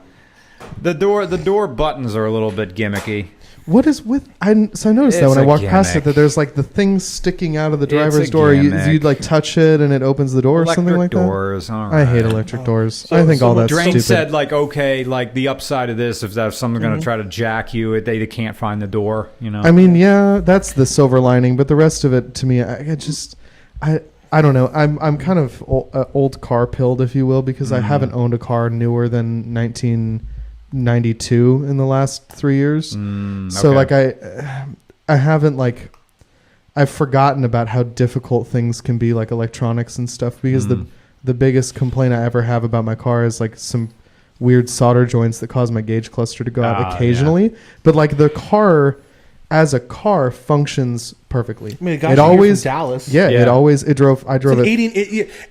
S1: door buttons are a little bit gimmicky.
S5: What is with? So I noticed that
S1: It's
S5: when I
S1: a
S5: walked past it,
S1: gimmick.
S5: that there's like the thing sticking out of the
S1: It's a
S5: driver's door.
S1: gimmick.
S5: You'd like touch it and it opens the door or something like
S1: doors, all
S5: that. I hate
S1: right.
S5: electric doors. I think all that's
S1: Drain
S5: stupid.
S1: said, like, okay, like the upside of this, if someone's going to try to jack you, they can't find the door, you know?
S5: I mean, yeah, that's the silver lining, but the rest of it, to me, I don't know. I'm kind of old car pilled, if you will, because I haven't owned a car newer than 1992 in the last 3 years. So like I haven't like I've forgotten about how difficult things can be, like electronics and stuff, because the biggest complaint I ever have about my car is like some weird solder joints that cause my gauge cluster to go out occasionally. But like the car as a car functions perfectly.
S4: I mean, it always from Dallas.
S5: Yeah, I drove
S4: it's
S5: it.
S4: 18,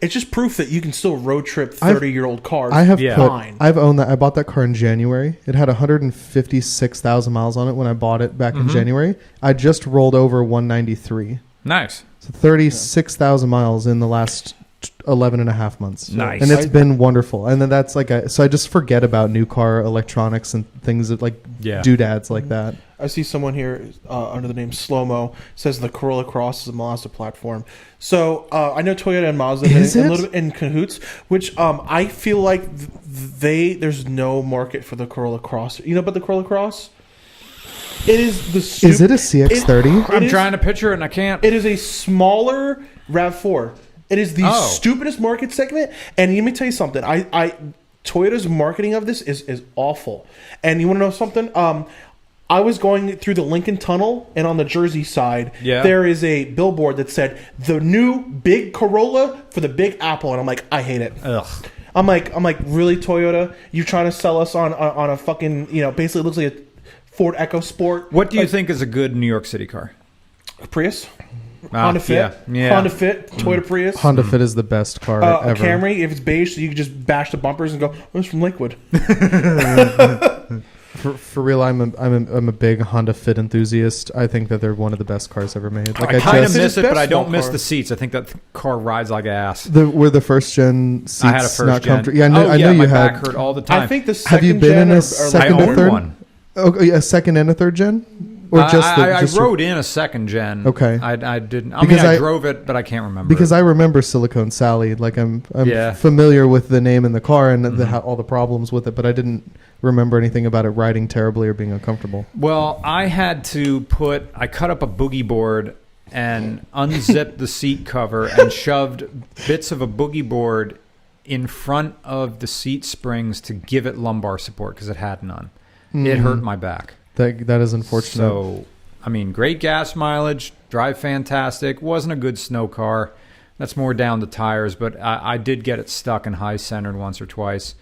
S4: it's just proof that you can still road trip 30-year-old cars.
S5: I've owned that. I bought that car in January. It had 156,000 miles on it when I bought it back in January. I just rolled over 193.
S1: Nice.
S5: So 36,000 miles in the last 11 and a half months.
S1: Nice.
S5: And it's been wonderful. And then that's like so I just forget about new car electronics and things that like doodads like that.
S4: I see someone here under the name Slow-Mo says the Corolla Cross is a Mazda platform. So I know Toyota and Mazda a little bit in cahoots, which I feel like there's no market for the Corolla Cross. You know about the Corolla Cross? It is the
S5: Is it a CX-30?
S1: I'm trying to picture it and I can't.
S4: It is a smaller RAV4. It is the stupidest market segment. And let me tell you something. Toyota's marketing of this is awful. And you want to know something? I was going through the Lincoln Tunnel, and on the Jersey side, there is a billboard that said, the new big Corolla for the Big Apple. And I'm like, I hate it.
S1: Ugh.
S4: I'm like, really, Toyota? You're trying to sell us on a fucking, basically it looks like a Ford EcoSport.
S1: What do you think is a good New York City car?
S4: Prius? Honda Fit, Honda Fit, Toyota Prius.
S5: Honda Fit is the best car ever.
S4: A Camry, if it's beige, so you can just bash the bumpers and go, oh, it's from Lakewood.
S5: For real, I'm a big Honda Fit enthusiast. I think that they're one of the best cars ever made. Like
S1: I kind of miss it, but I don't miss the seats. I think that car rides like ass.
S5: Were the first gen seats
S1: I had a first gen.
S5: Yeah, I know
S1: my
S5: you had.
S1: back hurt all the time.
S4: I think the second
S5: have you been
S4: gen
S5: in a second or third?
S1: One.
S5: Oh, yeah, a second and a third gen? Or
S1: I rode in a second gen.
S5: Okay,
S1: I didn't. I drove it, but I can't remember.
S5: Because I remember Silicone Sally. Like I'm familiar with the name and the car and all the problems with it, but I didn't remember anything about it riding terribly or being uncomfortable.
S1: Well, I had to I cut up a boogie board and unzipped the seat cover and shoved bits of a boogie board in front of the seat springs to give it lumbar support because it had none. It hurt my back.
S5: That is unfortunate.
S1: So, I mean, great gas mileage, drive fantastic. Wasn't a good snow car. That's more down the tires, but I did get it stuck and high centered once or twice.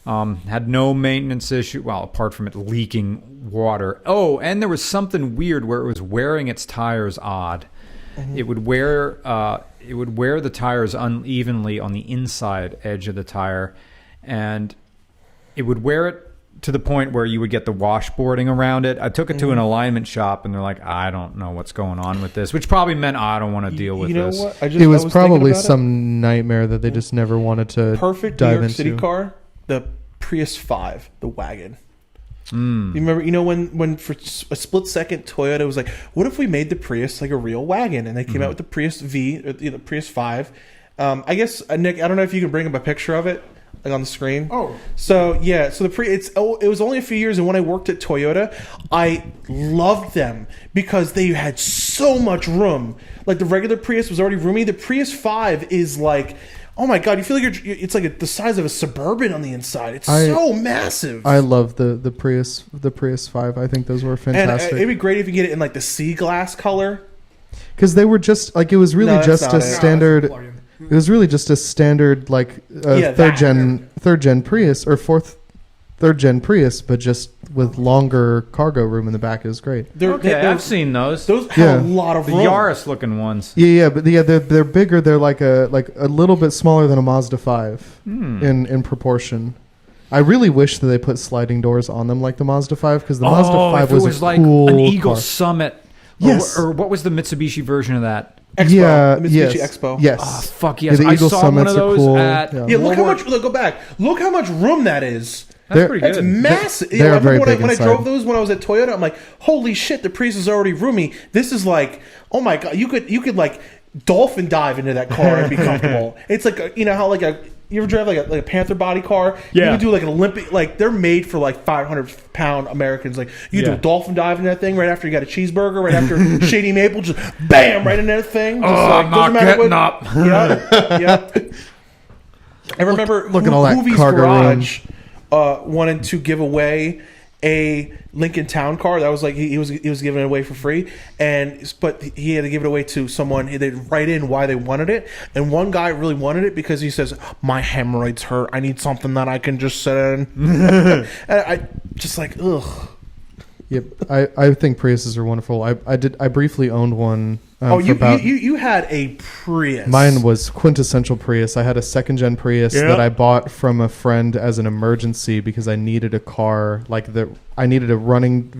S1: Had no maintenance issue. Well, apart from it leaking water. Oh, and there was something weird where it was wearing its tires odd. Mm-hmm. It would wear the tires unevenly on the inside edge of the tire, and it would wear it to the point where you would get the washboarding around it. I took it to an alignment shop, and they're like, I don't know what's going on with this, which probably meant I don't want to deal with this.
S4: What?
S5: It was probably some nightmare that they just never wanted to
S4: perfect
S5: dive
S4: New York
S5: into.
S4: City car, the Prius 5, the wagon. You remember, when for a split second Toyota was like, what if we made the Prius like a real wagon? And they came out with the Prius V, or the Prius 5. I guess, Nick, I don't know if you can bring up a picture of it. Like on the screen.
S2: Oh,
S4: so yeah. So it was only a few years, and when I worked at Toyota, I loved them because they had so much room. Like the regular Prius was already roomy. The Prius 5 is like, oh my god, you feel like it's like the size of a Suburban on the inside. It's so massive.
S5: I love the Prius 5. I think those were fantastic.
S4: And it'd be great if you get it in like the sea glass color.
S5: Because they were just like it was really just a standard. It was really just a standard like third gen Prius or third gen Prius, but just with longer cargo room in the back. It was great.
S1: I've seen those.
S4: Those have a lot of room.
S1: The Yaris looking ones.
S5: But they're bigger. They're like a little bit smaller than a Mazda 5 in proportion. I really wish that they put sliding doors on them like the Mazda 5 because the Mazda 5 was a
S1: like
S5: cool
S1: an Eagle
S5: car.
S1: Summit.
S5: Yes.
S1: Or what was the Mitsubishi version of that?
S4: Expo,
S5: yeah,
S4: Mitsubishi
S5: yes,
S4: Expo.
S5: Yes.
S1: Oh, fuck yes.
S5: Yeah, the
S1: I
S5: Eagle
S1: saw
S5: Summits
S1: one of those
S5: are cool.
S1: at...
S4: Yeah, look how much... Look, go back. Look how much room that is.
S1: That's pretty
S4: That's
S1: good.
S4: massive.
S5: They
S4: Yeah,
S5: are
S4: I
S5: very
S4: remember
S5: big
S4: when I
S5: inside.
S4: drove those when I was at Toyota. I'm like, holy shit, the Prius is already roomy. This is like, oh my god, you could like dolphin dive into that car and be comfortable. It's like you know how like you ever drive like a Panther body car?
S1: Yeah.
S4: You would do like an Olympic, like they're made for like 500-pound Americans. Like you do a dolphin dive in that thing right after you got a cheeseburger, right after Shady Maple, just bam right in that thing. Just
S6: I'm not getting up.
S4: Yeah. I remember
S5: Look at all that
S4: Hoovie's
S5: cargo
S4: Garage wanted to give away a Lincoln Town car that was like he was giving it away for free, but he had to give it away to someone. They'd write in why they wanted it, and one guy really wanted it because he says my hemorrhoids hurt. I need something that I can just sit in. And I just like ugh.
S5: Yep, I think Priuses are wonderful. I briefly owned one.
S4: You had a Prius.
S5: Mine was quintessential Prius. I had a second-gen Prius that I bought from a friend as an emergency because I needed a car I needed a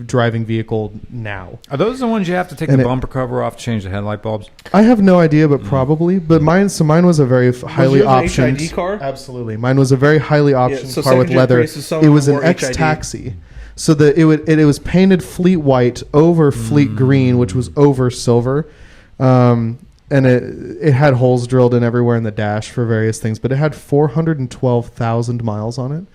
S5: driving vehicle now.
S1: Are those the ones you have to take
S5: And
S1: the bumper cover off to change the headlight bulbs?
S5: I have no idea, but probably. But mine was a very highly
S4: yours an
S5: optioned
S4: HID car?
S5: Absolutely, mine was a very highly optioned
S4: so
S5: car with
S4: second-gen
S5: leather.
S4: Prius is someone
S5: It was
S4: who
S5: an
S4: wore HID.
S5: X-Taxi, so it was painted fleet white over fleet green, which was over silver. And it had holes drilled in everywhere in the dash for various things, but it had 412,000 miles on it.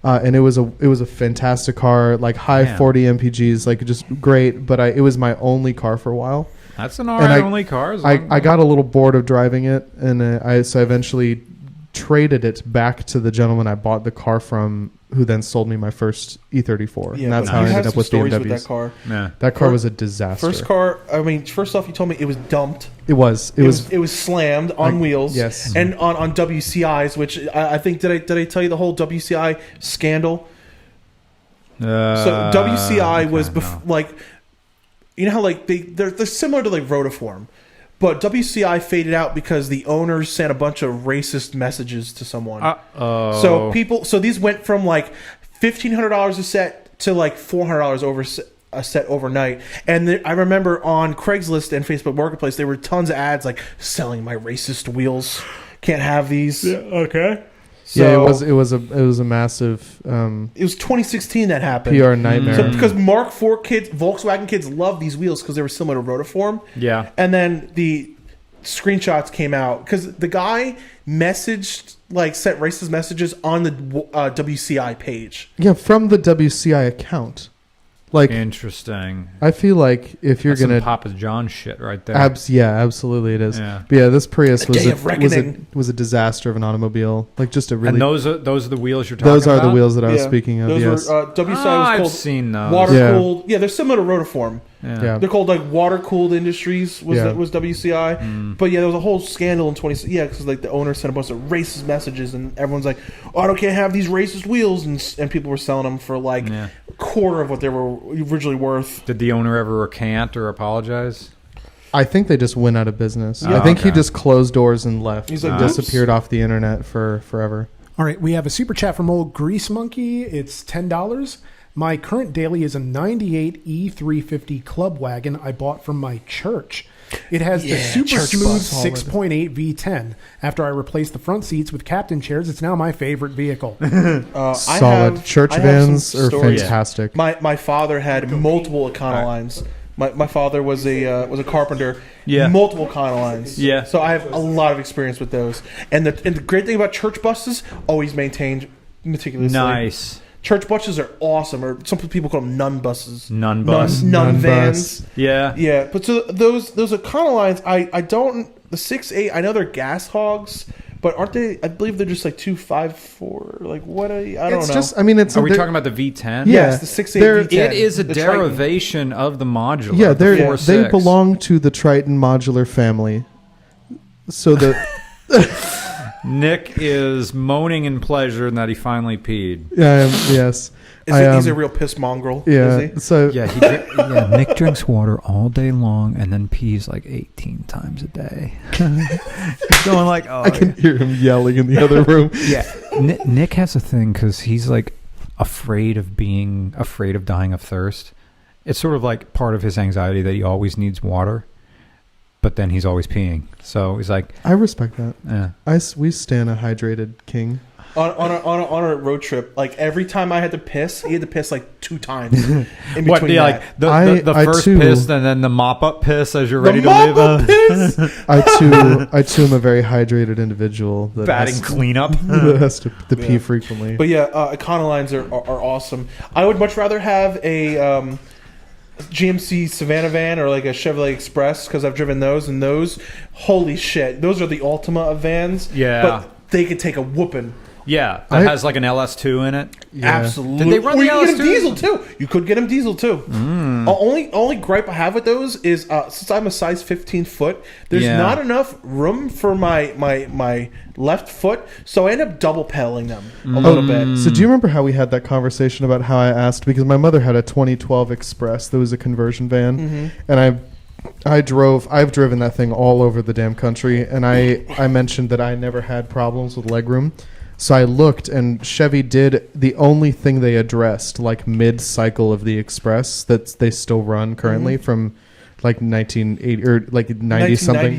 S5: And it was a fantastic car, like high 40 mpgs, like just great. But it was my only car for a while.
S1: That's an alright only car.
S5: I got a little bored of driving it, and so I eventually traded it back to the gentleman I bought the car from, who then sold me my first E34.
S4: Yeah,
S5: and that's
S4: but
S5: how I
S4: you had
S5: ended up
S4: some
S5: with
S4: stories
S5: BMWs.
S4: with that car.
S1: Yeah.
S5: That car was a disaster.
S4: First car. I mean, first off, you told me it was dumped.
S5: It was
S4: slammed on wheels.
S5: yes.
S4: And on WCIs, which I think did I tell you the whole WCI scandal? So WCI was like, you know how like they're similar to like Rotiform, but WCI faded out because the owners sent a bunch of racist messages to someone. So these went from like $1,500 a set to like $400 a set overnight. And I remember on Craigslist and Facebook Marketplace there were tons of ads like selling my racist wheels. Can't have these.
S1: Yeah, okay.
S4: So
S5: it was a massive
S4: it was 2016 that happened.
S5: PR nightmare.
S4: So because Mark IV kids, Volkswagen kids loved these wheels because they were similar to Rotiform.
S1: Yeah.
S4: And then the screenshots came out because the guy sent racist messages on the WCI page.
S5: Yeah, from the WCI account. Like,
S1: interesting.
S5: I feel like if you're
S1: That's some
S5: gonna
S1: Papa John shit right there.
S5: absolutely it is.
S1: Yeah.
S5: But yeah, this Prius
S4: Day
S5: was a disaster of an automobile. Like just a really.
S1: And those are the wheels you're talking about?
S5: Those are the wheels that I was speaking of.
S4: Those
S5: Yes.
S4: were WCI was
S1: I've
S4: called
S1: seen those.
S4: water cooled. Yeah, they're similar to Rotiform.
S5: Yeah.
S4: They're called like Water Cooled Industries was
S5: Yeah.
S4: was WCI. But yeah, there was a whole scandal in because like the owner sent a bunch of racist messages and everyone's like, "Oh, I can't have these racist wheels," and people were selling them for like a quarter of what they were originally worth.
S1: Did the owner ever recant or apologize?
S5: I think they just went out of business.
S1: Yeah.
S5: I think he
S1: Okay.
S5: just closed doors and left.
S4: He's like,
S5: and disappeared off the internet for forever.
S2: All right, we have a super chat from old Grease Monkey. It's $10. My current daily is a 98 E350 Club Wagon I bought from my church. It has the super
S4: church
S2: smooth
S4: bus, all of it.
S2: 6.8 V10. After I replaced the front seats with captain chairs, it's now my favorite vehicle.
S5: Solid. Church vans are fantastic.
S4: My father had multiple Econolines. My father was a carpenter.
S1: Yeah.
S4: Multiple Econolines.
S1: Yeah.
S4: So I have a lot of experience with those. And the great thing about church buses, always maintained meticulously.
S1: Nice.
S4: Church buses are awesome, or some people call them nun buses.
S1: Nun bus.
S4: Nun
S5: Nun
S4: vans.
S5: bus.
S1: Yeah.
S4: Yeah, but so those Econolines, I don't the 6.8. I know they're gas hogs, but aren't they? I believe they're just like 2.5.4. Like what? I don't
S5: It's
S4: know.
S5: just. I mean, it's.
S1: Are we
S5: they're-
S1: talking about the V10?
S5: Yeah.
S4: Yes, the 6.8
S5: They're-
S4: V10.
S1: It is a
S4: the Triton.
S1: derivation of the modular.
S5: Yeah,
S1: the
S5: they
S1: 4.6.
S5: belong to the Triton modular family. So the
S1: Nick is moaning in pleasure that he finally peed.
S5: yes,
S4: He's a real piss mongrel.
S5: yeah.
S4: Is he?
S5: So
S1: Yeah, Nick drinks water all day long and then pees like 18 times a day. He's going like, oh,
S5: I can hear him yelling in the other room.
S1: yeah. Nick has a thing because he's like afraid of dying of thirst. It's sort of like part of his anxiety that he always needs water. but then he's always peeing. So he's like,
S5: I respect that.
S1: yeah.
S5: We stand a hydrated king.
S4: On a road trip, like every time I had to piss, he had to piss like 2 times in between.
S1: What? Yeah, like the
S5: I
S1: first
S5: too-
S1: piss and then the mop up piss as you're ready
S4: the
S1: to leave.
S4: mop-up piss.
S5: I too am a very hydrated individual that
S1: Batting
S5: has,
S1: cleanup.
S5: that has to pee frequently.
S4: But yeah, Econolines are awesome. I would much rather have a GMC Savannah van or like a Chevrolet Express because I've driven those, and those, holy shit, those are the ultima of vans.
S1: Yeah.
S4: But they could take a whooping.
S1: Yeah, that has like an LS2 in it.
S5: Yeah.
S4: Absolutely.
S1: Did they run
S4: or
S1: the
S4: you could get them
S1: LS2?
S4: diesel too. You could get them diesel too. Only gripe I have with those is since I'm a size 15 foot, there's not enough room for my left foot, so I end up double pedaling them a little bit.
S5: So do you remember how we had that conversation about how I asked, because my mother had a 2012 Express that was a conversion van, and I've driven that thing all over the damn country, and I mentioned that I never had problems with legroom. So I looked, and Chevy did the only thing they addressed, like mid-cycle of the Express, that they still run currently from like 1980 or like 90 something,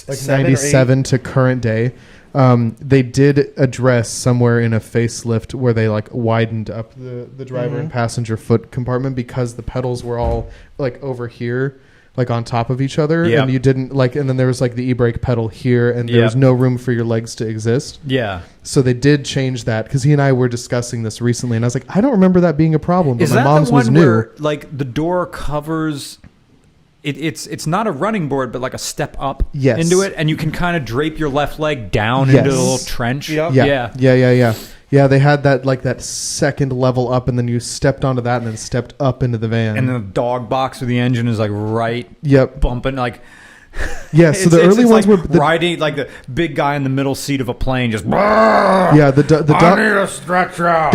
S5: like 97 to current day. They did address somewhere in a facelift where they like widened up the driver and passenger foot compartment because the pedals were all like over here, like on top of each other, and you didn't like, and then there was like the e-brake pedal here, and there was no room for your legs to exist. Yeah. So they did change that, because he and I were discussing this recently, and I was like, I don't remember that being a problem, but my mom's was new.
S1: Where, like, the door covers? It's not a running board, but like a step up into it, and you can kind of drape your left leg down into a little trench.
S5: Yeah, they had that like that second level up, and then you stepped onto that, and then stepped up into the van.
S1: And then the dog box with the engine is like bumping like.
S5: Yeah, so the early ones
S1: like
S5: were
S1: riding like the big guy in the middle seat of a plane, just.
S6: I need a stretcher out.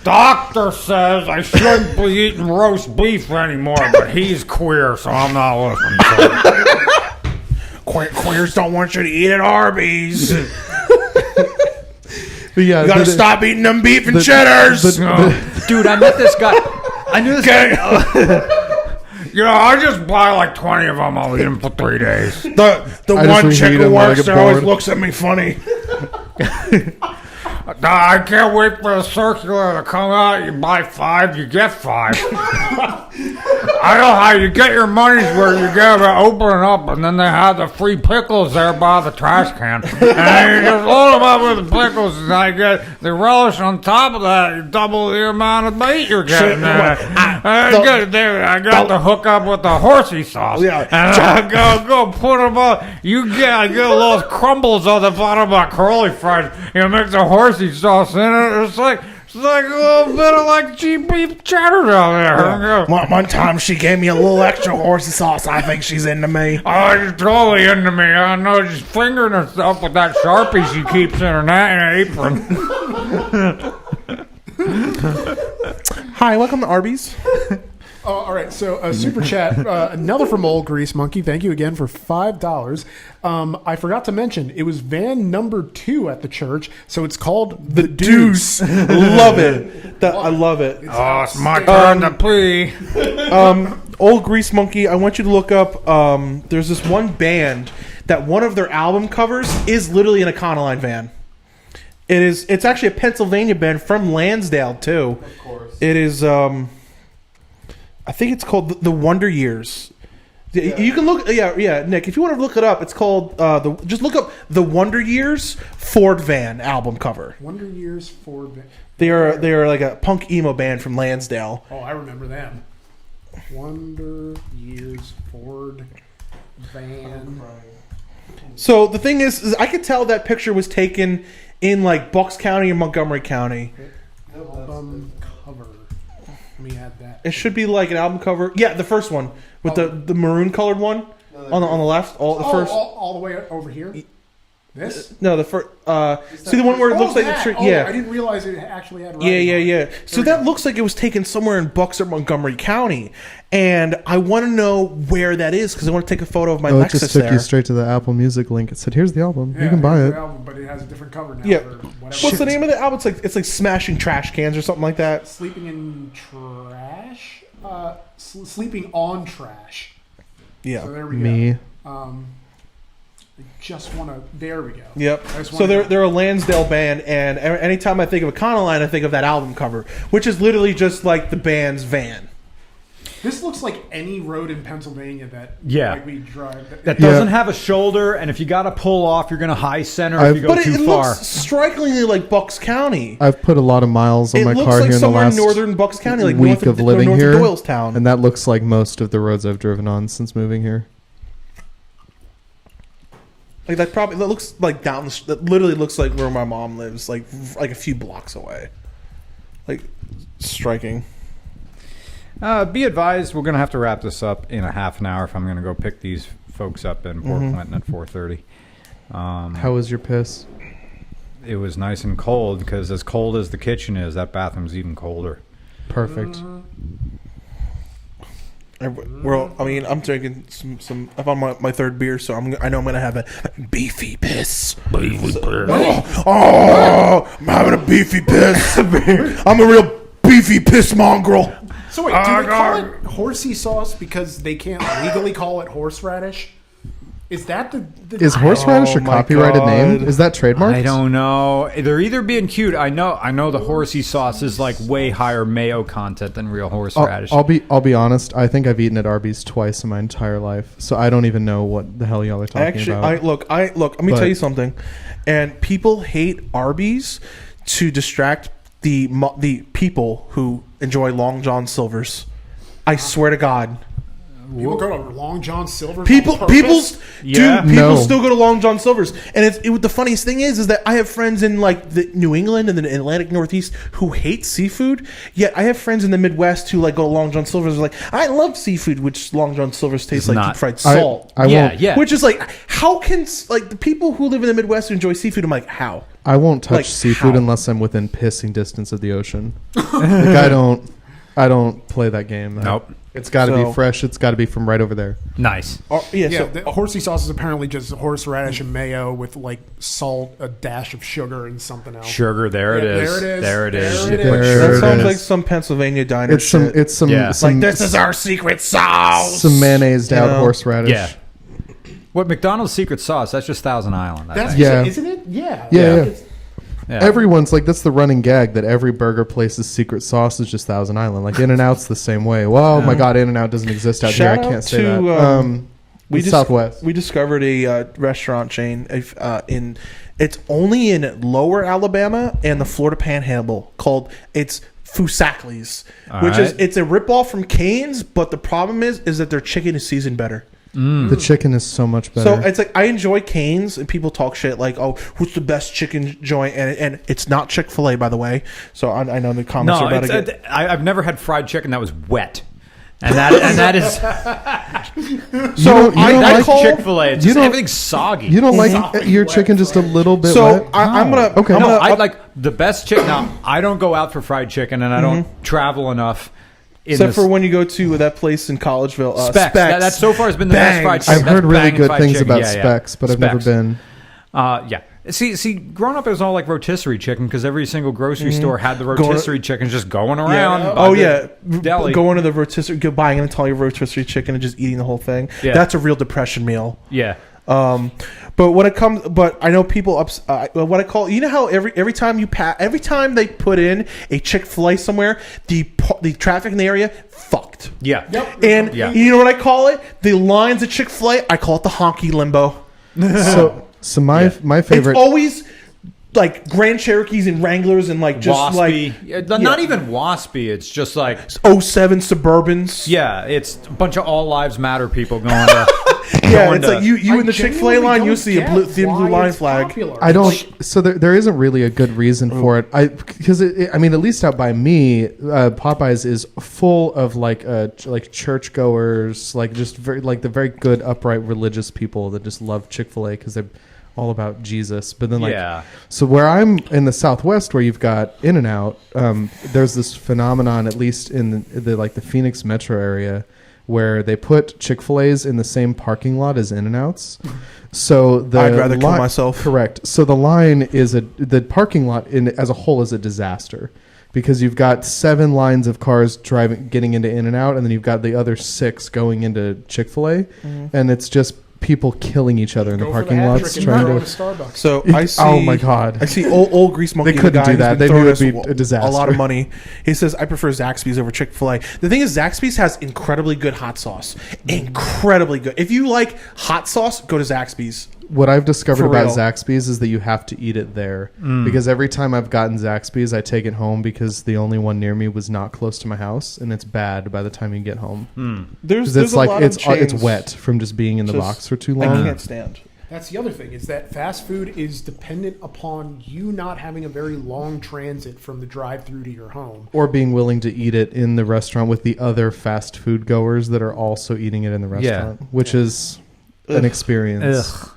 S6: Doctor says I shouldn't be eating roast beef anymore, but he's queer, so I'm not listening to it. Queers don't want you to eat at Arby's.
S5: Yeah,
S6: you gotta stop eating them beef and cheddars.
S1: Dude, I met this guy. I knew this guy.
S6: You know, I just buy like 20 of them. I'll eat them for 3 days. The
S5: I
S6: one chick who works there always
S5: bored.
S6: looks at me funny. I can't wait for the circular to come out. You buy 5, you get 5. I know how you get your money's worth. You get them open up, and then they have the free pickles there by the trash can. And you just load them up with the pickles, and I get the relish on top of that. You double the amount of meat you're getting there. I got to hook up with the horsey sauce. Yeah. And I go put them on. I get little crumbles on the bottom of my curly fries. You mix the horsey sauce in it. It's like a little bit of like cheap beef cheddar down there.
S4: Yeah. One time she gave me a little extra horsey sauce. I think she's into me.
S6: Oh, she's totally into me. I know she's fingering herself with that Sharpie she keeps in her apron.
S4: Hi, welcome to Arby's.
S2: All right, so a super chat, another from Old Grease Monkey. Thank you again for $5. I forgot to mention, it was van number 2 at the church, so it's called the Deuce.
S4: Love it. I love it.
S6: It's my turn to pee.
S4: Old Grease Monkey, I want you to look up, there's this one band that one of their album covers is literally an Econoline van. It's actually a Pennsylvania band from Lansdale, too. Of course. It is, I think it's called The Wonder Years. Yeah. You can look, Nick. If you want to look it up, it's called just look up The Wonder Years Ford Van album cover.
S2: Wonder Years Ford Van.
S4: They are like a punk emo band from Lansdale.
S2: Oh, I remember them. Wonder Years Ford Van.
S4: So the thing is I could tell that picture was taken in like Bucks County or Montgomery County.
S2: Album cover. Let me add that.
S4: It should be like an album cover. Yeah, the first one with the maroon colored one on the left.
S2: All the way over here. This?
S4: No, the first. See the one where it looks like the tree. Yeah,
S2: I didn't realize it actually had.
S4: Yeah. So that looks like it was taken somewhere in Bucks or Montgomery County, and I want to know where that is because I want to take a photo of my Lexus.
S5: It just took you straight to the Apple Music link. It said, "Here's the album.
S2: Yeah,
S5: you can buy it."
S2: The album, but it has a different cover now.
S4: Yeah. What's the name of the album? It's like Smashing Trash Cans or something like that.
S2: Sleeping in Trash. Sleeping on Trash.
S4: Yeah.
S2: So there we
S5: go.
S2: I just want to. There we go.
S4: Yep.
S2: So
S4: they're a Lansdale band, and anytime I think of Econoline, I think of that album cover, which is literally just like the band's van.
S2: This looks like any road in Pennsylvania that like we drive.
S1: That doesn't have a shoulder, and if you got to pull off, you're going to high center if you go too far.
S4: But it looks strikingly like Bucks County.
S5: I've put a lot of miles on my car here in the last
S4: northern Bucks County, like
S5: week of living
S4: north
S5: here,
S4: of Doylestown.
S5: And that looks like most of the roads I've driven on since moving here.
S4: Like that looks like that literally looks like where my mom lives, like a few blocks away. Like striking.
S1: Be advised, we're going to have to wrap this up in a half an hour if I'm going to go pick these folks up in Port Clinton at 4:30.
S5: How was your piss?
S1: It was nice and cold because as cold as the kitchen is, that bathroom's even colder.
S5: Perfect.
S4: Well, I mean, I'm drinking some. I'm on my third beer, so I know I'm gonna have a beefy piss. I'm having a beefy piss. I'm a real beefy piss mongrel.
S2: So wait, do they call it horsey sauce because they can't legally call it horseradish? Is that the
S5: Is horseradish a copyrighted name? Is that trademarked?
S1: I don't know. They're either being cute. I know the horsey sauce is like way higher mayo content than real horseradish.
S5: I'll be honest. I think I've eaten at Arby's twice in my entire life, so I don't even know what the hell y'all are talking about.
S4: Look. Let me tell you something. And people hate Arby's to distract the people who enjoy Long John Silver's. I swear to God.
S2: People go to Long John Silver's.
S4: People still go to Long John Silver's, and the funniest thing is that I have friends in like the New England and the Atlantic Northeast who hate seafood. Yet I have friends in the Midwest who like go to Long John Silver's. And like, I love seafood, which Long John Silver's tastes like deep fried salt.
S5: I won't.
S4: Which is like, how can like the people who live in the Midwest who enjoy seafood? I'm like, how?
S5: I won't touch seafood unless I'm within pissing distance of the ocean. Like I don't play that game.
S1: Nope.
S5: It's got to be fresh. It's got to be from right over there.
S1: Nice.
S2: The horsey sauce is apparently just horseradish and mayo with like salt, a dash of sugar, and something else.
S1: Sugar. There it is.
S4: That sounds like some Pennsylvania diner shit.
S5: It's some
S4: like this is our secret sauce.
S5: Some mayonnaised out horseradish.
S1: Yeah. What McDonald's secret sauce? That's just Thousand Island.
S2: Isn't it? Yeah.
S5: Yeah. Everyone's like, that's the running gag that every burger place's secret sauce is just Thousand Island. Like In-N-Out's the same way. Well, my God, In-N-Out doesn't exist out here. I can't say that. Southwest.
S4: We discovered a restaurant chain it's only in Lower Alabama and the Florida Panhandle called Fusakli's, it's a ripoff from Cane's, but the problem is that their chicken is seasoned better.
S5: The chicken is so much better.
S4: So it's like I enjoy Cane's, and people talk shit like, "Oh, who's the best chicken joint?" And it's not Chick-fil-A, by the way. So I know the comments are about to get.
S1: I've never had fried chicken that was wet, and that is.
S5: So
S1: I call Chick-fil-A. It's just everything's soggy.
S5: You don't like your chicken just a little bit wet?
S4: I'm gonna.
S5: Okay.
S1: I like the best chicken. Now I don't go out for fried chicken, and I don't travel enough.
S4: Except for when you go to that place in Collegeville.
S1: Specs. That so far has been the best fried chicken.
S5: I've heard really good things about Specs, but I've never been.
S1: See, growing up, it was all like rotisserie chicken because every single grocery store had the rotisserie chicken just going around.
S4: Deli. Going to the rotisserie, buying an entire rotisserie chicken and just eating the whole thing. Yeah. That's a real depression meal.
S1: Yeah.
S4: But I know people what I call, you know how every time they put in a Chick-fil-A somewhere, the traffic in the area fucked.
S1: Yeah.
S2: Yep.
S4: And you know what I call it? The lines at Chick-fil-A, I call it the honky limbo.
S5: So my favorite,
S4: it's always like Grand Cherokees and Wranglers and like just
S1: waspy. Not even waspy. It's just like
S4: 07 Suburbans.
S1: Yeah, it's a bunch of all lives matter people going to.
S4: It's like you in the Chick-fil-A line, you see a blue line flag.
S2: Popular.
S5: I don't. So there isn't really a good reason for it. Because at least out by me, Popeyes is full of like churchgoers, like just the very good upright religious people that just love Chick-fil-A because they're all about Jesus. But then so where I'm in the Southwest, where you've got In-N-Out, there's this phenomenon, at least in the Phoenix metro area, where they put Chick-fil-A's in the same parking lot as In-N-Outs. So
S4: I'd rather kill myself.
S5: Correct. So the line is the parking lot as a whole is a disaster because you've got 7 lines of cars getting into In-N-Out, and then you've got the other 6 going into Chick-fil-A, and it's just people killing each other in the
S2: Go for
S5: parking
S2: hat
S5: lots
S2: trick and
S5: trying
S2: throw
S5: to.
S2: it at Starbucks.
S4: So I see.
S5: Oh my God.
S4: I see old grease monkey.
S5: They couldn't
S4: the guy
S5: do that.
S4: who's
S5: They
S4: been
S5: knew
S4: throwing
S5: it'd be
S4: us
S5: a disaster.
S4: A lot of money. He says I prefer Zaxby's over Chick-fil-A. The thing is, Zaxby's has incredibly good hot sauce. Incredibly good. If you like hot sauce, go to Zaxby's.
S5: What I've discovered
S4: For
S5: about
S4: real.
S5: Zaxby's is that you have to eat it there. Because every time I've gotten Zaxby's, I take it home because the only one near me was not close to my house, and it's bad by the time you get home.
S4: There's
S5: Because it's
S4: a
S5: like
S4: lot of
S5: it's
S4: chains
S5: wet from just being in the
S4: just-
S5: box for too
S4: I
S5: long.
S4: can't stand.
S2: That's the other thing, is that fast food is dependent upon you not having a very long transit from the drive-through to your home.
S5: Or being willing to eat it in the restaurant with the other fast food goers that are also eating it in the restaurant, which is an experience.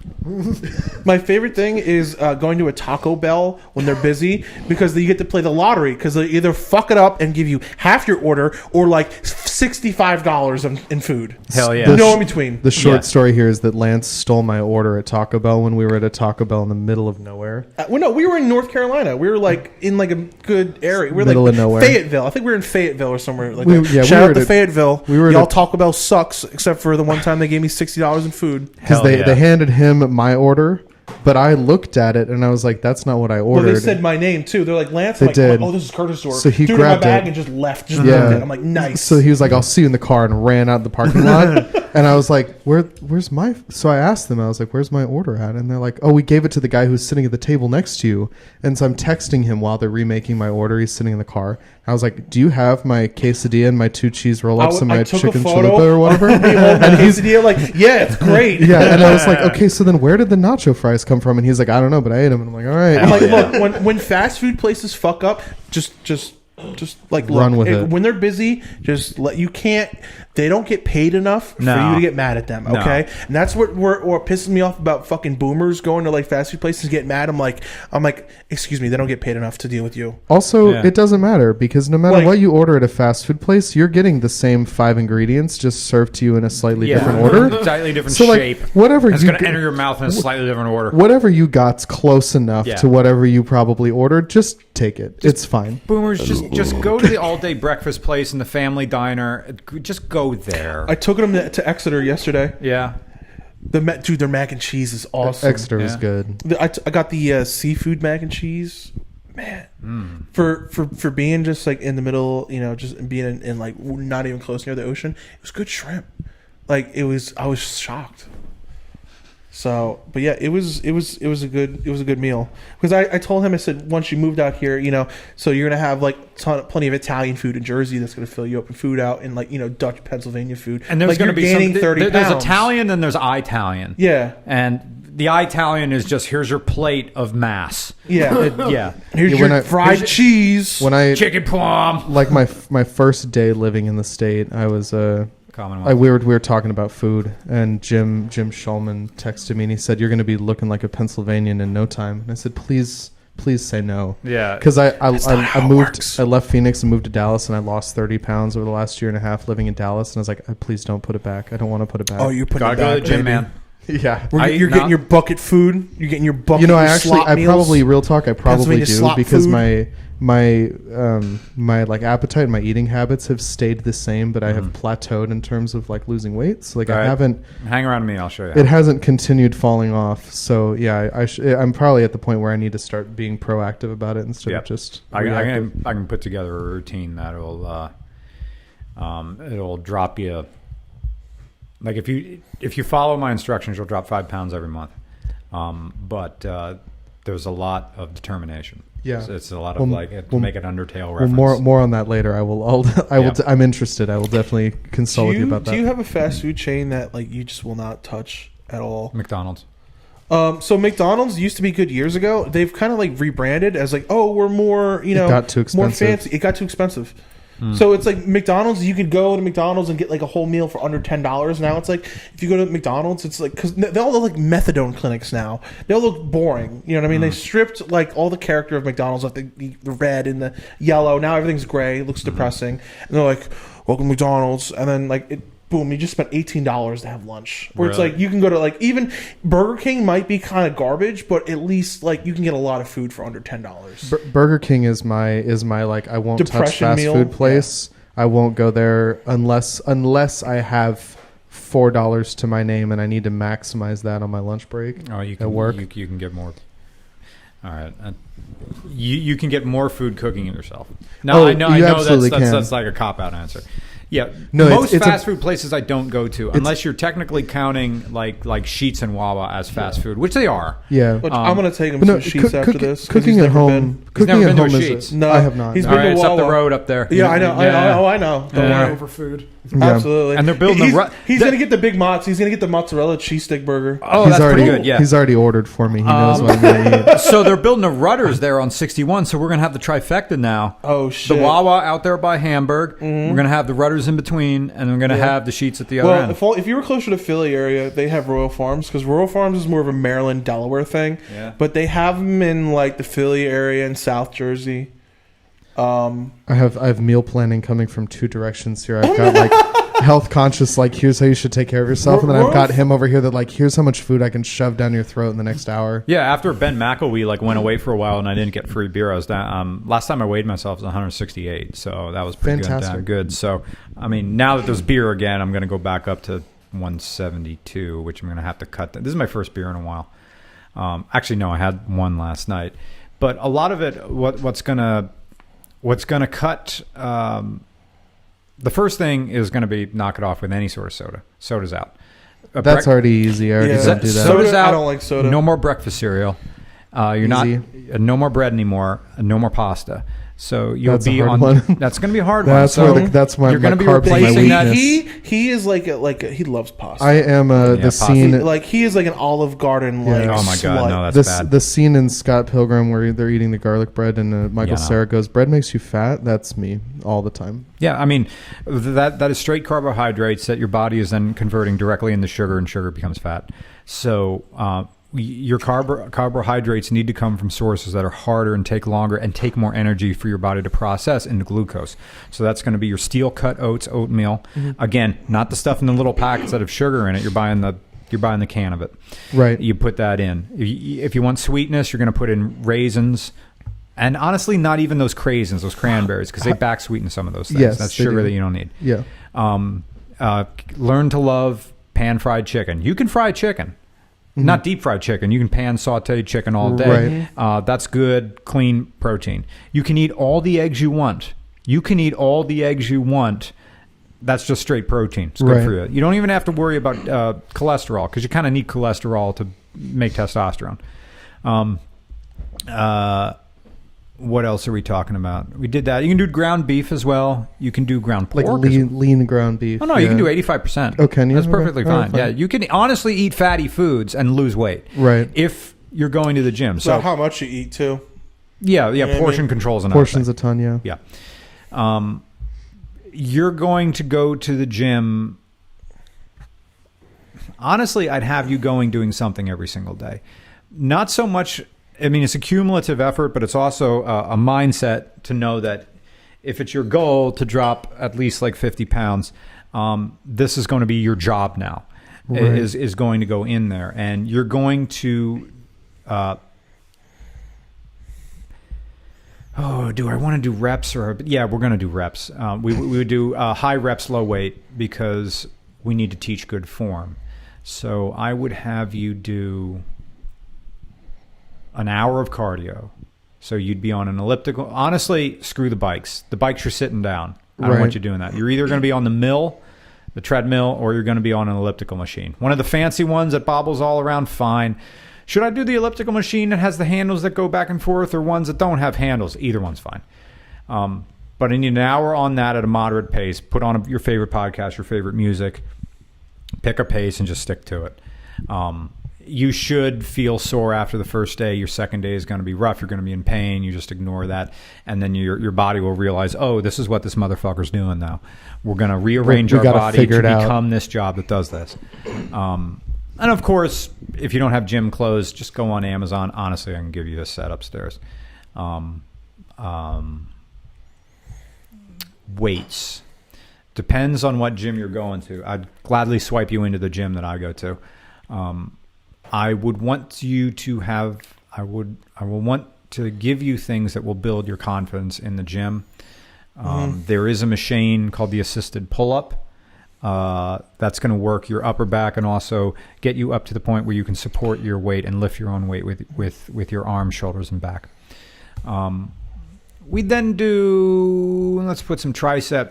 S4: My favorite thing is going to a Taco Bell when they're busy because you get to play the lottery because they either fuck it up and give you half your order or like $65 in food.
S1: Hell yeah.
S4: No in between.
S5: The short story here is that Lance stole my order at Taco Bell when we were at a Taco Bell in the middle of nowhere.
S4: Well, no, we were in North Carolina. We were like in like a good area. We were
S5: Middle
S4: like
S5: of nowhere.
S4: Fayetteville. I think we were in Fayetteville or somewhere like
S5: We-
S4: that.
S5: yeah, we
S4: Shout
S5: were
S4: out to
S5: at-
S4: Fayetteville.
S5: we were at
S4: Y'all
S5: a-
S4: Taco Bell sucks except for the one time they gave me $60 in food.
S5: Because
S1: Hell
S5: they
S1: yeah.
S5: handed him my order, but I looked at it and I was like, that's not what I
S4: Well,
S5: ordered.
S4: they said my name too. They're like Lance.
S5: They
S4: I'm like,
S5: did.
S4: oh, this is Curtis' order.
S5: So he
S4: threw it in my
S5: grabbed
S4: bag
S5: it.
S4: and just left. Just
S5: Yeah.
S4: left it. I'm like, nice.
S5: So he was like, I'll see you in the car, and ran out the parking lot. And I was like, where's my... So I asked them, I was like, where's my order at? And they're like, oh, we gave it to the guy who's sitting at the table next to you. And so I'm texting him while they're remaking my order. He's sitting in the car. I was like, do you have my quesadilla and my 2 cheese roll-ups and my
S4: took a
S5: chicken
S4: photo
S5: chalupa or whatever?
S4: of the
S5: And he's...
S4: quesadilla, like, yeah, it's great.
S5: Yeah, and I was like, okay, so then where did the nacho fries come from? And he's like, I don't know, but I ate them. And I'm like, all right.
S4: I'm like, look, when fast food places fuck up, just like
S5: Run with
S4: look,
S5: it.
S4: when they're busy, just let you can't. They don't get paid enough for
S1: No.
S4: you to get mad at them. Okay, and that's what pisses me off about fucking boomers going to like fast food places and get mad. I'm like, excuse me, they don't get paid enough to deal with you.
S5: Also,
S1: Yeah.
S5: it doesn't matter because no matter
S4: Like-
S5: what you order at a fast food place, you're getting the same 5 ingredients just served to you in a slightly different order.
S1: Slightly different
S5: So, like,
S1: shape.
S5: whatever
S1: It's
S5: you
S1: going to
S5: get-
S1: enter your mouth in a slightly different order.
S5: Whatever you got's close enough
S1: Yeah.
S5: to whatever you probably ordered, just take it. It's fine.
S1: Boomers, just go to the all-day breakfast place and the family diner. Just go there.
S4: I took them to Exeter yesterday.
S1: Yeah.
S4: Dude, their mac and cheese is awesome.
S5: Exeter is
S1: Yeah.
S5: good.
S4: I got the seafood mac and cheese. Man, for being just like in the middle, just being in like not even close near the ocean, it was good shrimp. Like it was, I was shocked. So, but yeah, it was a good meal because I told him, I said, once you moved out here, so you're gonna have like plenty of Italian food in Jersey that's gonna fill you up, and food out in like Dutch Pennsylvania food,
S1: And there's
S4: like
S1: going to be
S4: gaining 30
S1: There's
S4: pounds.
S1: Italian and there's Italian.
S4: Yeah,
S1: And the Italian is just here's your plate of mass.
S4: yeah.
S1: Yeah.
S4: Here's
S5: Yeah,
S4: your
S5: when I-
S4: fried cheese.
S5: When I
S1: Chicken plum.
S5: like my first day living in the state, I was
S1: Commonwealth.
S5: we were talking about food, and Jim Shulman texted me and he said, "You're going to be looking like a Pennsylvanian in no time." And I said, "Please say no."
S1: Yeah.
S5: Because I
S4: how it
S5: moved,
S4: works.
S5: I left Phoenix and moved to Dallas, and I lost 30 pounds over the last year and a half living in Dallas. And I was like, "Please don't put it back. I don't want to put it back."
S4: Oh, you're putting
S1: Gotta
S4: it
S1: go to
S4: back,
S1: the gym,
S4: baby.
S1: man.
S5: yeah.
S1: I-
S4: You're getting
S1: no.
S4: your bucket food. You're getting your bucket.
S5: I
S4: your
S5: actually,
S4: slop
S5: I
S4: meals.
S5: probably, real talk, I probably
S4: Pennsylvania
S5: do
S4: slop
S5: because
S4: food.
S5: my like appetite and my eating habits have stayed the same, but I have plateaued in terms of like losing weight. So like
S1: All
S5: I
S1: right.
S5: haven't.
S1: Hang around me. I'll show you.
S5: It hasn't continued falling off. So yeah, I'm probably at the point where I need to start being proactive about it instead
S1: Yep.
S5: of just.
S1: I
S5: reactive.
S1: can put together a routine that'll it'll drop you. Like if you follow my instructions, you'll drop 5 pounds every month. But there's a lot of determination.
S5: Yeah.
S1: So it's a lot of
S5: Well,
S1: to make an Undertale reference.
S5: Well, more on that later. I'm interested. I will definitely consult with you about that.
S4: Do you have a fast food chain that like you just will not touch at all?
S1: McDonald's.
S4: So McDonald's used to be good years ago. They've kind of like rebranded as like, oh, we're more,
S5: got too
S4: more
S5: expensive.
S4: fancy. It got too expensive. So it's like McDonald's. You could go to McDonald's and get like a whole meal for under $10. Now it's like if you go to McDonald's, it's like because they all look like methadone clinics now. They all look boring. You know what I mean? They stripped like all the character of McDonald's, like the red and the yellow. Now everything's gray. It looks depressing. And they're like, "Welcome to McDonald's," and then like it. Boom! You just spent $18 to have lunch. Where it's
S1: Really?
S4: like you can go to like even Burger King might be kind of garbage, but at least like you can get a lot of food for under $10.
S5: Burger King is my like I won't touch
S4: Depression
S5: fast
S4: meal?
S5: food place. I won't go there unless I have $4 to my name, and I need to maximize that on my lunch break.
S1: Oh, you can
S5: at work.
S1: You can get more. All right, you can get more food cooking it yourself. Now I know that's like a cop out answer. Yeah,
S5: no,
S1: most fast food places I don't go to unless you're technically counting like Sheetz and Wawa as fast food, which they are.
S5: Yeah,
S4: which I'm going to take him to Sheetz after this.
S5: Cooking at home. Cooking at home is
S4: no,
S5: I have not.
S4: He's
S1: been
S4: to
S1: it's
S4: Wawa.
S1: up the road up there.
S4: Yeah, I know. I know.
S2: Don't worry over food.
S5: Yeah.
S4: Absolutely.
S1: And they're building
S4: he's going to get the big Mott's. He's going to get the mozzarella cheese stick burger.
S1: Oh, that's pretty good. Yeah,
S5: he's already ordered for me. He knows what I'm going to eat.
S1: So they're building a Rutter's there on 61. So we're going to have the trifecta now.
S4: Oh shit!
S1: The Wawa out there by Hamburg. We're going to have the Rutter's in between, and we're going to have the Sheetz at the other end.
S4: If you were closer to Philly area, they have Royal Farms because Royal Farms is more of a Maryland, Delaware thing.
S1: Yeah.
S4: But they have them in like the Philly area and South Jersey.
S5: I have meal planning coming from two directions here. I've got like health conscious, like here's how you should take care of yourself, and then I've got him over here that like here's how much food I can shove down your throat in the next hour.
S1: Yeah, after Ben McElwee went away for a while and I didn't get free beer, I was down. Last time I weighed myself was 168, so that was pretty
S5: fantastic.
S1: Good. So I mean, now that there's beer again, I'm going to go back up to 172, which I'm going to have to cut. This is my first beer in a while. Actually, no, I had one last night, but a lot of it, what's going to cut. The first thing is going to be knock it off with any sort of soda. Soda's out.
S5: That's already easy. I already don't do that.
S1: Soda's out.
S4: I don't like soda.
S1: No more breakfast cereal. You're
S5: Easy.
S1: no more bread anymore. No more pasta. So you'll
S5: That's
S1: be
S5: a hard
S1: on.
S5: one.
S1: That's going to be a hard
S5: That's
S1: one.
S5: where that's my
S1: you're going to be
S5: carbs and my
S1: replacing that.
S5: weakness.
S4: He is like he loves pasta.
S5: I am the
S1: pasta.
S5: scene.
S4: He is like an Olive Garden like.
S1: Oh my god, no, that's bad.
S5: The scene in Scott Pilgrim where they're eating the garlic bread and Michael Cera goes, "Bread makes you fat." That's me all the time.
S1: Yeah, I mean that is straight carbohydrates that your body is then converting directly into sugar, and sugar becomes fat. So your carbohydrates need to come from sources that are harder and take longer and take more energy for your body to process into glucose. So that's going to be your steel cut oats, oatmeal. Mm-hmm. Again, not the stuff in the little packets that have sugar in it. You're buying the can of it.
S5: Right.
S1: You put that in. If you want sweetness, you're going to put in raisins. And honestly, not even those craisins, those cranberries, because they back sweeten some of those things.
S5: Yes,
S1: that's sugar that you don't need.
S5: Yeah.
S1: Learn to love pan fried chicken. You can fry chicken. Mm-hmm. Not deep fried chicken. You can pan sauteed chicken all day. Right. That's good, clean protein. You can eat all the eggs you want. That's just straight protein. It's good for you. You don't even have to worry about cholesterol because you kind of need cholesterol to make testosterone. What else are we talking about? We did that. You can do ground beef as well. You can do ground pork.
S5: Like lean ground beef.
S1: Oh, no, you can do 85%.
S5: Oh, can you?
S1: That's perfectly fine.
S5: Fine.
S1: Yeah, you can honestly eat fatty foods and lose weight.
S5: Right.
S1: If you're going to the gym.
S4: So how much you eat, too.
S1: Yeah, portion controls another
S5: Portions
S1: thing.
S5: a ton, yeah.
S1: Yeah. You're going to go to the gym. Honestly, I'd have you doing something every single day. Not so much... I mean, it's a cumulative effort, but it's also a mindset to know that if it's your goal to drop at least like 50 pounds, this is going to be your job now. Right. Is going to go in there, and you're going to. Do I want to do reps or? Yeah, we're going to do reps. We would do high reps, low weight because we need to teach good form. So I would have you do an hour of cardio. So you'd be on an elliptical. Honestly, screw the bikes. The bikes you're sitting down. I don't want you doing that. You're either going to be on the treadmill, or you're going to be on an elliptical machine. One of the fancy ones that bobbles all around, fine. Should I do the elliptical machine that has the handles that go back and forth, or ones that don't have handles? Either one's fine. But I need an hour on that at a moderate pace. Put on your favorite podcast, your favorite music. Pick a pace and just stick to it. You should feel sore after the first day. Your second day is going to be rough. You're going to be in pain. You just ignore that. And then your body will realize, oh, this is what this motherfucker's doing now. We're going to rearrange our body to become this job that does this. And of course, if you don't have gym clothes, just go on Amazon. Honestly, I can give you a set upstairs. Weights. Depends on what gym you're going to. I'd gladly swipe you into the gym that I go to. I would want you to have. I will want to give you things that will build your confidence in the gym. There is a machine called the assisted pull-up. That's going to work your upper back and also get you up to the point where you can support your weight and lift your own weight with your arms, shoulders, and back. We then do, let's put some tricep.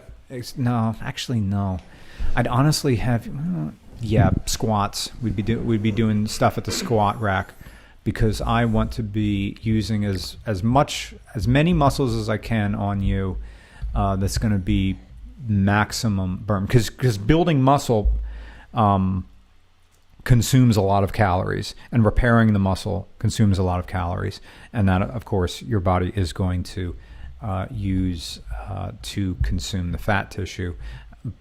S1: No, actually, no. I'd honestly have, squats. We'd be doing stuff at the squat rack because I want to be using as many muscles as I can on you. That's going to be maximum burn because building muscle consumes a lot of calories, and repairing the muscle consumes a lot of calories, and that, of course, your body is going to use to consume the fat tissue.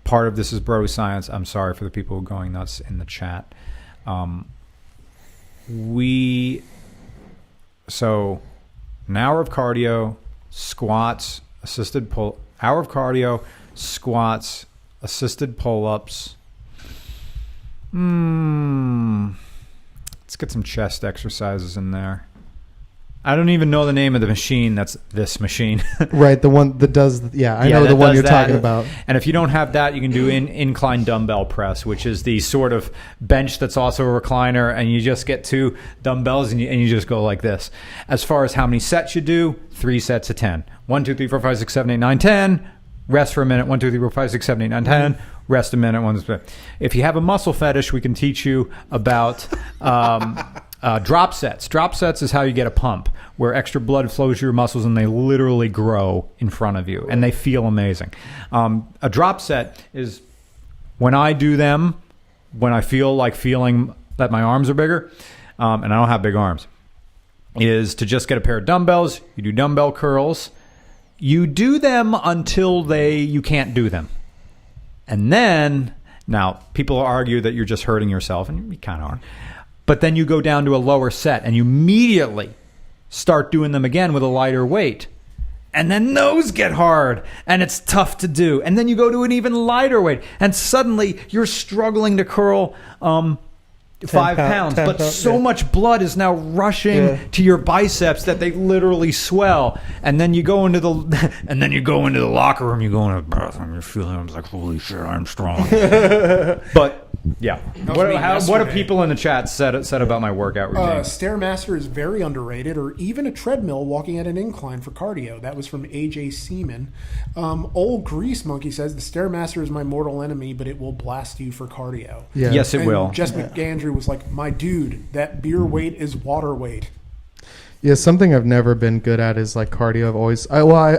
S1: Part of this is bro science. I'm sorry for the people who are going nuts in the chat. So an hour of cardio, squats, assisted pull, hour of cardio, squats, assisted pull-ups. Let's get some chest exercises in there. I don't even know the name of the machine. That's this machine.
S5: Right, the one that does. I know the one you're talking about.
S1: And if you don't have that, you can do incline dumbbell press, which is the sort of bench that's also a recliner, and you just get 2 dumbbells and you just go like this. As far as how many sets you do, 3 sets of 10. 1, 2, 3, 4, 5, 6, 7, 8, 9, 10. Rest for a minute. 1, 2, 3, 4, 5, 6, 7, 8, 9, 10. Rest a minute. If you have a muscle fetish, we can teach you about drop sets. Drop sets is how you get a pump, where extra blood flows to your muscles and they literally grow in front of you and they feel amazing. A drop set is when I do them, when I feel like feeling that my arms are bigger, and I don't have big arms, is to just get a pair of dumbbells. You do dumbbell curls. You do them until you can't do them. And then, now, people argue that you're just hurting yourself, and you kind of are. But then you go down to a lower set, and you immediately start doing them again with a lighter weight. And then those get hard, and it's tough to do. And then you go to an even lighter weight, and suddenly you're struggling to curl 5 pounds, but so much blood is now rushing to your biceps that they literally swell. And then you go into the locker room, you go into the bathroom, you're feeling, I'm like, holy shit, I'm strong. But yeah, what have people in the chat said about my workout routine?
S2: Stairmaster is very underrated, or even a treadmill walking at an incline for cardio. That was from AJ Seaman. Old Grease Monkey says the Stairmaster is my mortal enemy, but it will blast you for cardio.
S5: Yeah.
S1: Yes, it will.
S2: Jess McAndrew was like, my dude, that beer weight is water weight.
S5: Yeah, something I've never been good at is like cardio.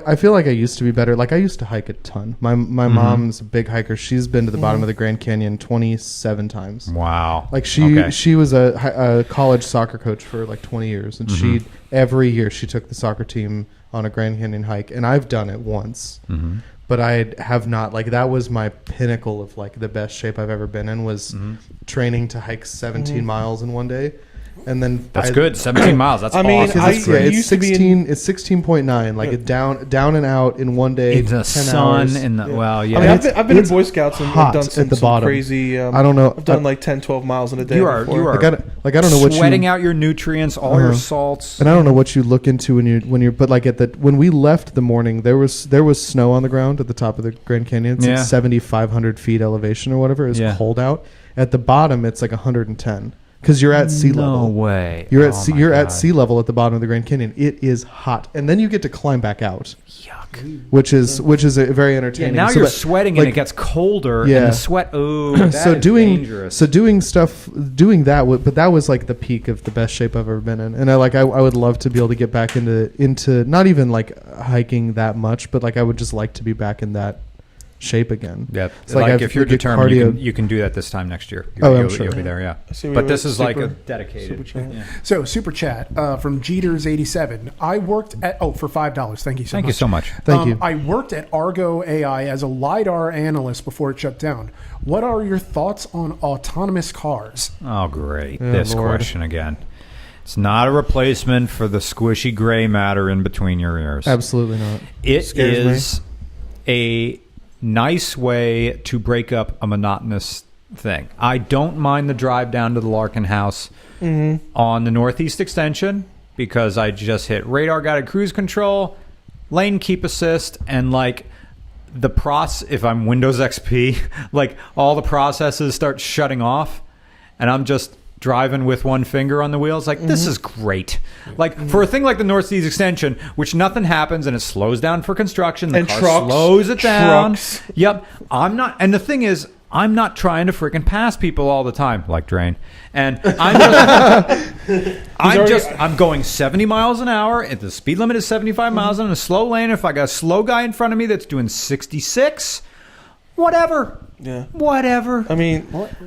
S5: I feel like I used to be better. Like I used to hike a ton. My mom's a big hiker. She's been to the bottom of the Grand Canyon 27 times.
S1: Wow.
S5: Like she was a college soccer coach for like 20 years, and every year she took the soccer team on a Grand Canyon hike, and I've done it once. But I have not. Like that was my pinnacle of like the best shape I've ever been in, was training to hike 17 miles in one day. And then
S1: that's good. 17 miles. That's awesome.
S5: That's great. It's 16. It's 16.9. Like it down and out in one day.
S1: In the 10 sun. Hours. I've
S4: been in Boy Scouts and done some crazy.
S5: I don't know.
S4: I've done like 10, 12 miles in a day.
S1: You are
S5: I don't know what
S1: sweating out your nutrients, all your salts.
S5: And I don't know what you look into when you're. But like when we left the morning, there was snow on the ground at the top of the Grand Canyon. It's like 7,500 feet elevation or whatever. It's cold out. At the bottom, it's like 110. Because you're at sea level.
S1: No way.
S5: You're at sea level at the bottom of the Grand Canyon. It is hot, and then you get to climb back out.
S1: Yuck.
S5: Which is a very entertaining.
S1: Yeah, now you're sweating, and it gets colder.
S5: Yeah.
S1: And the sweat. Oh, that is dangerous.
S5: Doing that, but that was like the peak of the best shape I've ever been in. And I would love to be able to get back into not even like hiking that much, but like I would just like to be back in that shape again.
S1: Yeah,
S5: it's like
S1: if you're determined, you can do that this time next year.
S5: I'm sure.
S1: You'll be there, yeah. But this is like a dedicated.
S2: Super chat. Yeah. So super chat from Jeters87. I worked at for $5. Thank you so much.
S1: Thank you so much.
S5: Thank you.
S2: I worked at Argo AI as a LiDAR analyst before it shut down. What are your thoughts on autonomous cars?
S1: Oh, great. This question again. It's not a replacement for the squishy gray matter in between your ears.
S5: Absolutely not.
S1: It is a nice way to break up a monotonous thing. I don't mind the drive down to the Larkin house on the Northeast Extension because I just hit radar guided cruise control, lane keep assist, and like if I'm Windows XP, like all the processes start shutting off, and I'm just driving with one finger on the wheels, like this is great. Like for a thing like the North Seas extension, which nothing happens and it slows down for construction, the car slows it down. Yep. And the thing is, I'm not trying to freaking pass people all the time, like Drain. And I'm going 70 miles an hour. If the speed limit is 75 miles in a slow lane, if I got a slow guy in front of me that's doing 66, whatever.
S4: Yeah.
S1: Whatever.
S4: I mean,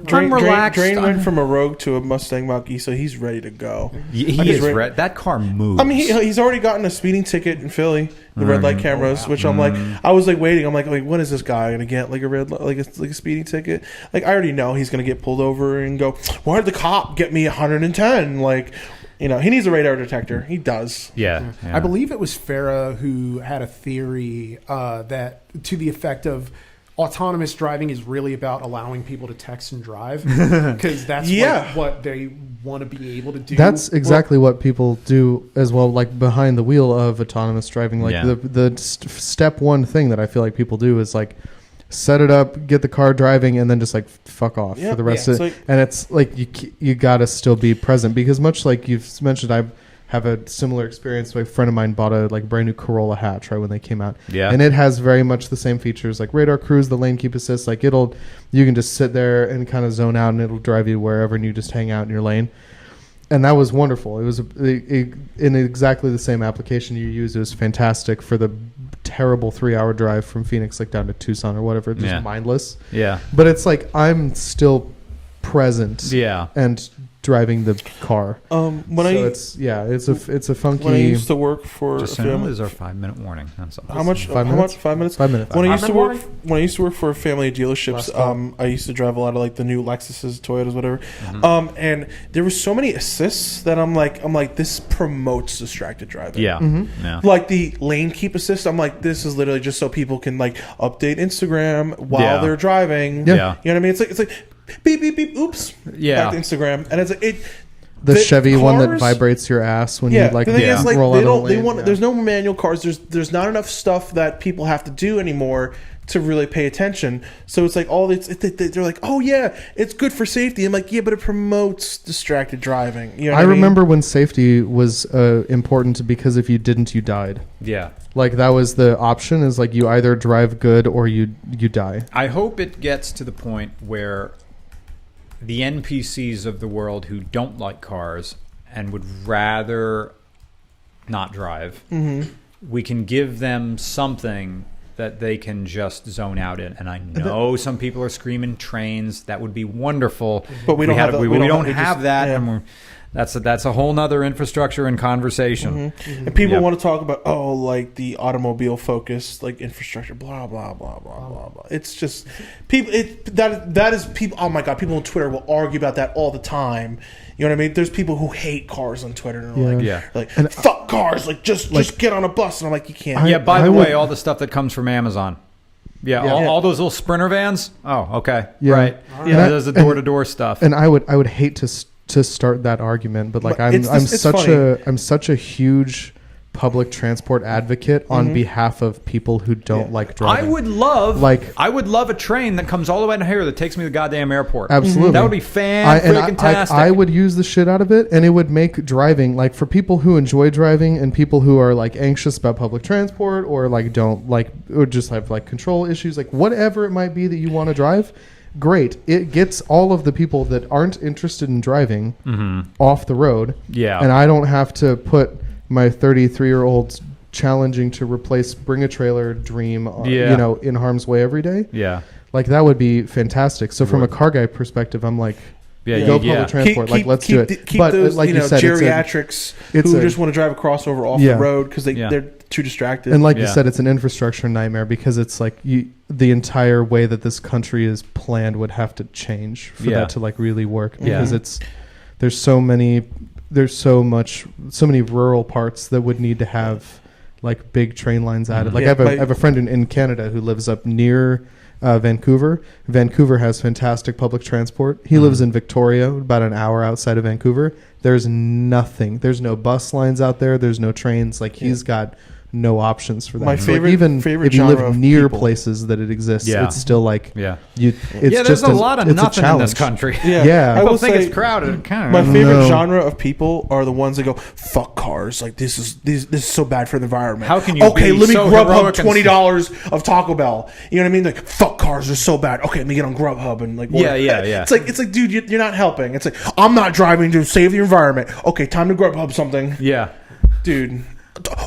S1: I'm relaxed.
S4: Drain went from a Rogue to a Mustang Mach-E, so he's ready to go.
S1: He is ready. That car moves.
S4: I mean, he's already gotten a speeding ticket in Philly, the red light cameras, which I'm like, I was like waiting. I'm like, when is this guy gonna get like a red like a speeding ticket? Like I already know he's gonna get pulled over and go, why did the cop get me 110? Like, he needs a radar detector. He does.
S1: Yeah.
S2: I believe it was Farah who had a theory that to the effect of autonomous driving is really about allowing people to text and drive because that's what they want to be able to do.
S5: That's exactly what people do as well, like behind the wheel of autonomous driving. Like the step one thing that I feel like people do is like set it up, get the car driving, and then just like fuck off for the rest of it. And it's like you gotta still be present because much like you've mentioned, I have a similar experience. My friend of mine bought a brand new Corolla hatch right when they came out. Yeah. And it has very much the same features like radar cruise, the lane keep assist. Like you can just sit there and kind of zone out and it'll drive you wherever and you just hang out in your lane. And that was wonderful. It was in exactly the same application you use. It was fantastic for the terrible 3-hour drive from Phoenix like down to Tucson or whatever. Just mindless. Yeah. But it's like I'm still present. Yeah. And driving the car. It's a funky.
S4: When I used to work for
S1: just a family, is our 5-minute warning.
S4: How much? 5 minutes? 5 minutes.
S5: 5 minutes.
S4: When I used to work for family dealerships, I used to drive a lot of like the new Lexuses, Toyotas, whatever. And there were so many assists that I'm like, this promotes distracted driving. Yeah. Yeah. Like the lane keep assist. I'm like, this is literally just so people can like update Instagram while they're driving. Yeah. You know what I mean? It's like. Beep beep beep. Oops. Yeah. Back to Instagram, and it's like
S5: the Chevy cars, one that vibrates your ass when you like.
S4: The thing is, like there's no manual cars. There's not enough stuff that people have to do anymore to really pay attention. So it's like they're like, oh yeah, it's good for safety. I'm like, yeah, but it promotes distracted driving. You know what I mean?
S5: Remember when safety was important because if you didn't, you died. Yeah. Like that was the option is like you either drive good or you die.
S1: I hope it gets to the point where the NPCs of the world who don't like cars and would rather not drive, we can give them something that they can just zone out in. And I know some people are screaming trains. That would be wonderful. But we don't have that. Yeah. And that's a whole nother infrastructure and conversation.
S4: And people want to talk about, like the automobile focused, like infrastructure, blah, blah, blah, blah, blah, blah. It's just people, that is people. Oh my God. People on Twitter will argue about that all the time. You know what I mean? There's people who hate cars on Twitter and like fuck cars. Like just get on a bus. And I'm like, you can't.
S1: By the way, all the stuff that comes from Amazon. All those little Sprinter vans. Oh, okay. Yeah. Right. Yeah. There's the door-to-door stuff.
S5: And I would hate to start that argument, but like I'm such a huge public transport advocate on behalf of people who don't like driving.
S1: I would love a train that comes all the way down here that takes me to the goddamn airport.
S5: Absolutely.
S1: That would be fantastic.
S5: I would use the shit out of it, and it would make driving, like for people who enjoy driving and people who are like anxious about public transport or like don't like or just have like control issues, like whatever it might be that you want to drive. Great. It gets all of the people that aren't interested in driving off the road. Yeah. And I don't have to put my 33-year-old challenging to bring a trailer dream, in harm's way every day. Yeah. Like that would be fantastic. So from a car guy perspective, I'm like, public transport. Let's do it.
S4: Keep those, like you said, geriatrics who just want to drive a crossover off the road because they're too distracted.
S5: And like you said, it's an infrastructure nightmare because it's like the entire way that this country is planned would have to change for that to like really work because there's so many rural parts that would need to have like big train lines added. Like I have a friend in Canada who lives up near Vancouver. Vancouver has fantastic public transport. He lives in Victoria, about an hour outside of Vancouver. There's nothing. There's no bus lines out there. There's no trains. Like he's got no options for that.
S4: My
S5: So,
S4: favorite-
S5: even
S4: favorite
S5: if you
S4: genre
S5: live
S4: of
S5: near
S4: people.
S5: places that it exists,
S1: Yeah.
S5: it's still like
S1: Yeah.
S5: It's
S1: There's
S5: just
S1: a lot of
S5: it's a
S1: nothing in this
S5: challenge.
S1: country.
S5: Yeah.
S4: I
S1: People
S4: will
S1: think
S4: say
S1: it's crowded. Kind
S4: my
S1: of.
S4: favorite
S5: No.
S4: genre of people are the ones that go, "Fuck cars! Like this is so bad for the environment."
S1: How can you
S4: Okay,
S1: be
S4: let me
S1: so
S4: Grubhub
S1: heroic and
S4: $20 of Taco Bell. You know what I mean? Like, fuck cars are so bad. Okay, let me get on Grubhub and like. order.
S1: Yeah.
S4: It's like, dude, you're not helping. It's like, I'm not driving to save the environment. Okay, time to Grubhub something,
S1: Yeah.
S4: dude.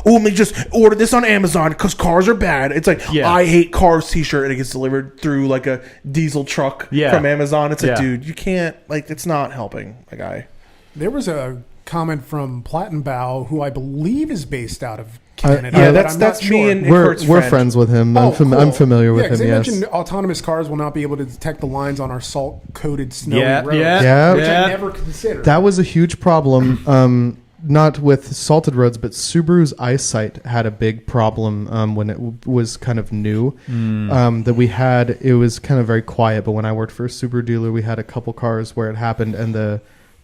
S4: Oh, let me just order this on Amazon because cars are bad. It's like,
S1: Yeah.
S4: I hate cars t-shirt and it gets delivered through like a diesel truck
S1: Yeah.
S4: from Amazon. It's like,
S1: Yeah.
S4: dude, you can't, like, it's not helping a guy.
S2: There was a comment from Plattenbow, who I believe is based out of
S5: I-
S2: Canada.
S4: Yeah,
S2: but
S4: that's
S2: I'm not
S4: me
S2: sure.
S4: and
S5: We're
S4: Kurt's
S5: we're
S4: friend.
S5: friends with him.
S2: Oh,
S5: I'm
S2: cool.
S5: familiar with
S2: Yeah, 'cause
S5: him.
S2: they
S5: Yes.
S2: mentioned autonomous cars will not be able to detect the lines on our salt-coated snowy
S1: Yeah.
S2: roads.
S1: Yeah.
S2: Which
S1: Yeah.
S2: I never considered.
S5: That was a huge problem. Not with salted roads, but Subaru's eyesight had a big problem when it was kind of new. That we had, it was kind of very quiet. But when I worked for a Subaru dealer, we had a couple cars where it happened, and the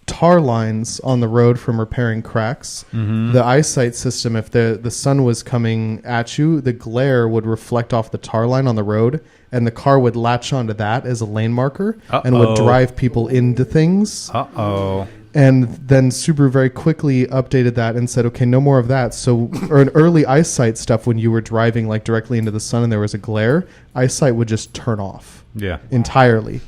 S5: tar lines on the road from repairing cracks, the eyesight system, if the sun was coming at you, the glare would reflect off the tar line on the road, and the car would latch onto that as a lane marker and would drive people into things.
S1: Uh-oh.
S5: And then Subaru very quickly updated that and said, okay, no more of that. So, or an early eyesight stuff, when you were driving like directly into the sun and there was a glare, eyesight would just turn off
S1: Yeah.
S5: entirely.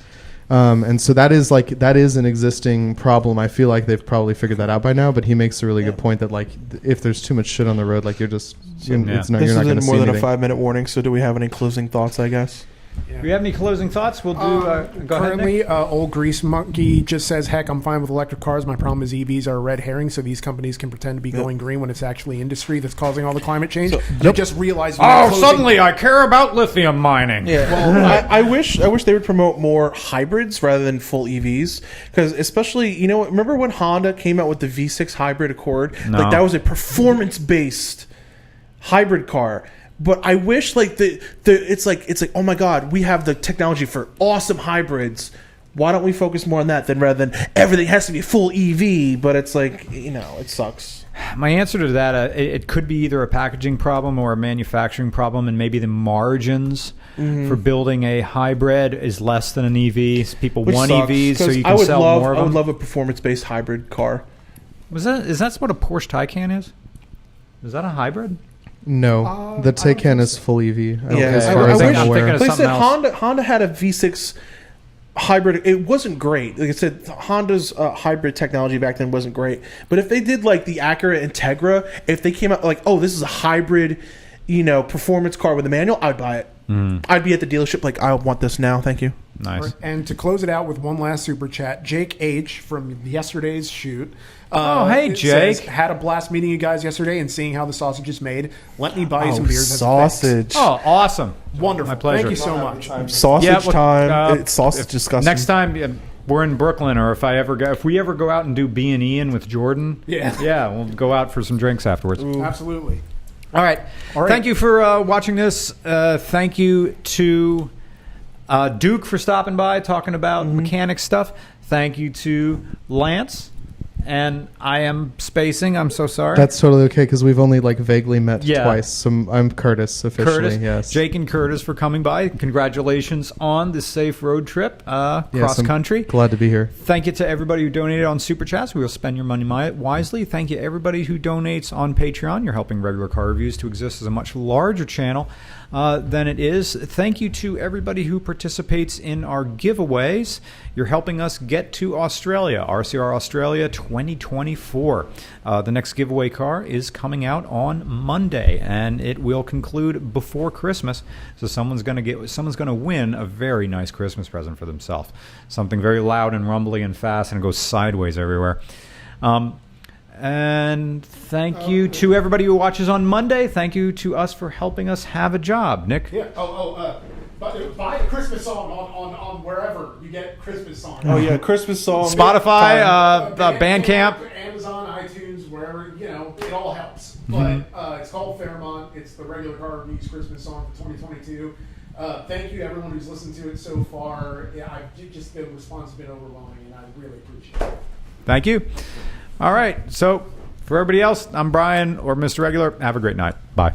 S5: And so that is an existing problem. I feel like they've probably figured that out by now, but he makes a really good point that like if there's too much shit on the road, like you're just,
S1: Yeah.
S5: it's not,
S4: This
S5: you're not going to
S4: is
S5: see
S4: more than
S5: anything.
S4: a 5-minute warning. So, do we have any closing thoughts? I guess.
S1: Do you have any closing thoughts? We'll do. Go ahead, Nick.
S2: Currently, old Grease Monkey just says, heck, I'm fine with electric cars. My problem is EVs are a red herring, so these companies can pretend to be going green when it's actually industry that's causing all the climate change. You just realize...
S6: Oh, suddenly I care about lithium mining.
S4: Yeah, well, I wish they would promote more hybrids rather than full EVs, because especially, remember when Honda came out with the V6 hybrid Accord?
S1: No.
S4: Like, that was a performance-based hybrid car. But I wish it's like oh my god, we have the technology for awesome hybrids. Why don't we focus more on that rather than everything has to be full EV? But it's like, it sucks.
S1: My answer to that, it could be either a packaging problem or a manufacturing problem, and maybe the margins for building a hybrid is less than an EV. People
S4: Which
S1: want
S4: sucks,
S1: EVs, so
S4: 'cause
S1: you can sell more of
S4: I
S1: them.
S4: would love a performance-based hybrid car.
S1: Is that what a Porsche Taycan is? Is that a hybrid?
S5: No, the Taycan is full EV. As
S4: I
S5: far as
S4: wish-
S5: I'm aware.
S1: thinking of
S4: Like I said,
S1: something else.
S4: Honda had a V6 hybrid. It wasn't great. Like I said, Honda's hybrid technology back then wasn't great. But if they did like the Acura Integra, if they came out like, oh, this is a hybrid, performance car with a manual, I'd buy it. I'd be at the dealership like, I want this now. Thank you.
S1: Nice.
S2: And to close it out with one last super chat, Jake H. from yesterday's shoot.
S1: Oh, hey,
S2: it
S1: Jake.
S2: says, had a blast meeting you guys yesterday and seeing how the sausage is made. Let me buy you some beers.
S4: sausage.
S1: Oh, awesome.
S2: Wonderful.
S1: My pleasure.
S2: Thank you so much.
S4: Sausage
S1: Yeah, well,
S4: time. It's sausage disgusting.
S1: Next time we're in Brooklyn, or if we ever go out and do B&E with Jordan,
S2: Yeah.
S1: we'll go out for some drinks afterwards.
S2: Absolutely.
S1: All right. Thank you for watching this. Thank you to Duke for stopping by, talking about mechanic stuff. Thank you to Lance. And I am spacing. I'm so sorry.
S5: That's totally okay because we've only vaguely met
S1: Yeah.
S5: twice. So I'm Curtis officially.
S1: Curtis,
S5: Yes.
S1: Jake and Curtis for coming by. Congratulations on the safe road trip cross
S5: I'm
S1: country.
S5: Glad to be here.
S1: Thank you to everybody who donated on Super Chats. We will spend your money wisely. Thank you everybody who donates on Patreon. You're helping Regular Car Reviews to exist as a much larger channel than it is. Thank you to everybody who participates in our giveaways. You're helping us get to Australia, RCR Australia 2024. The next giveaway car is coming out on Monday, and it will conclude before Christmas. So someone's going to win a very nice Christmas present for themselves. Something very loud and rumbly and fast, and it goes sideways everywhere. And thank you to everybody who watches on Monday. Thank you to us for helping us have a job. Nick?
S2: Yeah. Buy a Christmas song on wherever you get Christmas songs.
S4: Oh yeah, Christmas song.
S1: Spotify, Bandcamp.
S2: Amazon, iTunes, wherever, it all helps. But it's called Fairmont. It's the Regular Car Reviews Christmas song for 2022. Thank you to everyone who's listened to it so far. Yeah, the response has been overwhelming, and I really appreciate it.
S1: Thank you. All right. So for everybody else, I'm Brian or Mr. Regular. Have a great night. Bye.